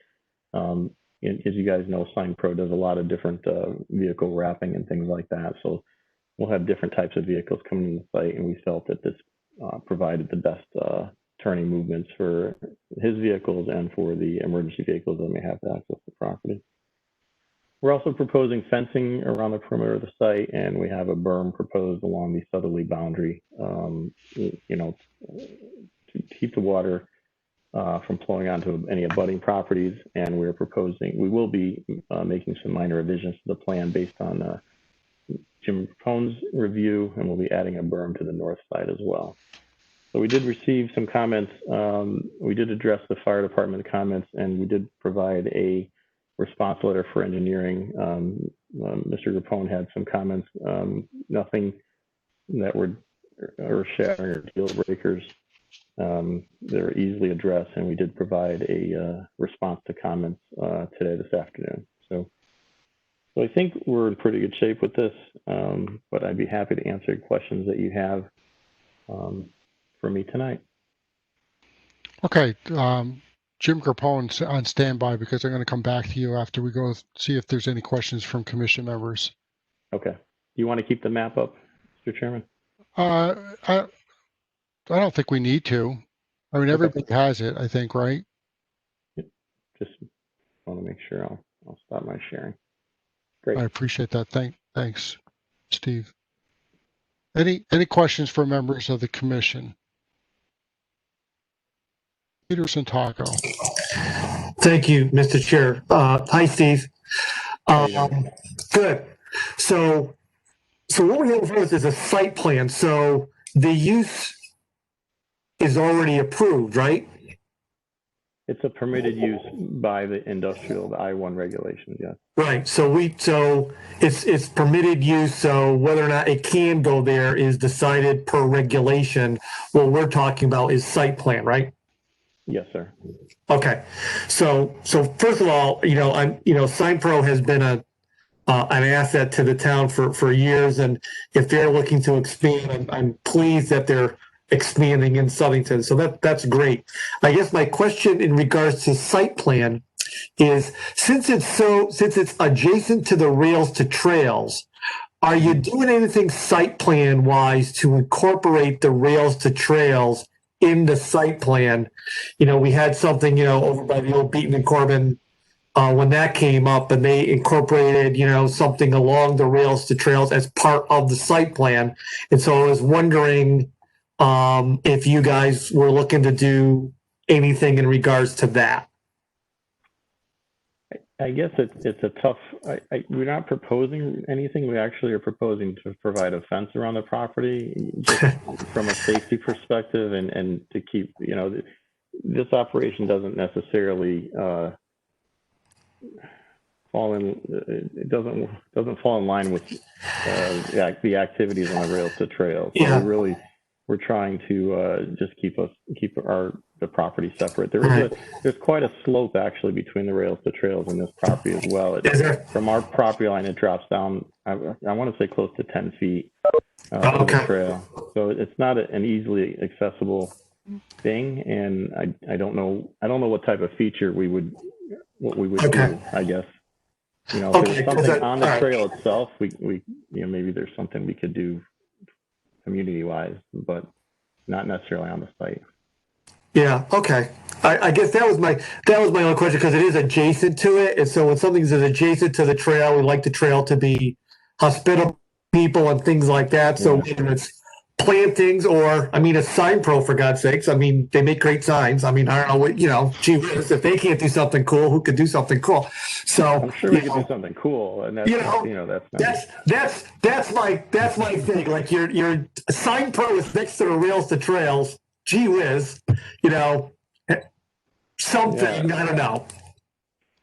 As you guys know, SignPro does a lot of different vehicle wrapping and things like that. So we'll have different types of vehicles coming to the site, and we felt that this provided the best turning movements for his vehicles and for the emergency vehicles that may have to access the property. We're also proposing fencing around the perimeter of the site, and we have a berm proposed along the southerly boundary, to keep the water from flowing onto any abutting properties. And we will be making some minor revisions to the plan based on Jim Rapone's review, and we'll be adding a berm to the north side as well. So we did receive some comments. We did address the fire department comments, and we did provide a response letter for engineering. Mr. Rapone had some comments, nothing that were earth-shattering or deal breakers. They're easily addressed, and we did provide a response to comments today, this afternoon. So I think we're in pretty good shape with this, but I'd be happy to answer questions that you have for me tonight. Okay. Jim Grapone's on standby because I'm going to come back to you after we go see if there's any questions from commission members. Okay. You want to keep the map up, Mr. Chairman? I don't think we need to. I mean, everybody has it, I think, right? Just want to make sure I'll stop my sharing. Great. I appreciate that. Thanks, Steve. Any questions for members of the commission? Peterson Taco. Thank you, Mr. Chair. Hi, Steve. Good. So what we have first is a site plan. So the use is already approved, right? It's a permitted use by the industrial, the I-1 regulations, yes. Right. So it's permitted use. So whether or not it can go there is decided per regulation. What we're talking about is site plan, right? Yes, sir. Okay. So first of all, SignPro has been an asset to the town for years, and if they're looking to expand, I'm pleased that they're expanding in Southington. So that's great. I guess my question in regards to site plan is, since it's adjacent to the rails to trails, are you doing anything site plan wise to incorporate the rails to trails in the site plan. We had something, over by the old Beaton and Corbin, when that came up, and they incorporated, something along the rails to trails as part of the site plan. And so I was wondering if you guys were looking to do anything in regards to that. I guess it's a tough. We're not proposing anything. We actually are proposing to provide a fence around the property, just from a safety perspective, and to keep. This operation doesn't necessarily fall in. It doesn't fall in line with the activities on the rails to trails. So Yeah. we're trying to just keep the property separate. There's quite a slope actually between the rails to trails and this property as well. From our property line, it drops down. I want to say close to 10 feet to the trail. So it's not an easily accessible thing, and I don't know what type of feature we would do. I guess if there's something on the trail itself, we maybe there's something we could do community-wise, but not necessarily on the site. Yeah. Okay. I guess that was my only question, because it is adjacent to it, and so when something's adjacent to the trail, we like the trail to be hospitable people and things like that. So whether it's plantings or, a sign pro, for God's sakes. They make great signs. I don't know what, gee whiz, if they can't do something cool, who could do something cool? So I'm sure we could do something cool, and that's my thing. Like your sign pro is next to the rails to trails. Gee whiz, something. I don't know.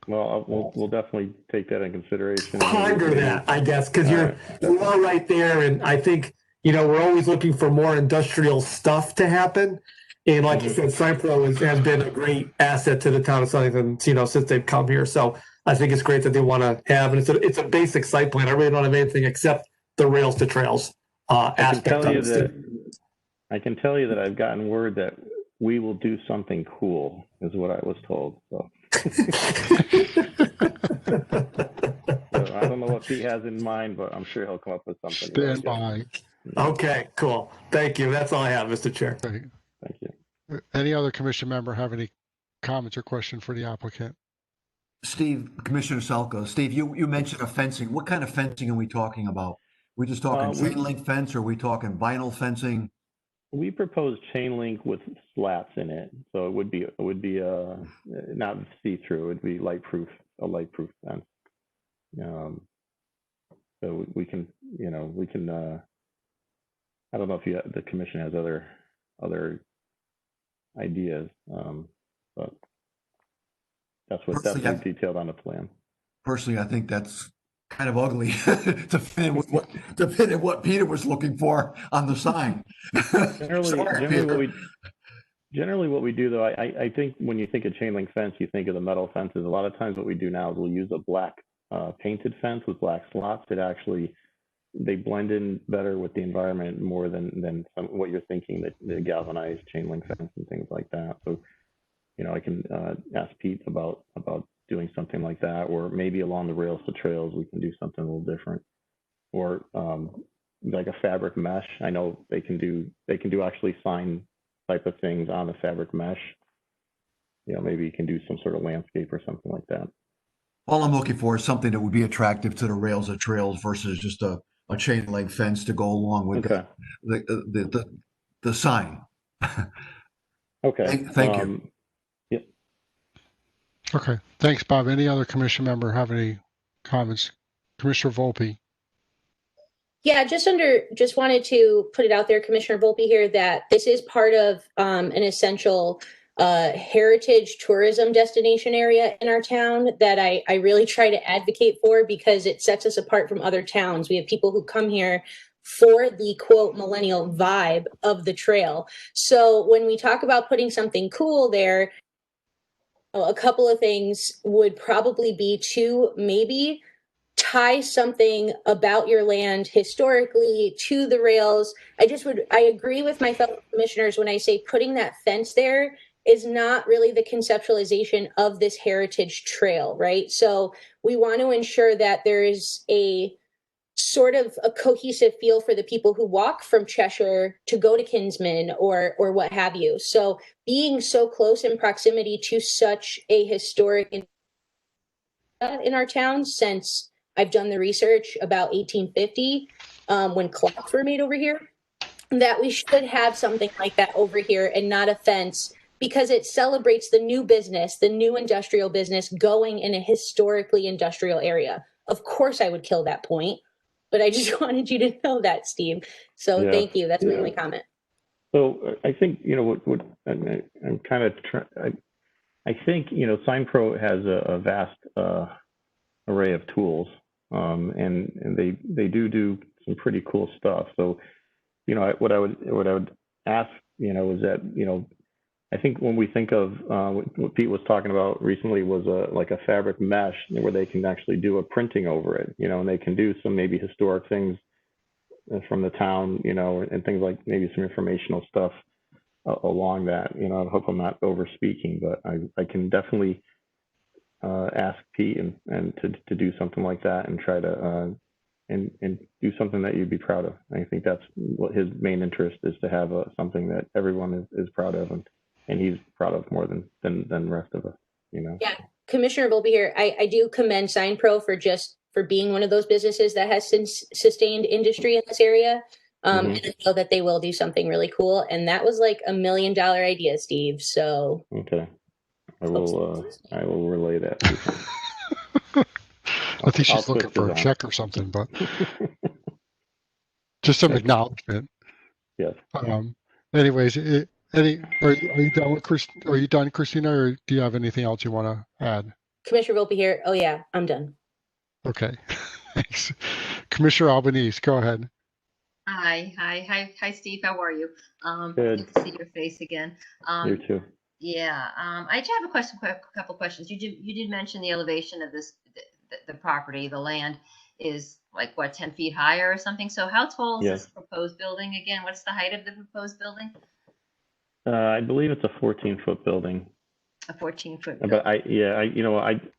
Well, we'll definitely take that in consideration. Ponder that, I guess, because you're all right there, and I think we're always looking for more industrial stuff to happen. And like you said, Cypro has been a great asset to the town of Southington, since they've come here. So I think it's great that they want to have, and it's a basic site plan. I really don't have anything except the rails to trails aspect of it. I can tell you that I've gotten word that we will do something cool, is what I was told. So. So I don't know what he has in mind, but I'm sure he'll come up with something. Stand by. Okay, cool. Thank you. That's all I have, Mr. Chair. Okay. Thank you. Any other commission member have any comments or question for the applicant? Steve, Commissioner Salko. Steve, you mentioned a fencing. What kind of fencing are we talking about? We just talking chain link fence, or are we talking vinyl fencing? We propose chain link with slats in it, so it would be not see-through. It would be a light proof fence. So we can. I don't know if the commission has other ideas, but that's what's definitely detailed on the plan. Personally, I think that's kind of ugly to fit in what Peter was looking for on the sign. Generally what we do, though, I think when you think of chain link fence, you think of the metal fences. A lot of times what we do now is we'll use a black painted fence with black slots. They blend in better with the environment more than what you're thinking, that the galvanized chain link fence and things like that. So, I can ask Pete about doing something like that, or maybe along the rails to trails, we can do something a little different, or like a fabric mesh. I know they can do actually sign type of things on the fabric mesh. Maybe you can do some sort of landscape or something like that. All I'm looking for is something that would be attractive to the rails or trails versus just a chain link fence to go along with the sign. Okay. Thank you. Yep. Okay. Thanks, Bob. Any other commission member have any comments? Commissioner Volpe. Yeah, just wanted to put it out there, Commissioner Volpe here, that this is part of an essential heritage tourism destination area in our town that I really try to advocate for, because it sets us apart from other towns. We have people who come here for the quote millennial vibe of the trail. So when we talk about putting something cool there, a couple of things would probably be to maybe tie something about your land historically to the rails. I agree with my fellow commissioners when I say putting that fence there is not really the conceptualization of this heritage trail, right? So we want to ensure that there is a sort of a cohesive feel for the people who walk from Cheshire to go to Kinsman or what have you. So being so close in proximity to such a historic in our town, since I've done the research about 1850, when clocks were made over here, that we should have something like that over here and not a fence, because it celebrates the new business, the new industrial business going in a historically industrial area. Of course I would kill that point, but I just wanted you to know that, Steve. So thank you. That's my only comment. So I think, what I'm kind of I think, SignPro has a vast array of tools, and they do some pretty cool stuff. So, what I would ask, is that, I think when we think of what Pete was talking about recently was like a fabric mesh where they can actually do a printing over it, and they can do some maybe historic things from the town, and things like maybe some informational stuff along that. I hope I'm not over speaking, but I can definitely ask Pete and to do something like that and try to and do something that you'd be proud of. I think that's what his main interest is, to have something that everyone is proud of and he's proud of more than the rest of us, Yeah, Commissioner Volpe here. I do commend SignPro for being one of those businesses that has sustained industry in this area. And I know that they will do something really cool. And that was like $1 million idea, Steve. So okay, I will relay that. I think she's looking for a check or something, but just some acknowledgement. Yes. Anyways, are you done with Are you done, Christina, or do you have anything else you want to add? Commissioner Volpe here. Oh yeah, I'm done. Okay. Thanks. Commissioner Albanese, go ahead. Hi, Steve. How are you? Good. Good to see your face again. You too. Yeah. I just have a couple questions. You did mention the elevation of the property. The land is like what, 10 feet higher or something. So how tall is this proposed building again? What's the height of the proposed building? I believe it's a 14-foot building. A 14-foot. But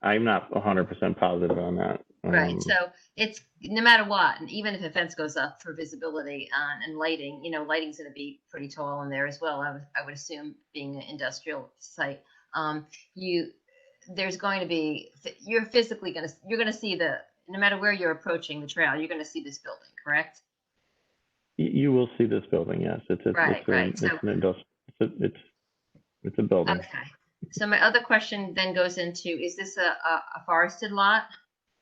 I'm not 100% positive on that. Right. So it's no matter what, and even if a fence goes up for visibility and lighting, lighting's going to be pretty tall in there as well. I would assume, being an industrial site, there's going to be, you're going to see no matter where you're approaching the trail, you're going to see this building, correct? You will see this building. Yes, it's a building. Okay. So my other question then goes into, is this a forested lot?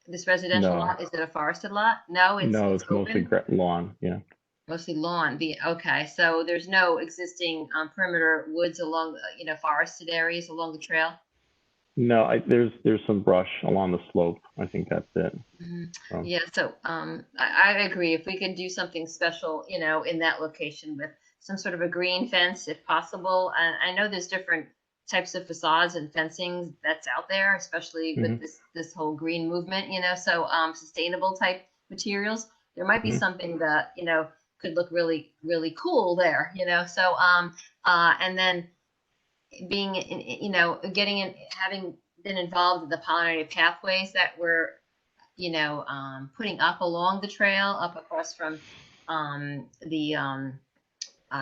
This residential lot, is it a forested lot? No, it's mostly lawn. Yeah. Mostly lawn. Okay, so there's no existing perimeter woods along, forested areas along the trail. No, there's some brush along the slope. I think that's it. Mm-hmm. Yeah. So I agree. If we can do something special, in that location with some sort of a green fence, if possible. And I know there's different types of facades and fencing that's out there, especially with this whole green movement, so sustainable type materials. There might be something that, could look really, really cool there, so and then being having been involved in the pollinated pathways that we're, putting up along the trail, up across from the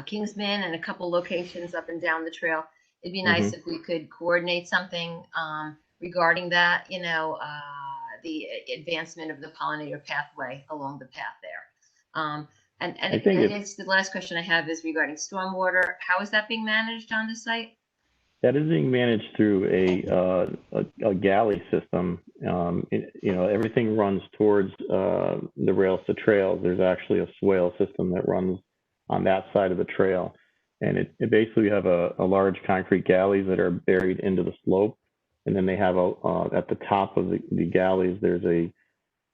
Kingsman and a couple locations up and down the trail. It'd be nice if we could coordinate something regarding that, the advancement of the pollinator pathway along the path there. And I guess the last question I have is regarding stormwater. How is that being managed on the site? That is being managed through a galley system. Everything runs towards the rails to trails. There's actually a swale system that runs on that side of the trail. And it basically have a large concrete galleys that are buried into the slope. And then they have at the top of the galleys, there's a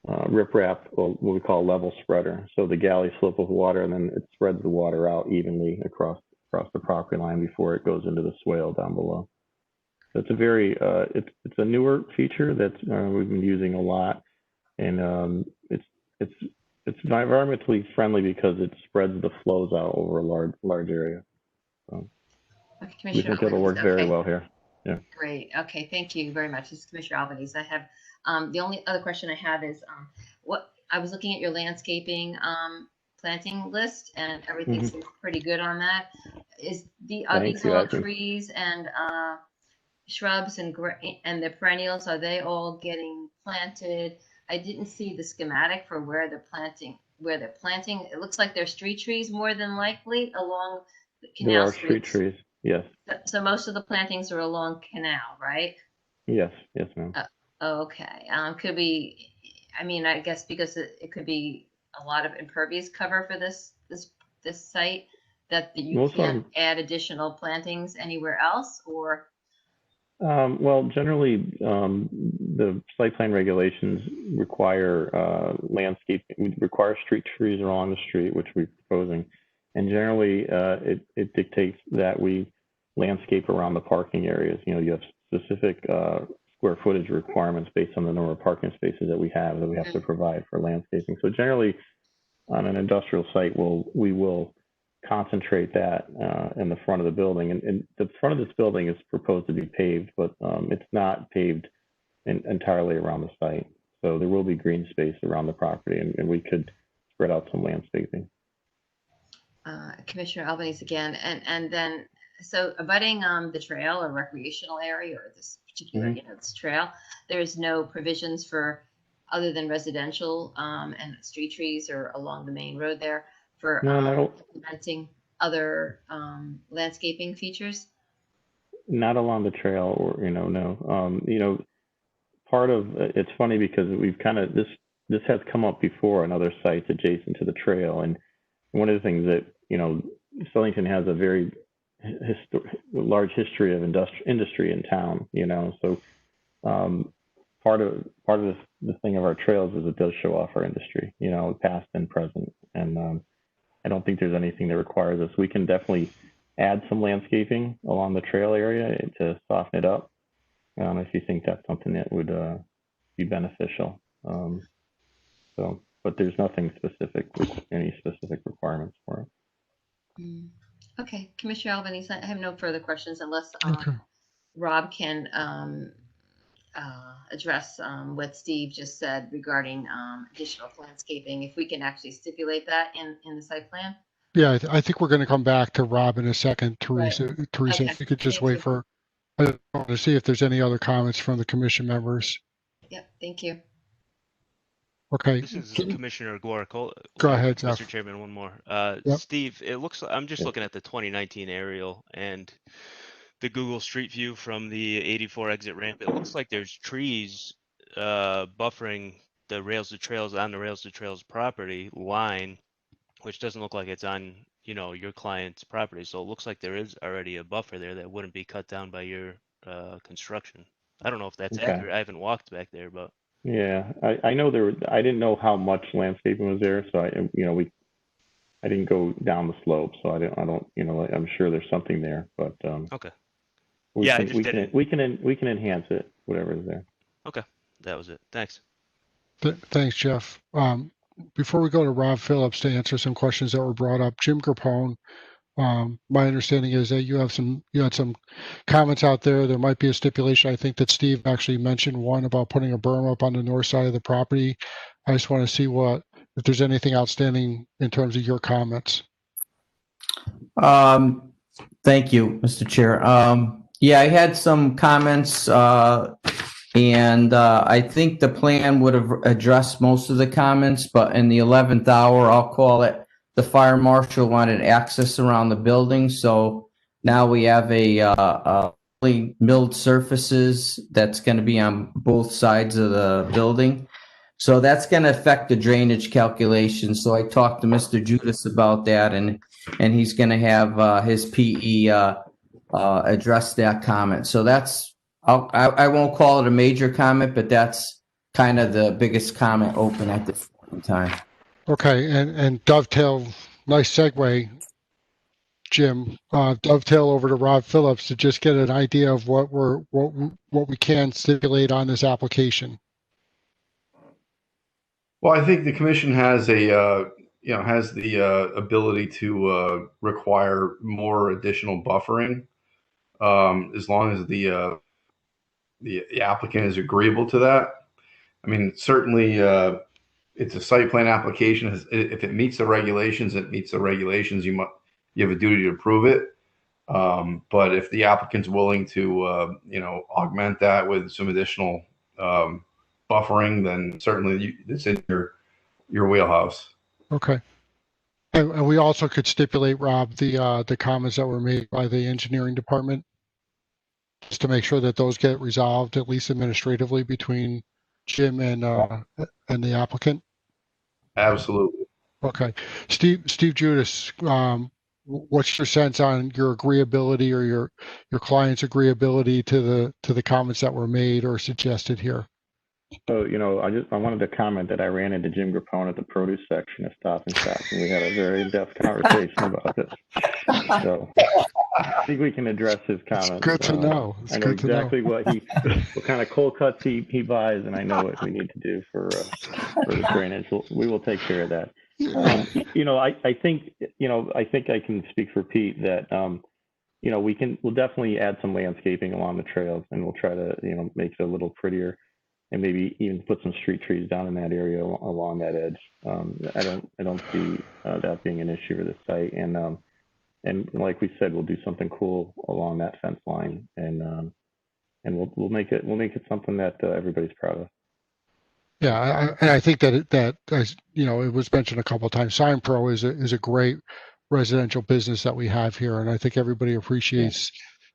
riprap, what we call a level spreader. So the galleys fill with water, and then it spreads the water out evenly across the property line before it goes into the swale down below. So it's a very, it's a newer feature that we've been using a lot. And it's environmentally friendly because it spreads the flows out over a large area. So we think it'll work very well here. Yeah. Great. Okay. Thank you very much. This is Commissioner Albanese. I have the only other question I have is what I was looking at your landscaping planting list, and everything seems pretty good on that. Are these all trees and shrubs and the perennials? Are they all getting planted? I didn't see the schematic for where they're planting. It looks like they're street trees more than likely along the canal There are streets. street trees. Yes. So most of the plantings are along canal, right? Yes. Yes, ma'am. Okay. Could be. I mean, I guess because it could be a lot of impervious cover for this site that you can't add additional plantings anywhere else, or. Well, generally, the site plan regulations require landscaping, require street trees along the street, which we're proposing. And generally, it dictates that we landscape around the parking areas. You know, you have specific square footage requirements based on the number of parking spaces that we have to provide for landscaping. So generally, on an industrial site, we will concentrate that in the front of the building. And the front of this building is proposed to be paved, but it's not paved entirely around the site. So there will be green space around the property, and we could spread out some landscaping. Commissioner Albanese again, and then so abutting the trail or recreational area or this particular this trail, there is no provisions for other than residential and street trees or along the main road there for implementing other landscaping features. Not along the trail, or no. Part of it's funny because we've kind of this has come up before on other sites adjacent to the trail, and one of the things that Stellington has a very large history of industry in town. So part of the thing of our trails is it does show off our industry, past and present, and I don't think there's anything that requires us. We can definitely add some landscaping along the trail area to soften it up. If you think that's something that would be beneficial. But there's nothing specific, any specific requirements for it. Okay, Commissioner Albanese, I have no further questions unless Rob can address what Steve just said regarding additional landscaping. If we can actually stipulate that in the site plan. Yeah, I think we're going to come back to Rob in a second, Teresa. Right. Teresa, if you could just wait for to see if there's any other comments from the commission members. Yep, thank you. Okay. This is Commissioner Gore. Go ahead, Jeff. Mr. Chairman, one more. Yep. Steve, it looks like I'm just looking at the 2019 aerial and the Google Street View from the 84 exit ramp. It looks like there's trees buffering the rails to trails on the rails to trails property line, which doesn't look like it's on your client's property. So it looks like there is already a buffer there that wouldn't be cut down by your construction. I don't know if that's accurate. I haven't walked back there, but yeah, I know I didn't know how much landscaping was there, so I didn't go down the slope, so I don't I'm sure there's something there, but okay. We can enhance it, whatever is there. Okay, that was it. Thanks. Thanks, Jeff. Before we go to Rob Phillips to answer some questions that were brought up, Jim Grappone, my understanding is that you had some comments out there. There might be a stipulation. I think that Steve actually mentioned one about putting a berm up on the north side of the property. I just want to see if there's anything outstanding in terms of your comments. Thank you, Mr. Chair. Yeah, I had some comments, and I think the plan would have addressed most of the comments, but in the 11th hour, I'll call it, the fire marshal wanted access around the building. So now we have a milled surfaces that's going to be on both sides of the building. So that's going to affect the drainage calculation. So I talked to Mr. Judas about that, and he's going to have his PE address that comment. So I won't call it a major comment, but that's kind of the biggest comment open at this point in time. Okay, and dovetail, nice segue, Jim. Dovetail over to Rob Phillips to just get an idea of what we can stipulate on this application. Well, I think the commission has the ability to require more additional buffering, as long as the applicant is agreeable to that. I mean, certainly it's a site plan application. If it meets the regulations, it meets the regulations. You have a duty to approve it. But if the applicant's willing to, augment that with some additional buffering, then certainly it's in your wheelhouse. Okay. And we also could stipulate, Rob, the comments that were made by the engineering department, just to make sure that those get resolved, at least administratively, between Jim and the applicant. Absolutely. Okay. Steve Judas, what's your sense on your agreeability or your client's agreeability to the comments that were made or suggested here? So, I wanted to comment that I ran into Jim Grappone at the produce section of Stop and Shop, and we had a very in-depth conversation about this. So I think we can address his comments. It's good to know. I know exactly what kind of cold cuts he buys, and I know what we need to do for the drainage. We will take care of that. I think I can speak for Pete that we'll definitely add some landscaping along the trails, and we'll try to make it a little prettier, and maybe even put some street trees down in that area along that edge. I don't see that being an issue for the site, and like we said, we'll do something cool along that fence line, and we'll make it something that everybody's proud of. Yeah, I think that it was mentioned a couple of times. Sign Pro is a great residential business that we have here, and I think everybody appreciates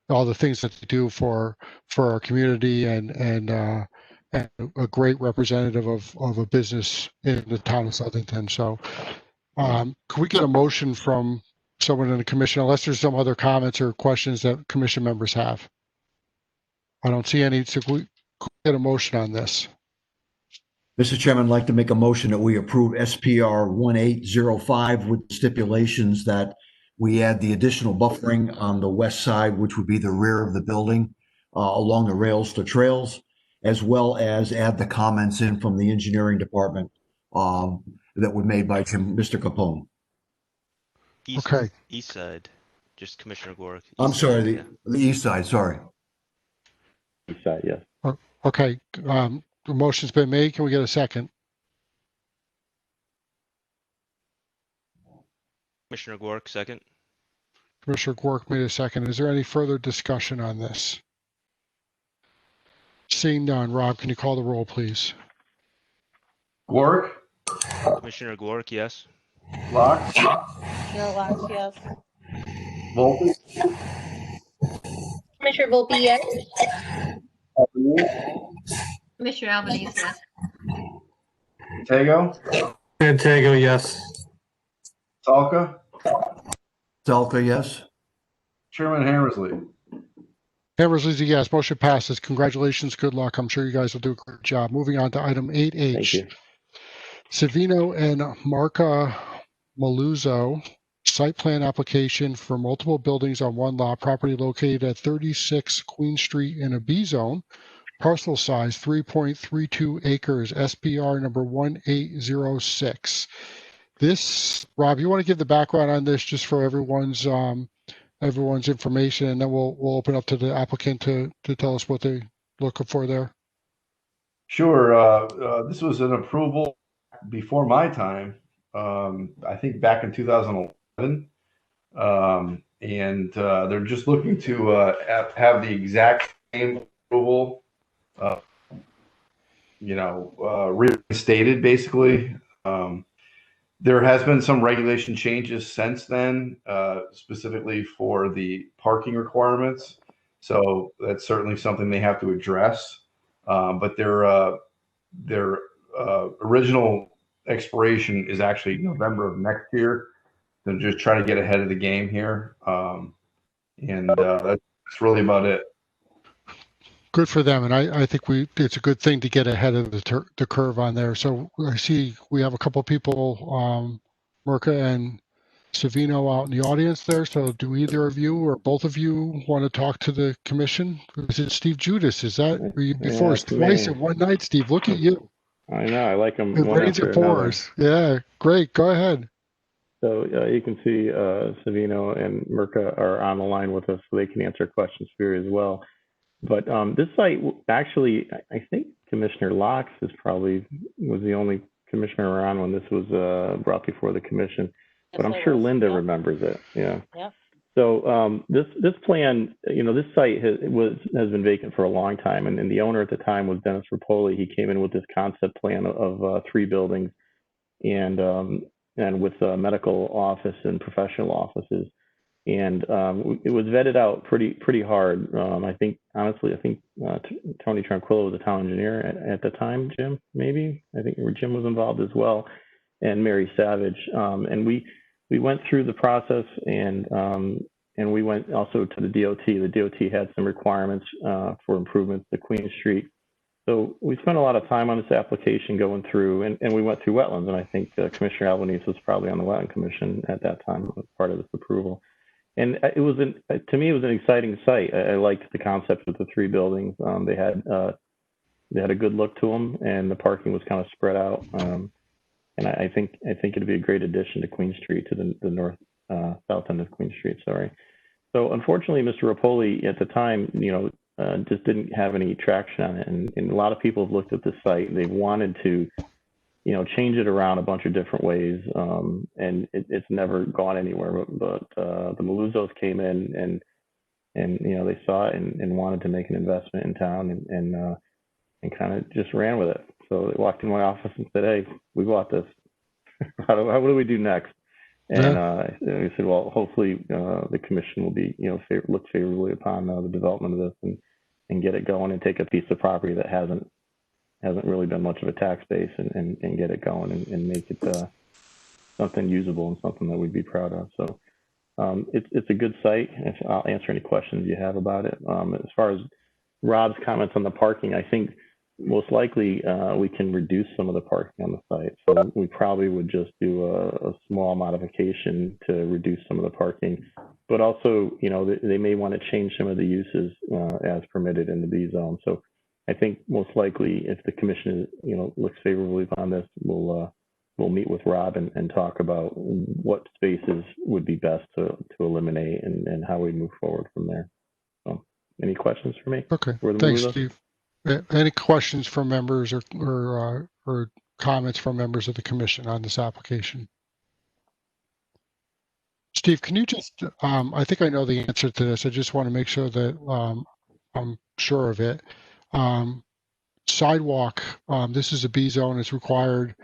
all the things that they do for our community and a great representative of a business in the town of Southington. So, can we get a motion from someone in the commission, unless there's some other comments or questions that commission members have? I don't see any. So, can we get a motion on this? Mr. Chairman, I'd like to make a motion that we approve SPR 1805 with stipulations that we add the additional buffering on the west side, which would be the rear of the building, along the rails to trails, as well as add the comments in from the engineering department that were made by Mr. Capone. Okay. East side, just Commissioner Gork. I'm sorry, the east side, sorry. East side, yes. Okay. The motion's been made. Can we get a second? Commissioner Gork, second. Commissioner Gork made a second. Is there any further discussion on this? Seeing none, Rob, can you call the roll, please? Gork? Commissioner Gork, yes. Locke? Commissioner Locke, yes. Volpe? Commissioner Volpe, yes. Commissioner Albanese, yes. Tago? Tago, yes. Salka? Salka, yes. Chairman Hammersley? Hammersley's a yes. Motion passes. Congratulations. Good luck. I'm sure you guys will do a great job. Moving on to item 8H. Thank you. Savino and Marca Maluzzo, site plan application for multiple buildings on one lot, property located at 36 Queen Street in a B zone. Parcel size 3.32 acres, SPR number 1806. This, Rob, you want to give the background on this just for everyone's information, and then we'll open up to the applicant to tell us what they're looking for there. Sure. This was an approval before my time, I think back in 2011. And they're just looking to have the exact same approval, reinstated, basically. There has been some regulation changes since then, specifically for the parking requirements. So that's certainly something they have to address. But their original expiration is actually November of next year. They're just trying to get ahead of the game here. That's really about it. Good for them, and I think it's a good thing to get ahead of the curve on there. So I see we have a couple of people, Merca and Savino, out in the audience there. So do either of you or both of you want to talk to the commission? Is it Steve Judas? Is that before us twice in one night, Steve? Look at you. I know. I like them. It rains and pours. Yeah, great. Go ahead. So you can see Savino and Merca are on the line with us, so they can answer questions for you as well. But this site, actually, I think Commissioner Locke was the only Commissioner around when this was brought before the commission, but Yes, I'm I sure was. Linda Yep. remembers it. Yeah. Yep. So this plan, this site has been vacant for a long time, and the owner at the time was Dennis Rapoli. He came in with this concept plan of 3 buildings, and with a medical office and professional offices, and it was vetted out pretty hard. I think Tony Tranquillo was the town engineer at the time. Jim, maybe I think Jim was involved as well, and Mary Savage, and we went through the process, and we went also to the DOT. The DOT had some requirements for improvements to Queen Street. So we spent a lot of time on this application going through, and we went through wetlands, and I think Commissioner Albanese was probably on the Wetland Commission at that time as part of this approval. And to me, it was an exciting site. I liked the concept of the 3 buildings. They had a good look to them, and the parking was kind of spread out. And I think it'd be a great addition to Queen Street, to the north south end of Queen Street. Sorry. So unfortunately, Mr. Rapoli at the time, just didn't have any traction on it, and a lot of people have looked at the site and they've wanted to, change it around a bunch of different ways, and it's never gone anywhere. But the Maluzos came in and they saw it and wanted to make an investment in town and kind of just ran with it. So they walked in my office and said, "Hey, we bought this. What do we do next?" And we said, "Well, hopefully the commission will be, look favorably upon the development of this and get it going and take a piece of property that hasn't really been much of a tax base and get it going and make it something usable and something that we'd be proud of." So it's a good site. I'll answer any questions you have about it. As far as Rob's comments on the parking, I think most likely we can reduce some of the parking on the site. So we probably would just do a small modification to reduce some of the parking, but also, they may want to change some of the uses as permitted in the B zone. So I think most likely if the commission, looks favorably upon this, we'll meet with Rob and talk about what spaces would be best to eliminate and how we move forward from there. So any questions for me? Okay, thanks, Steve. Any questions from members or comments from members of the commission on this application? Steve, can you just, I think I know the answer to this. I just want to make sure that I'm sure of it. Sidewalk, this is a B zone. It's required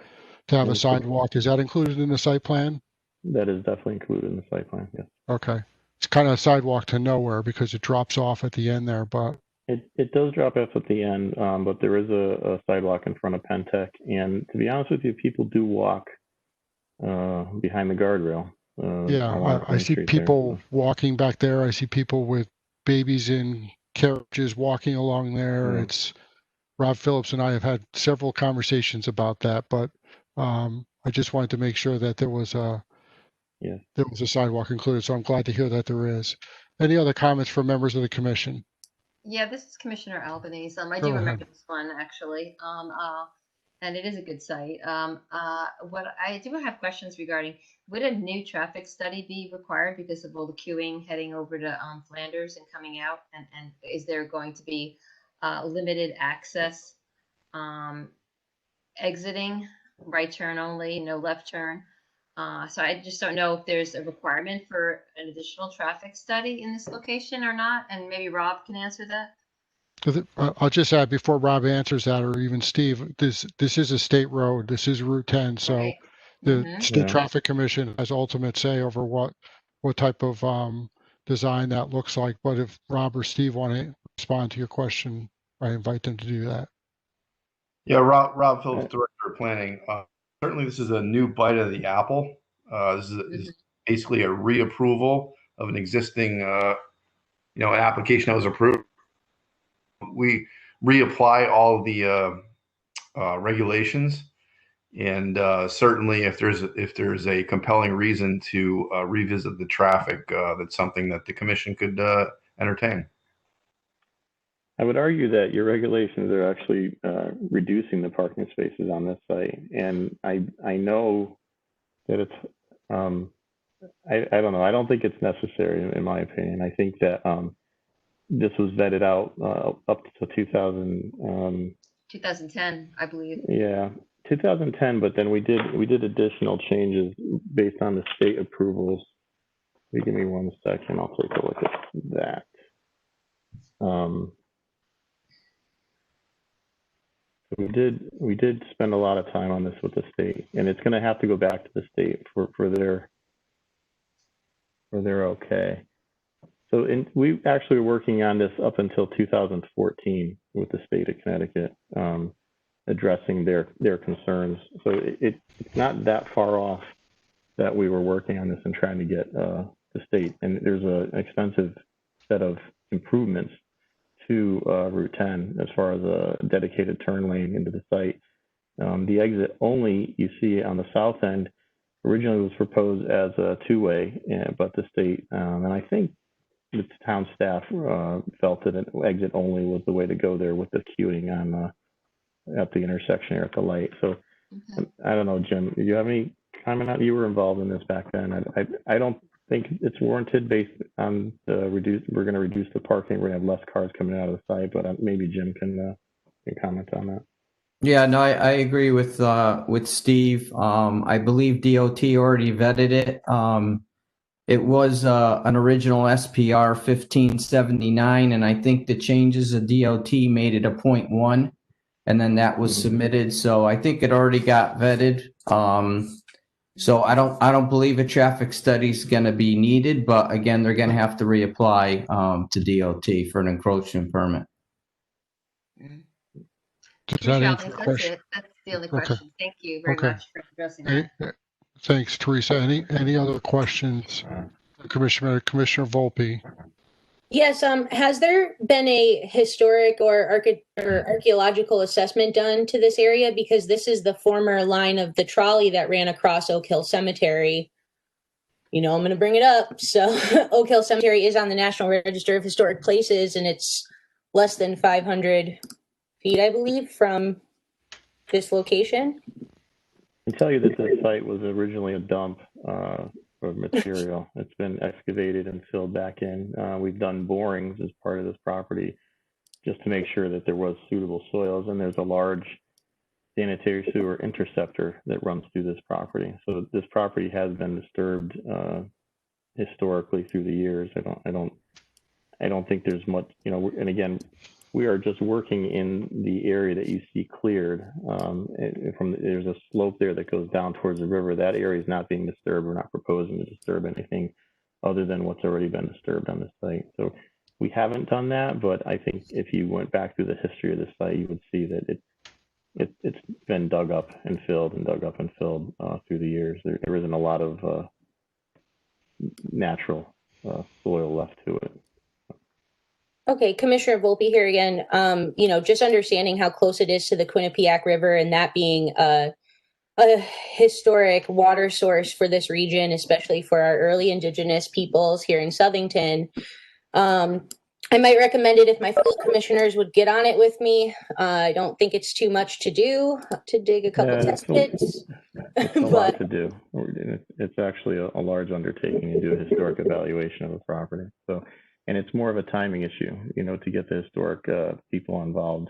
to have a sidewalk. Is that included in the site plan? That is definitely included in the site plan, yes. Okay. It's kind of a sidewalk to nowhere because it drops off at the end there, but. It does drop off at the end, but there is a sidewalk in front of Pentec. And to be honest with you, people do walk behind the guardrail. I see people walking back there. I see people with babies in carriages walking along there. It's Rob Phillips and I have had several conversations about that, but I just wanted to make sure that there was a sidewalk included. So I'm glad to hear that there is. Any other comments from members of the commission? Yeah, this is Commissioner Albanese. I do remember this one actually, and it is a good site. What I do have questions regarding: would a new traffic study be required because of all the queuing heading over to Flanders and coming out? And is there going to be limited access, exiting, right turn only, no left turn? So I just don't know if there's a requirement for an additional traffic study in this location or not, and maybe Rob can answer that. I'll just add before Rob answers that, or even Steve, this is a state road. This is Route 10, so the State Traffic Commission has ultimate say over what type of design that looks like. But if Rob or Steve want to respond to your question, I invite them to do that. Yeah, Rob Phillips, Director of Planning. Certainly, this is a new bite of the apple. This is basically a reapproval of an existing, application that was approved. We reapply all the regulations, and certainly, if there's a compelling reason to revisit the traffic, that's something that the commission could entertain. I would argue that your regulations are actually reducing the parking spaces on this site, and I know that it's I don't know. I don't think it's necessary in my opinion. I think that this was vetted out up to 2010, I believe. Yeah, 2010, but then we did additional changes based on the state approvals. Give me 1 second. I'll take a look at that. We did spend a lot of time on this with the state, and it's going to have to go back to the state for their okay. So we actually were working on this up until 2014 with the state of Connecticut, addressing their concerns. So it's not that far off that we were working on this and trying to get the state. And there's an extensive set of improvements to Route 10 as far as a dedicated turn lane into the site. The exit only you see on the south end originally was proposed as a two-way, but the state, and I think the town staff felt that an exit only was the way to go there with the queuing on at the intersection here at the light. So I don't know, Jim, do you have any comment on, you were involved in this back then. I don't think it's warranted based on the we're going to reduce the parking. We're going to have less cars coming out of the site, but maybe Jim can comment on that. Yeah, no, I agree with Steve. I believe DOT already vetted it. It was an original SPR 1579, and I think the changes of DOT made it a 0.1, and then that was submitted. So I think it already got vetted. So I don't believe a traffic study is going to be needed, but again, they're going to have to reapply to DOT for an encroachment permit. Does that answer your question? That's the only question. Thank you very much for addressing that. Thanks, Teresa. Any other questions? Commissioner Volpe. Yes, has there been a historic or archaeological assessment done to this area? Because this is the former line of the trolley that ran across Oak Hill Cemetery. You know, I'm going to bring it up. So Oak Hill Cemetery is on the National Register of Historic Places, and it's less than 500 feet, I believe, from this location. I can tell you that this site was originally a dump of material. It's been excavated and filled back in. We've done borings as part of this property just to make sure that there was suitable soils, and there's a large sanitary sewer interceptor that runs through this property. So this property has been disturbed historically through the years. I don't think there's much, you know, and again, we are just working in the area that you see cleared. There's a slope there that goes down towards the river. That area is not being disturbed. We're not proposing to disturb anything other than what's already been disturbed on the site. So we haven't done that, but I think if you went back through the history of the site, you would see that it's been dug up and filled and dug up and filled through the years. There isn't a lot of natural soil left to it. Okay, Commissioner Volpe here again. You know, just understanding how close it is to the Quinnipiac River and that being a historic water source for this region, especially for our early indigenous peoples here in Southington. I might recommend it if my fellow commissioners would get on it with me. I don't think it's too much to do to dig a couple test pits. It's a lot to do. It's actually a large undertaking to do a historic evaluation of a property. So. And it's more of a timing issue, you know, to get the historic people involved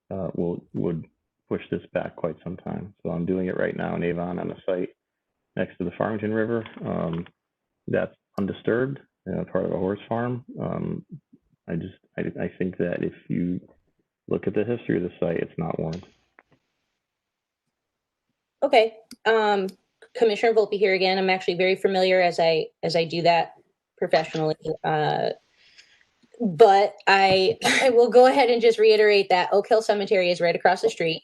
would push this back quite some time. So I'm doing it right now in Avon on a site next to the Farmington River. That's undisturbed, part of a horse farm. I think that if you look at the history of the site, it's not warranted. Okay, Commissioner Volpe here again. I'm actually very familiar as I do that professionally. But I will go ahead and just reiterate that Oak Hill Cemetery is right across the street,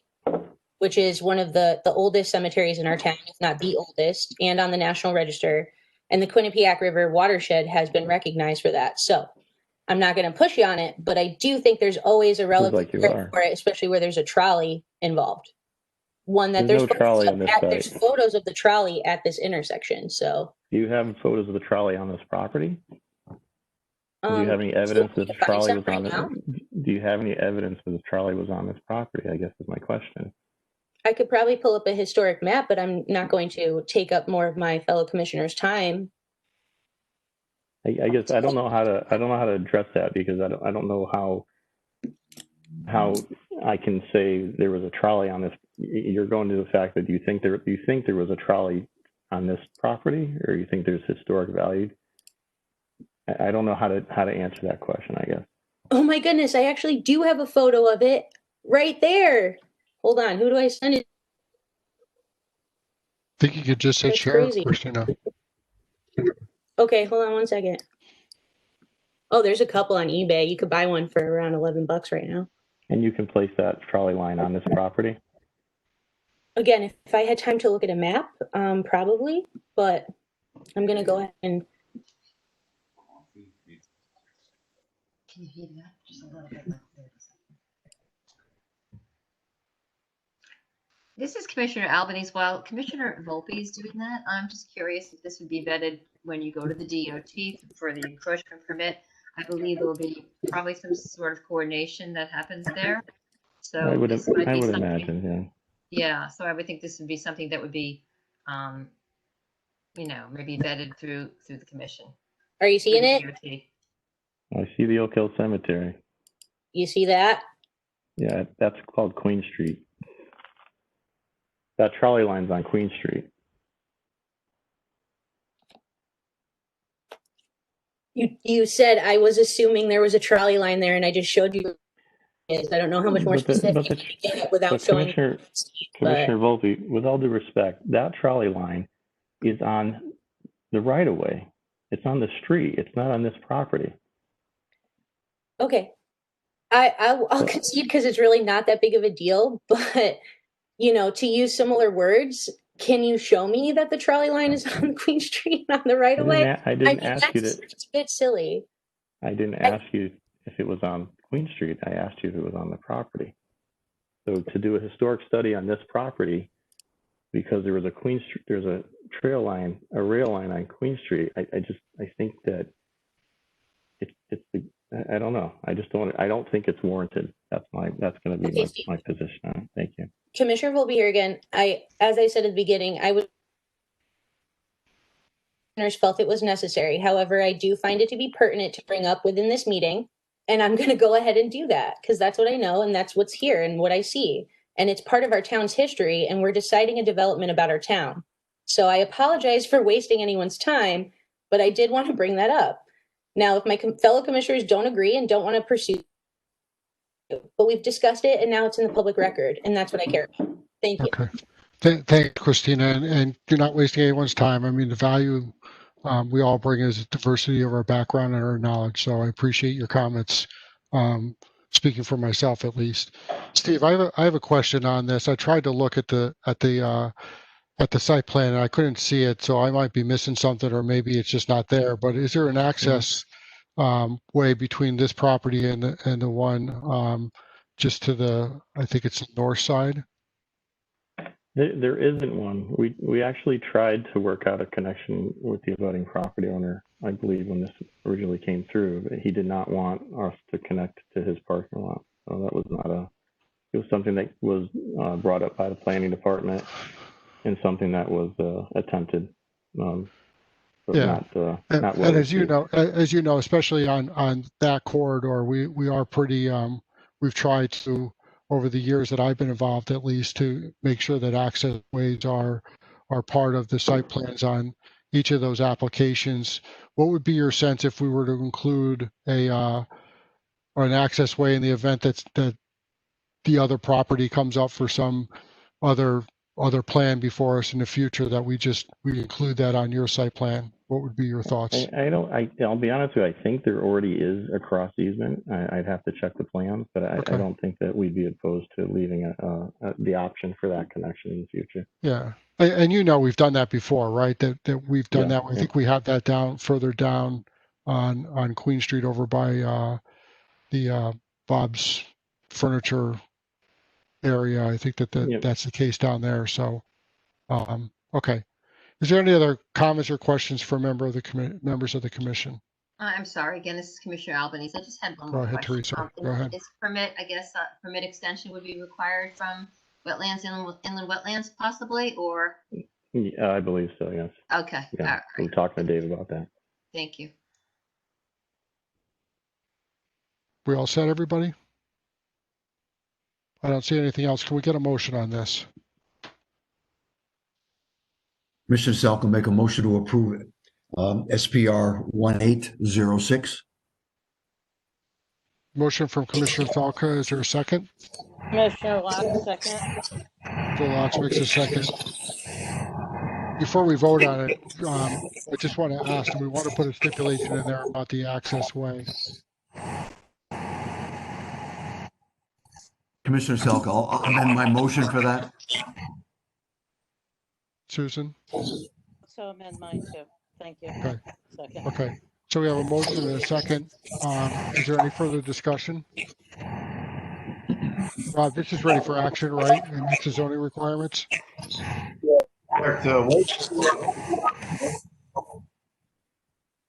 which is one of the oldest cemeteries in our town, if not the oldest, and on the National Register. And the Quinnipiac River watershed has been recognized for that. So I'm not going to push you on it, but I do think there's always a relevant for it, especially where there's a trolley involved. One that there's photos of the trolley at this intersection. So do you have photos of the trolley on this property? Do you have any evidence that the trolley was on it? Do you have any evidence that the trolley was on this property? I guess is my question. I could probably pull up a historic map, but I'm not going to take up more of my fellow commissioners' time. I guess I don't know how to address that because I don't know how I can say there was a trolley on this you're going to the fact that you think there was a trolley on this property, or you think there's historic value? I don't know how to answer that question, I guess. Oh my goodness, I actually do have a photo of it right there. Hold on, who do I send it? I think you could just hit That's share, crazy. Christina. Okay, hold on one second. Oh, there's a couple on eBay. You could buy one for around $11 right now. And you can place that trolley line on this property? Again, if I had time to look at a map, probably, but I'm gonna go ahead and. Can you heat it up just a little bit? Like 30 seconds. This is Commissioner Albanese. While Commissioner Volpe is doing that, I'm just curious if this would be vetted when you go to the DOT for the encroachment permit. I believe there will be probably some sort of coordination that happens there. So I would this might be something, imagine, yeah. Yeah, so I would think this would be something that would be, maybe vetted through the commission. Are you seeing it? DOT. I see the Oak Hill Cemetery. You see that? Yeah, that's called Queen Street. That trolley line's on Queen Street. You said I was assuming there was a trolley line there, and I just showed you. I don't know how much more specific you can get without showing. Commissioner Volpe, with all due respect, that trolley line is on the right of way. It's on the street. It's not on this property. Okay, I'll concede because it's really not that big of a deal. But to use similar words, can you show me that the trolley line is on Queen Street on the right of way? I didn't ask you to. It's a bit silly. I didn't ask you if it was on Queen Street. I asked you if it was on the property. So to do a historic study on this property, because there was there's a rail line on Queen Street. I think that I don't know. I don't think it's warranted. That's going to be my position on it. Thank you. Commissioner Volpe here again. As I said at the beginning, felt it was necessary. However, I do find it to be pertinent to bring up within this meeting, and I'm going to go ahead and do that because that's what I know and that's what's here and what I see. And it's part of our town's history, and we're deciding a development about our town. So I apologize for wasting anyone's time, but I did want to bring that up. Now, if my fellow commissioners don't agree and don't want to pursue, but we've discussed it and now it's in the public record, and that's what I care about. Thank you. Okay. Thank you, Christina, and you're not wasting anyone's time. I mean, the value we all bring is the diversity of our background and our knowledge. So I appreciate your comments. Speaking for myself, at least. Steve, I have a question on this. I tried to look at the site plan and I couldn't see it, so I might be missing something, or maybe it's just not there. But is there an access way between this property and the one just to the, I think it's the north side? There isn't one. We actually tried to work out a connection with the abutting property owner, I believe, when this originally came through, but he did not want us to connect to his parking lot. So that was it was something that was brought up by the planning department and something that was attempted. Yeah. And as you know, especially on that corridor, we are pretty, we've tried to, over the years that I've been involved, at least, to make sure that access ways are part of the site plans on each of those applications. What would be your sense if we were to include an access way in the event that the other property comes up for some other plan before us in the future, that we include that on your site plan? What would be your thoughts? I'll be honest with you. I think there already is a cross easement. I'd have to check the plans, but I don't think that we'd be opposed to leaving the option for that connection in the future. Yeah. And we've done that before, right? That we've done that. I think we have that further down on Queen Street over by the Bob's Furniture area. I think that's the case down there. So, okay. Is there any other comments or questions for members of the commission? I'm sorry. Again, this is Commissioner Albanese. I just had one more question. Go ahead, Teresa. Go ahead. This permit, I guess, permit extension would be required from wetlands, inland wetlands, possibly, or? Yeah, I believe so. Yes. Okay. Yeah. All right. I'm talking to Dave about that. Thank you. We all set, everybody? I don't see anything else. Can we get a motion on this? Commissioner Salk will make a motion to approve it. SPR 1806. Motion from Commissioner Falca. Is there a second? Commissioner Locke, second. Phil Locke makes a second. Before we vote on it, I just want to ask, do we want to put a stipulation in there about the access way? Commissioner Salk, I'll amend my motion for that. Susan? So amend mine too. Thank you. Okay. Second. Okay. So we have a motion and a second. Is there any further discussion? Rob, this is ready for action, right? And meets the zoning requirements? Correct. A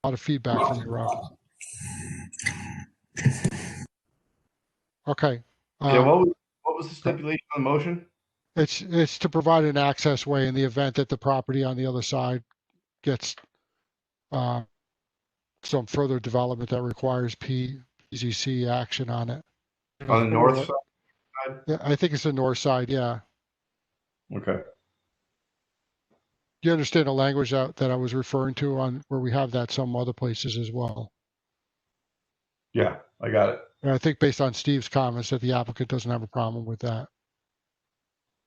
lot of feedback from you, Rob. Okay. Yeah, what was the stipulation on the motion? It's to provide an access way in the event that the property on the other side gets some further development that requires PZC action on it. On the north side? Yeah, I think it's the north side, yeah. Okay. Do you understand the language that I was referring to on where we have that some other places as well? Yeah, I got it. And I think based on Steve's comments that the applicant doesn't have a problem with that.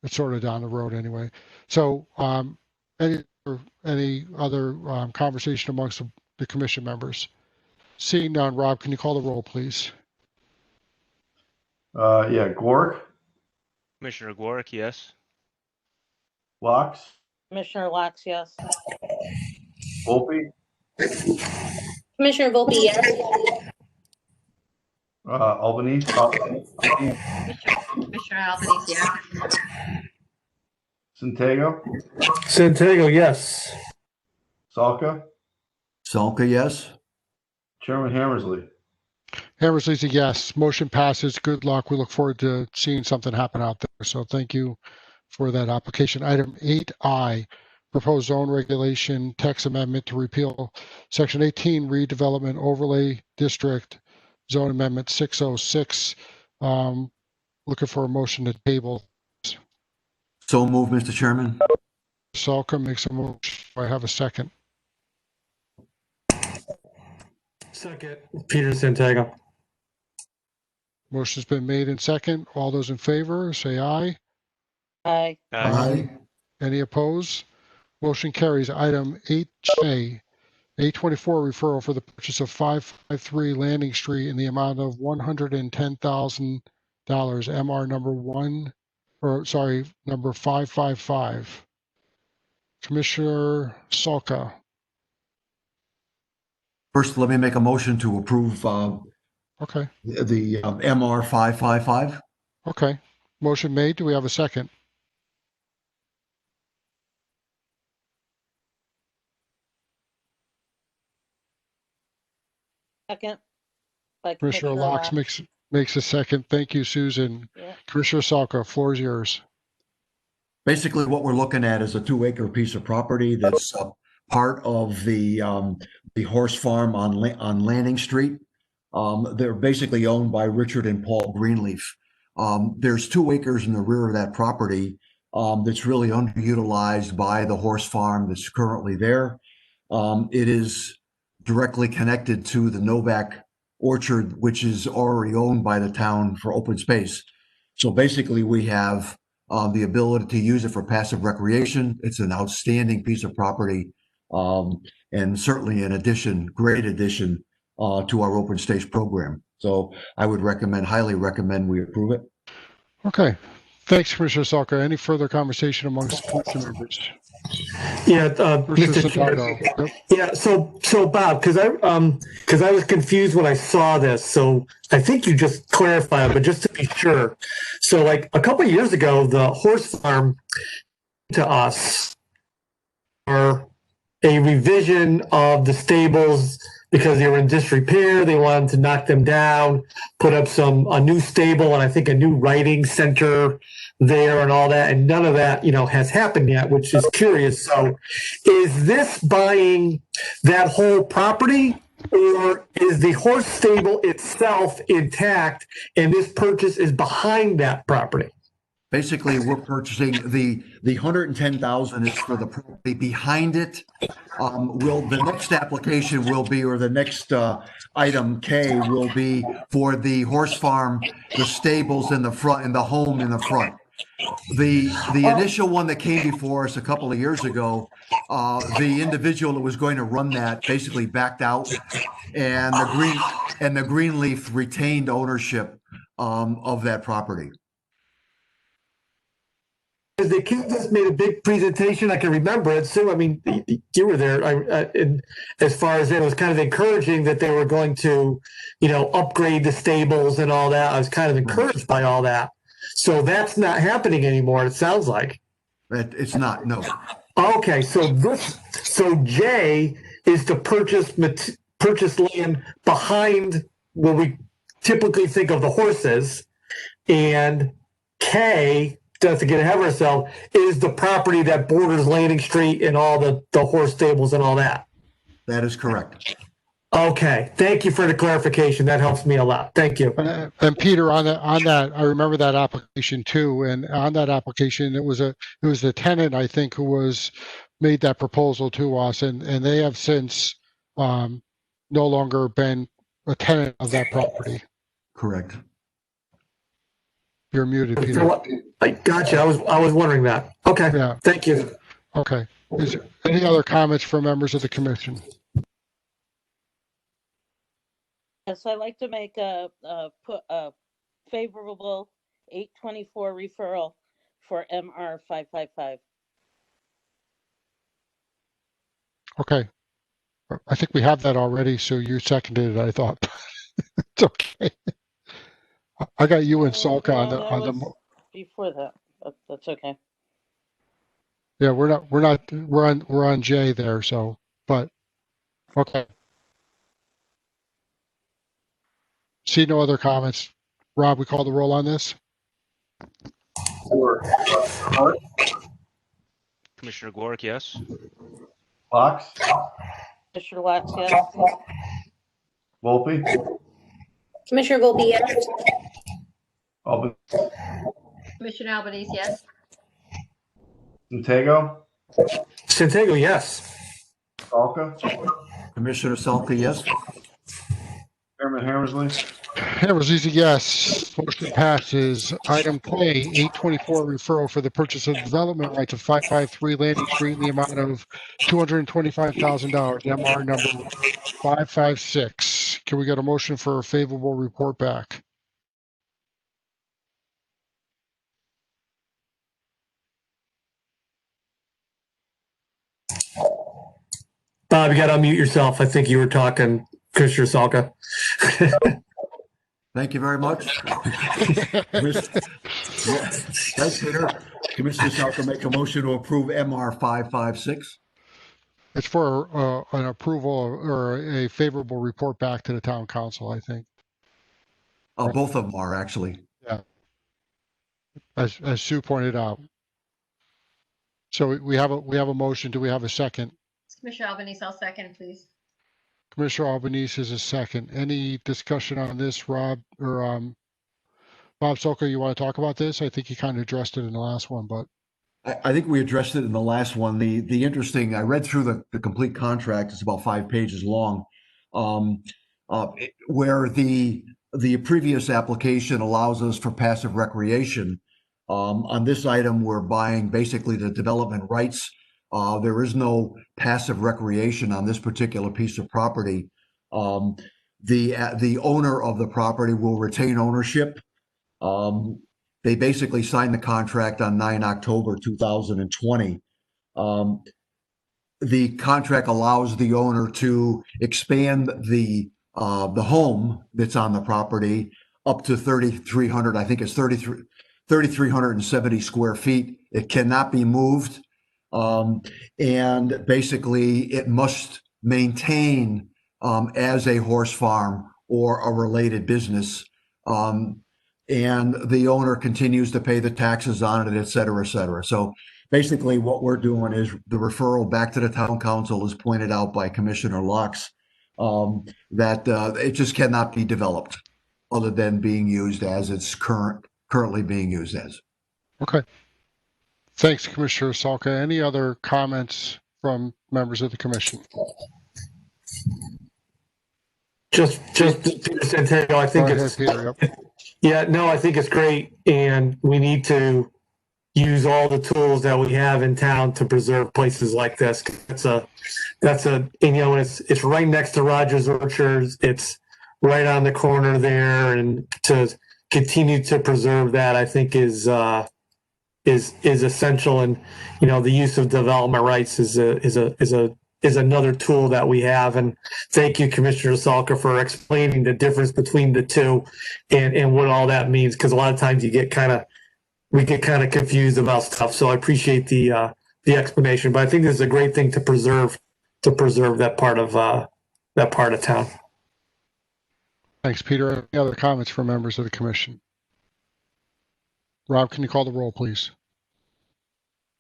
It's sort of down the road anyway. So any other conversation amongst the commission members? Seeing none, Rob, can you call the roll, please? Yeah, Gork, Commissioner Gorick, yes. Locks, Commissioner Locke, yes. Volpe, Commissioner Volpe, yes. Albanese, Commissioner Albanese, yeah. Santiago, Santiago, yes. Salka, Salka, yes. Chairman Hammersley. Hammersley's a yes. Motion passes. Good luck. We look forward to seeing something happen out there. So thank you for that application. Item 8I, proposed zone regulation text amendment to repeal Section 18 redevelopment overlay district zone amendment 606. Looking for a motion to table. So moved, Mr. Chairman. Salka makes a motion. Do I have a second? Second, Peter Santiago. Motion's been made in second. All those in favor, say aye. Aye. Aye. Any opposed? Motion carries. Item 8J, 824 referral for the purchase of 553 Landing Street in the amount of $110,000, MR number 555. Commissioner Salka. First, let me make a motion to approve Okay. the MR 555. Okay. Motion made. Do we have a second? Second. By Commissioner Locke makes a second. Thank you, Susan. Yeah. Commissioner Salka, floor is yours. Basically, what we're looking at is a 2-acre piece of property that's part of the horse farm on Landing Street. They're basically owned by Richard and Paul Greenleaf. There's 2 acres in the rear of that property that's really underutilized by the horse farm that's currently there. It is directly connected to the Novak Orchard, which is already owned by the town for open space. So basically, we have the ability to use it for passive recreation. It's an outstanding piece of property, and certainly an great addition to our open space program. So I would highly recommend we approve it. Okay. Thanks, Commissioner Salka. Any further conversation amongst commission members? Yeah, Mr. Chair. Yeah, so Bob, because I was confused when I saw this, so I think you just clarified, but just to be sure. So like a couple of years ago, the horse farm to us for a revision of the stables because they were in disrepair. They wanted to knock them down, put up a new stable, and I think a new writing center there and all that. And none of that, has happened yet, which is curious. So is this buying that whole property, or is the horse stable itself intact and this purchase is behind that property? Basically, we're purchasing the 110,000 is for the property behind it. The next application will be, or the next item K will be for the horse farm, the stables in the front, and the home in the front. The initial one that came before us a couple of years ago, the individual that was going to run that basically backed out, and the Greenleaf retained ownership of that property. The kid just made a big presentation. I can remember it. Sue, I mean, you were there. As far as it was kind of encouraging that they were going to, upgrade the stables and all that. I was kind of encouraged by all that. So that's not happening anymore. It sounds like it's not. No. Okay, so J is to purchase land behind what we typically think of the horses, and K, just to get ahead of ourselves, is the property that borders Landing Street and all the horse stables and all that. That is correct. Okay, thank you for the clarification. That helps me a lot. Thank you. And Peter, on that, I remember that application too. And on that application, it was the tenant, I think, who made that proposal to us, and they have since no longer been a tenant of that property. Correct. You're muted, Peter. I gotcha. I was wondering that. Okay. Yeah. Thank you. Okay. Is there any other comments from members of the commission? Yes, I'd like to make a favorable 824 referral for MR 555. Okay. I think we have that already, so you seconded it, I thought. It's okay. I got you and Salka on the before that, but that's okay. Yeah, we're on J there, so, but okay. See no other comments. Rob, we call the roll on this? Sure. Commissioner Gork, yes. Fox? Commissioner Locke, yes. Volpe? Commissioner Volpe, yes. Alban? Commissioner Albanese, yes. Santiago? Santiago, yes. Salka? Commissioner Salka, yes. Chairman Hammersley? Hammersley, yes. Motion passes. Item K, 824 referral for the purchase of development rights of 553 Landing Street in the amount of $225,000, MR number 556. Can we get a motion for a favorable report back? Bob, you got to unmute yourself. I think you were talking, Commissioner Salka. Thank you very much. Thanks, Peter. Commissioner Salka make a motion to approve MR 556. It's for an approval or a favorable report back to the town council, I think. Both of them are actually. Yeah. As Sue pointed out. So we have a motion. Do we have a second? Commissioner Albanese, I'll second, please. Commissioner Albanese is a second. Any discussion on this, Rob or Bob Salka? You want to talk about this? I think you kind of addressed it in the last one, but I think we addressed it in the last one. The interesting, I read through the complete contract. It's about 5 pages long, where the previous application allows us for passive recreation. On this item, we're buying basically the development rights. There is no passive recreation on this particular piece of property. The owner of the property will retain ownership. They basically signed the contract on 9 October 2020. The contract allows the owner to expand the home that's on the property up to 3,300. I think it's 3,370 square feet. It cannot be moved. And basically it must maintain as a horse farm or a related business. And the owner continues to pay the taxes on it, et cetera, et cetera. So basically what we're doing is the referral back to the town council, as pointed out by Commissioner Lux. that it just cannot be developed other than being used as it's currently being used as. Okay. Thanks, Commissioner Salka. Any other comments from members of the commission? Just Peter Santiago, I think Go ahead, it's Peter. Yep. Yeah, no, I think it's great, and we need to use all the tools that we have in town to preserve places like this. That's a you know, it's right next to Rogers Orchards. It's right on the corner there, and to continue to preserve that, I think is essential. And you know, the use of development rights is another tool that we have. And thank you, Commissioner Salka, for explaining the difference between the two and what all that means. Because a lot of times we get kind of confused about stuff. So I appreciate the explanation. But I think this is a great thing to preserve that part of town. Thanks, Peter. Any other comments from members of the commission? Rob, can you call the roll, please?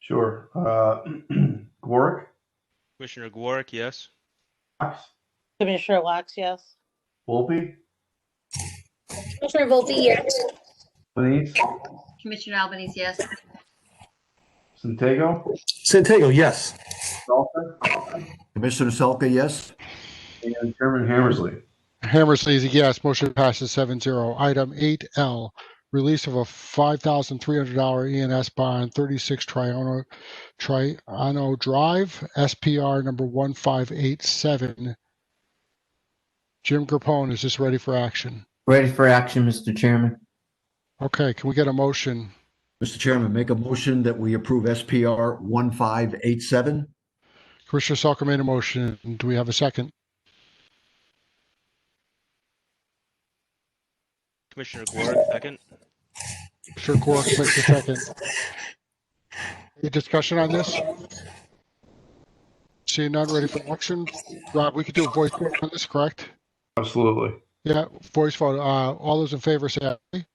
Sure. Warwick? Commissioner Gwarek, yes. Commissioner Locke, yes. Volpe? Commissioner Volpe, yes. Albanese? Commissioner Albanese, yes. Santiago, yes. Salka? Commissioner Salka, yes. And Chairman Hammersley? Hammersley is a yes. Motion passes 7-0. Item 8L, release of a $5,300 E&S bond, 36 Triano Drive, SPR number 1587. Jim Grappone, is this ready for action? Ready for action, Mr. Chairman. Okay, can we get a motion? Mr. Chairman, make a motion that we approve SPR 1587. Commissioner Salka made a motion. Do we have a second? Commissioner Gwarek, second. Commissioner Gwarek makes a second. Any discussion on this? Seeing none, ready for action? Rob, we could do a voice vote on this, correct? Absolutely. Yeah, voice vote. All those in favor say aye.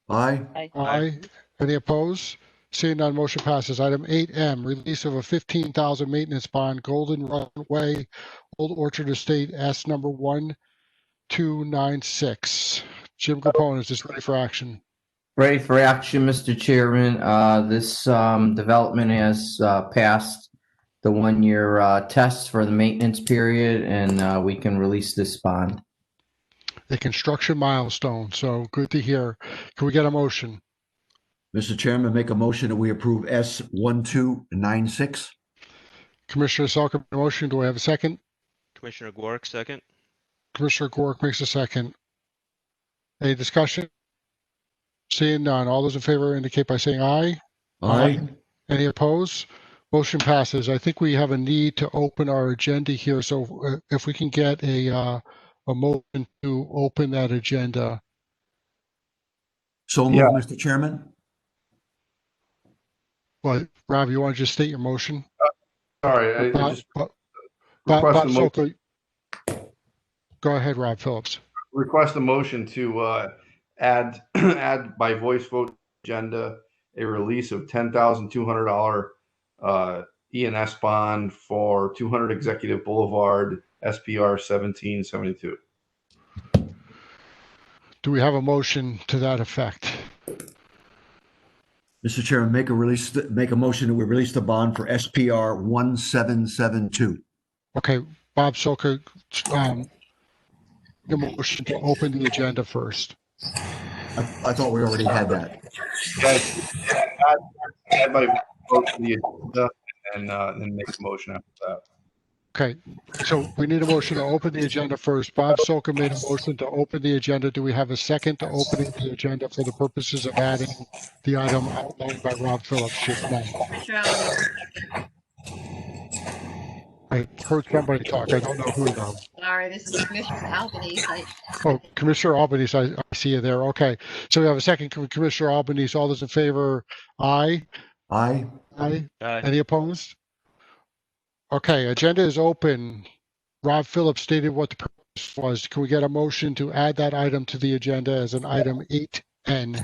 Aye. Aye. Aye. Any opposed? Seeing none, motion passes. Item 8M, release of a $15,000 maintenance bond, Golden Run Way, Old Orchard Estate, S number 1296. Jim Grappone, is this ready for action? Ready for action, Mr. Chairman. This development has passed the 1-year test for the maintenance period, and we can release this bond. A construction milestone, so good to hear. Can we get a motion? Mr. Chairman, make a motion that we approve S1296. Commissioner Salka made a motion. Do I have a second? Commissioner Gwarek, second. Commissioner Gwarek makes a second. Any discussion? Seeing none. All those in favor indicate by saying aye. Aye. Any opposed? Motion passes. I think we have a need to open our agenda here. So if we can get a motion to open that agenda. So moved, Mr. Chairman. Well, Rob, you want to just state your motion? Sorry, Bob Salka. Go ahead, Rob Phillips. Request a motion to add by voice vote agenda a release of $10,200 E&S bond for 200 Executive Boulevard, SPR 1772. Do we have a motion to that effect? Mr. Chairman, make a motion that we release the bond for SPR 1772. Okay, Bob Salka, the motion to open the agenda first. I thought we already had that. Add by vote to the agenda and then make a motion after that. Okay, so we need a motion to open the agenda first. Bob Salka made a motion to open the agenda. Do we have a second to opening the agenda for the purposes of adding the item outlined by Rob Phillips just now? Commissioner Albanese. I heard somebody talk. I don't know who though. Sorry, this is Commissioner Albanese. Oh, Commissioner Albanese, I see you there. Okay, so we have a second. Commissioner Albanese, all those in favor? Aye. Aye. Aye. Aye. Any opposed? Okay, agenda is open. Rob Phillips stated what the purpose was. Can we get a motion to add that item to the agenda as an item 8N?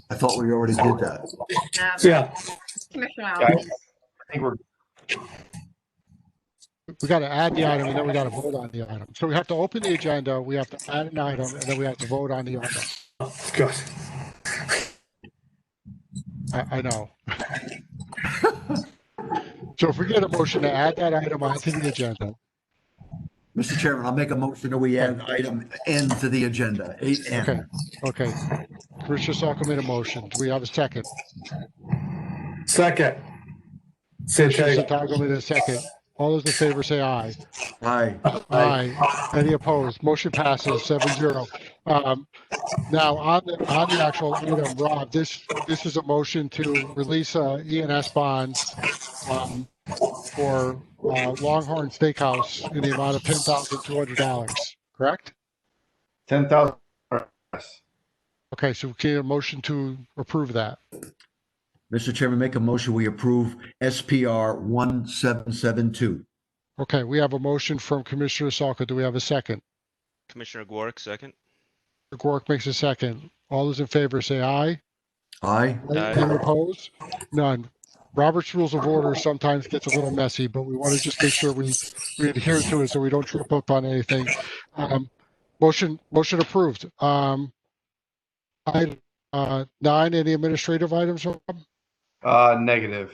I thought we already did that. Yeah. Commissioner Yeah, Alves. I think we're. We got to add the item, and then we got to vote on the item. So we have to open the agenda, we have to add an item, and then we have to vote on the item. Good. I know. So if we get a motion to add that item onto the agenda. Mr. Chairman, I'll make a motion that we add item N to the agenda, 8N. Okay. Commissioner Salko made a motion. Do we have a second? Second. Commissioner Santiago made a second. All those in favor say aye. Aye. Aye. Any opposed? Motion passes 7-0. Now on the actual item, Rob, this is a motion to release E&S bonds for Longhorn Steakhouse in the amount of $10,200. Correct? $10,000. Okay, so we get a motion to approve that. Mr. Chairman, make a motion, we approve SPR 1772. Okay, we have a motion from Commissioner Salko. Do we have a second? Commissioner Gwark, second. Gwark makes a second. All those in favor say aye. Aye. Any opposed? None. Robert's Rules of Order sometimes gets a little messy, but we want to just make sure we adhere to it so we don't trip up on anything. Motion approved. Item 9, any administrative items, Rob? Negative.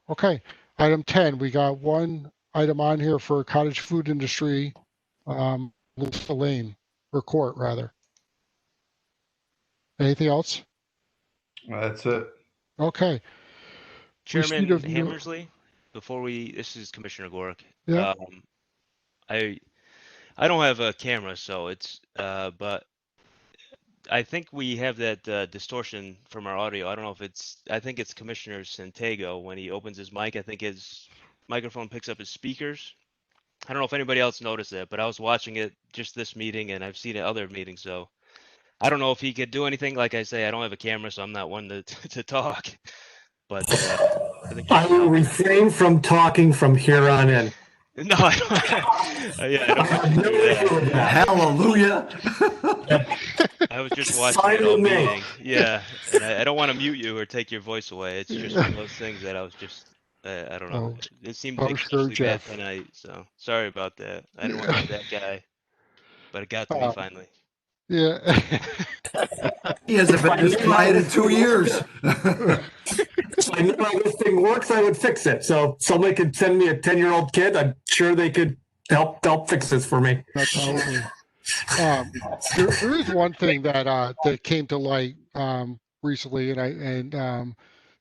Okay. Item 10, we got one item on here for cottage food industry, lane, or court, rather. Anything else? That's it. Okay. Chairman Hammersley, this is Commissioner Gorick. Yeah. I don't have a camera, so it's, but I think we have that distortion from our audio. I don't know if I think it's Commissioner Santiago when he opens his mic. I think his microphone picks up his speakers. I don't know if anybody else noticed that, but I was watching it just this meeting and I've seen it other meetings. So I don't know if he could do anything. Like I say, I don't have a camera, so I'm not one to talk. But I will refrain from talking from here on in. No, I don't. Yeah, I don't have to do that. Hallelujah. I was just watching the whole meeting. Yeah, and I don't want to mute you or take your voice away. It's just one of those things that I was just, I don't know. It seemed especially bad tonight, so sorry about that. I didn't want to be that guy, but it got to me finally. Yeah. He hasn't been this quiet in 2 years. If I knew how this thing works, I would fix it. So if somebody could send me a 10-year-old kid, I'm sure they could help fix this for me. Absolutely. There is one thing that came to light recently,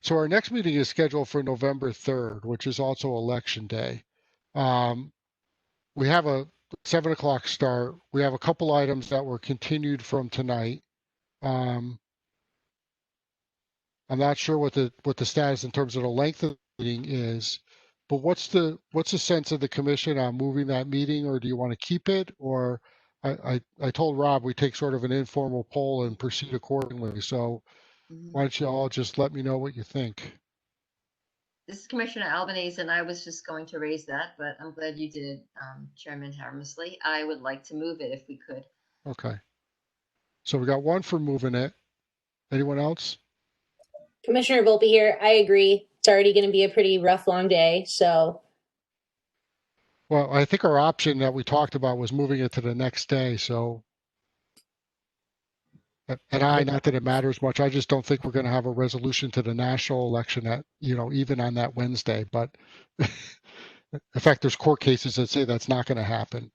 so our next meeting is scheduled for November 3rd, which is also Election Day. We have a 7 o'clock start. We have a couple items that were continued from tonight. I'm not sure what the status in terms of the length of the meeting is, but what's the sense of the commission on moving that meeting, or do you want to keep it? Or I told Rob we take sort of an informal poll and proceed accordingly. So why don't you all just let me know what you think? This is Commissioner Albanese, and I was just going to raise that, but I'm glad you did, Chairman Hammersley. I would like to move it if we could. Okay. So we got one for moving it. Anyone else? Commissioner Volpe here. I agree. It's already going to be a pretty rough, long day. So. Well, I think our option that we talked about was moving it to the next day. So. And not that it matters much. I just don't think we're going to have a resolution to the national election at, even on that Wednesday. But in fact, there's court cases that say that's not going to happen.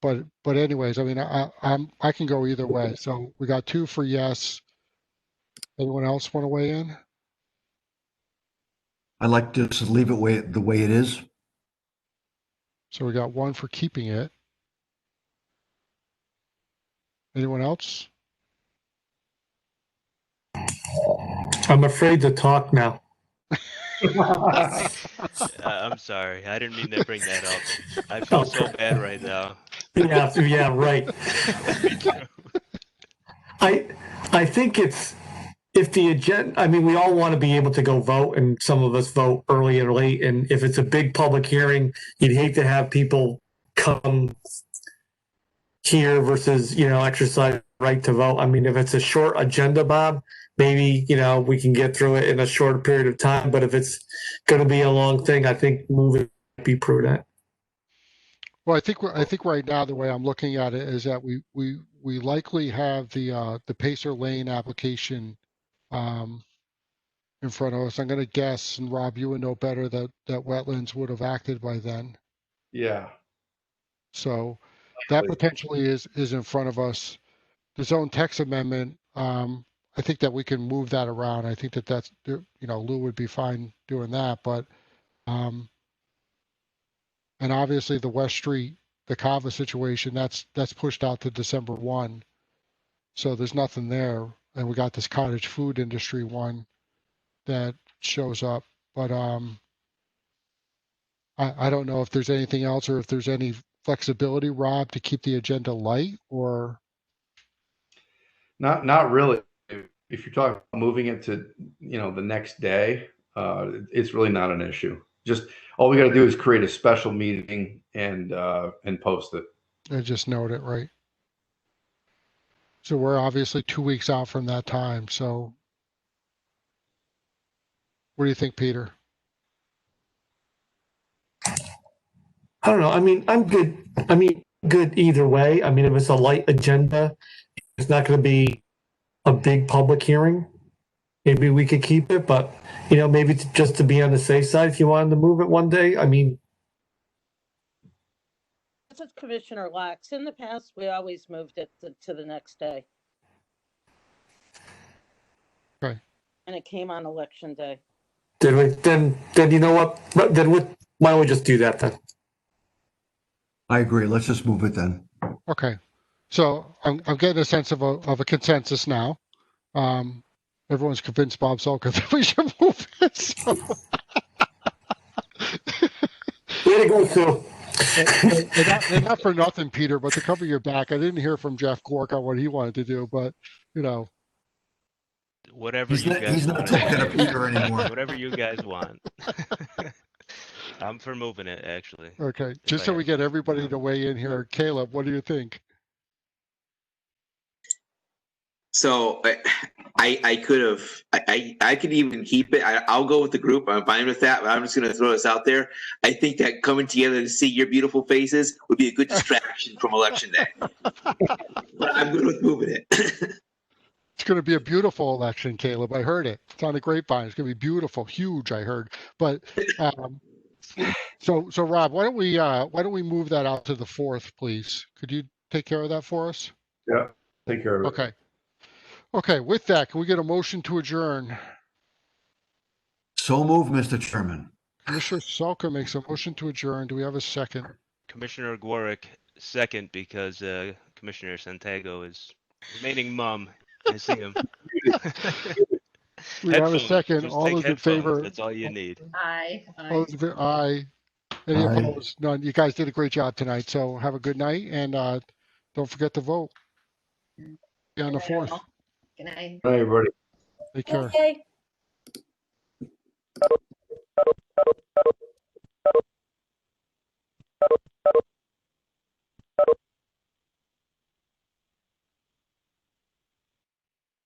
But anyways, I mean, I can go either way. So we got 2 for yes. Anyone else want to weigh in? I'd like to just leave it the way it is. So we got 1 for keeping it. Anyone else? I'm afraid to talk now. I'm sorry. I didn't mean to bring that up. I feel so bad right now. Yeah, right. I think if the agenda, I mean, we all want to be able to go vote, and some of us vote early and late. And if it's a big public hearing, you'd hate to have people come here versus, exercise right to vote. I mean, if it's a short agenda, Bob, maybe, we can get through it in a short period of time. But if it's going to be a long thing, I think moving might be prudent. Well, I think right now the way I'm looking at it is that we likely have the Pacer Lane application in front of us. I'm going to guess, and Rob, you would know better, that Wetlands would have acted by then. Yeah. So that potentially is in front of us. The zone text amendment, I think that we can move that around. I think that's Lou would be fine doing that, but and obviously the West Street, the Kava situation, that's pushed out to December 1. So there's nothing there. And we got this cottage food industry one that shows up. But I don't know if there's anything else or if there's any flexibility, Rob, to keep the agenda light or. Not really. If you're talking about moving it to, the next day, it's really not an issue. Just all we got to do is create a special meeting and post it. And just note it, right? So we're obviously 2 weeks out from that time. So what do you think, Peter? I don't know. I mean, I'm good. Good either way. I mean, if it's a light agenda, it's not going to be a big public hearing. Maybe we could keep it, but maybe just to be on the safe side, if you wanted to move it one day. I mean, This is Commissioner Lax. In the past, we always moved it to the next day. Okay. And it came on election day. did we? Then you know what? Then why don't we just do that then? I agree. Let's just move it then. Okay. So I'm getting a sense of a consensus now. Everyone's convinced Bob Sulka that we should move it. So. Way to go, Sue. and not for nothing, Peter, but to cover your back, I didn't hear from Jeff Gork on what he wanted to do, but whatever he's not talking to Peter anymore. Whatever you guys want. I'm for moving it, actually. Okay, just so we get everybody to weigh in here. Caleb, what do you think? So I could even keep it. I'll go with the group. I'm fine with that, but I'm just going to throw this out there. I think that coming together to see your beautiful faces would be a good distraction from election day. But I'm good with moving it. It's going to be a beautiful election, Caleb. I heard it. It's on the grapevine. It's going to be beautiful, huge. I heard. But so Rob, why don't we move that out to the 4th, please? Could you take care of that for us? Yeah, take care of it. Okay. Okay. With that, can we get a motion to adjourn? So moved, Mr. Chairman. Commissioner Sulka makes a motion to adjourn. Do we have a second? Commissioner Gwarick, second, because Commissioner Santiago is remaining mum. I see him. We have a second. Just all take those in headphones. favor? That's all you need. Aye. All those in favor? Aye. Any opposed? None. You guys did a great job tonight. So have a good night, and don't forget to vote. Be on the 4th. Good night. Hi, everybody. Take care. Okay.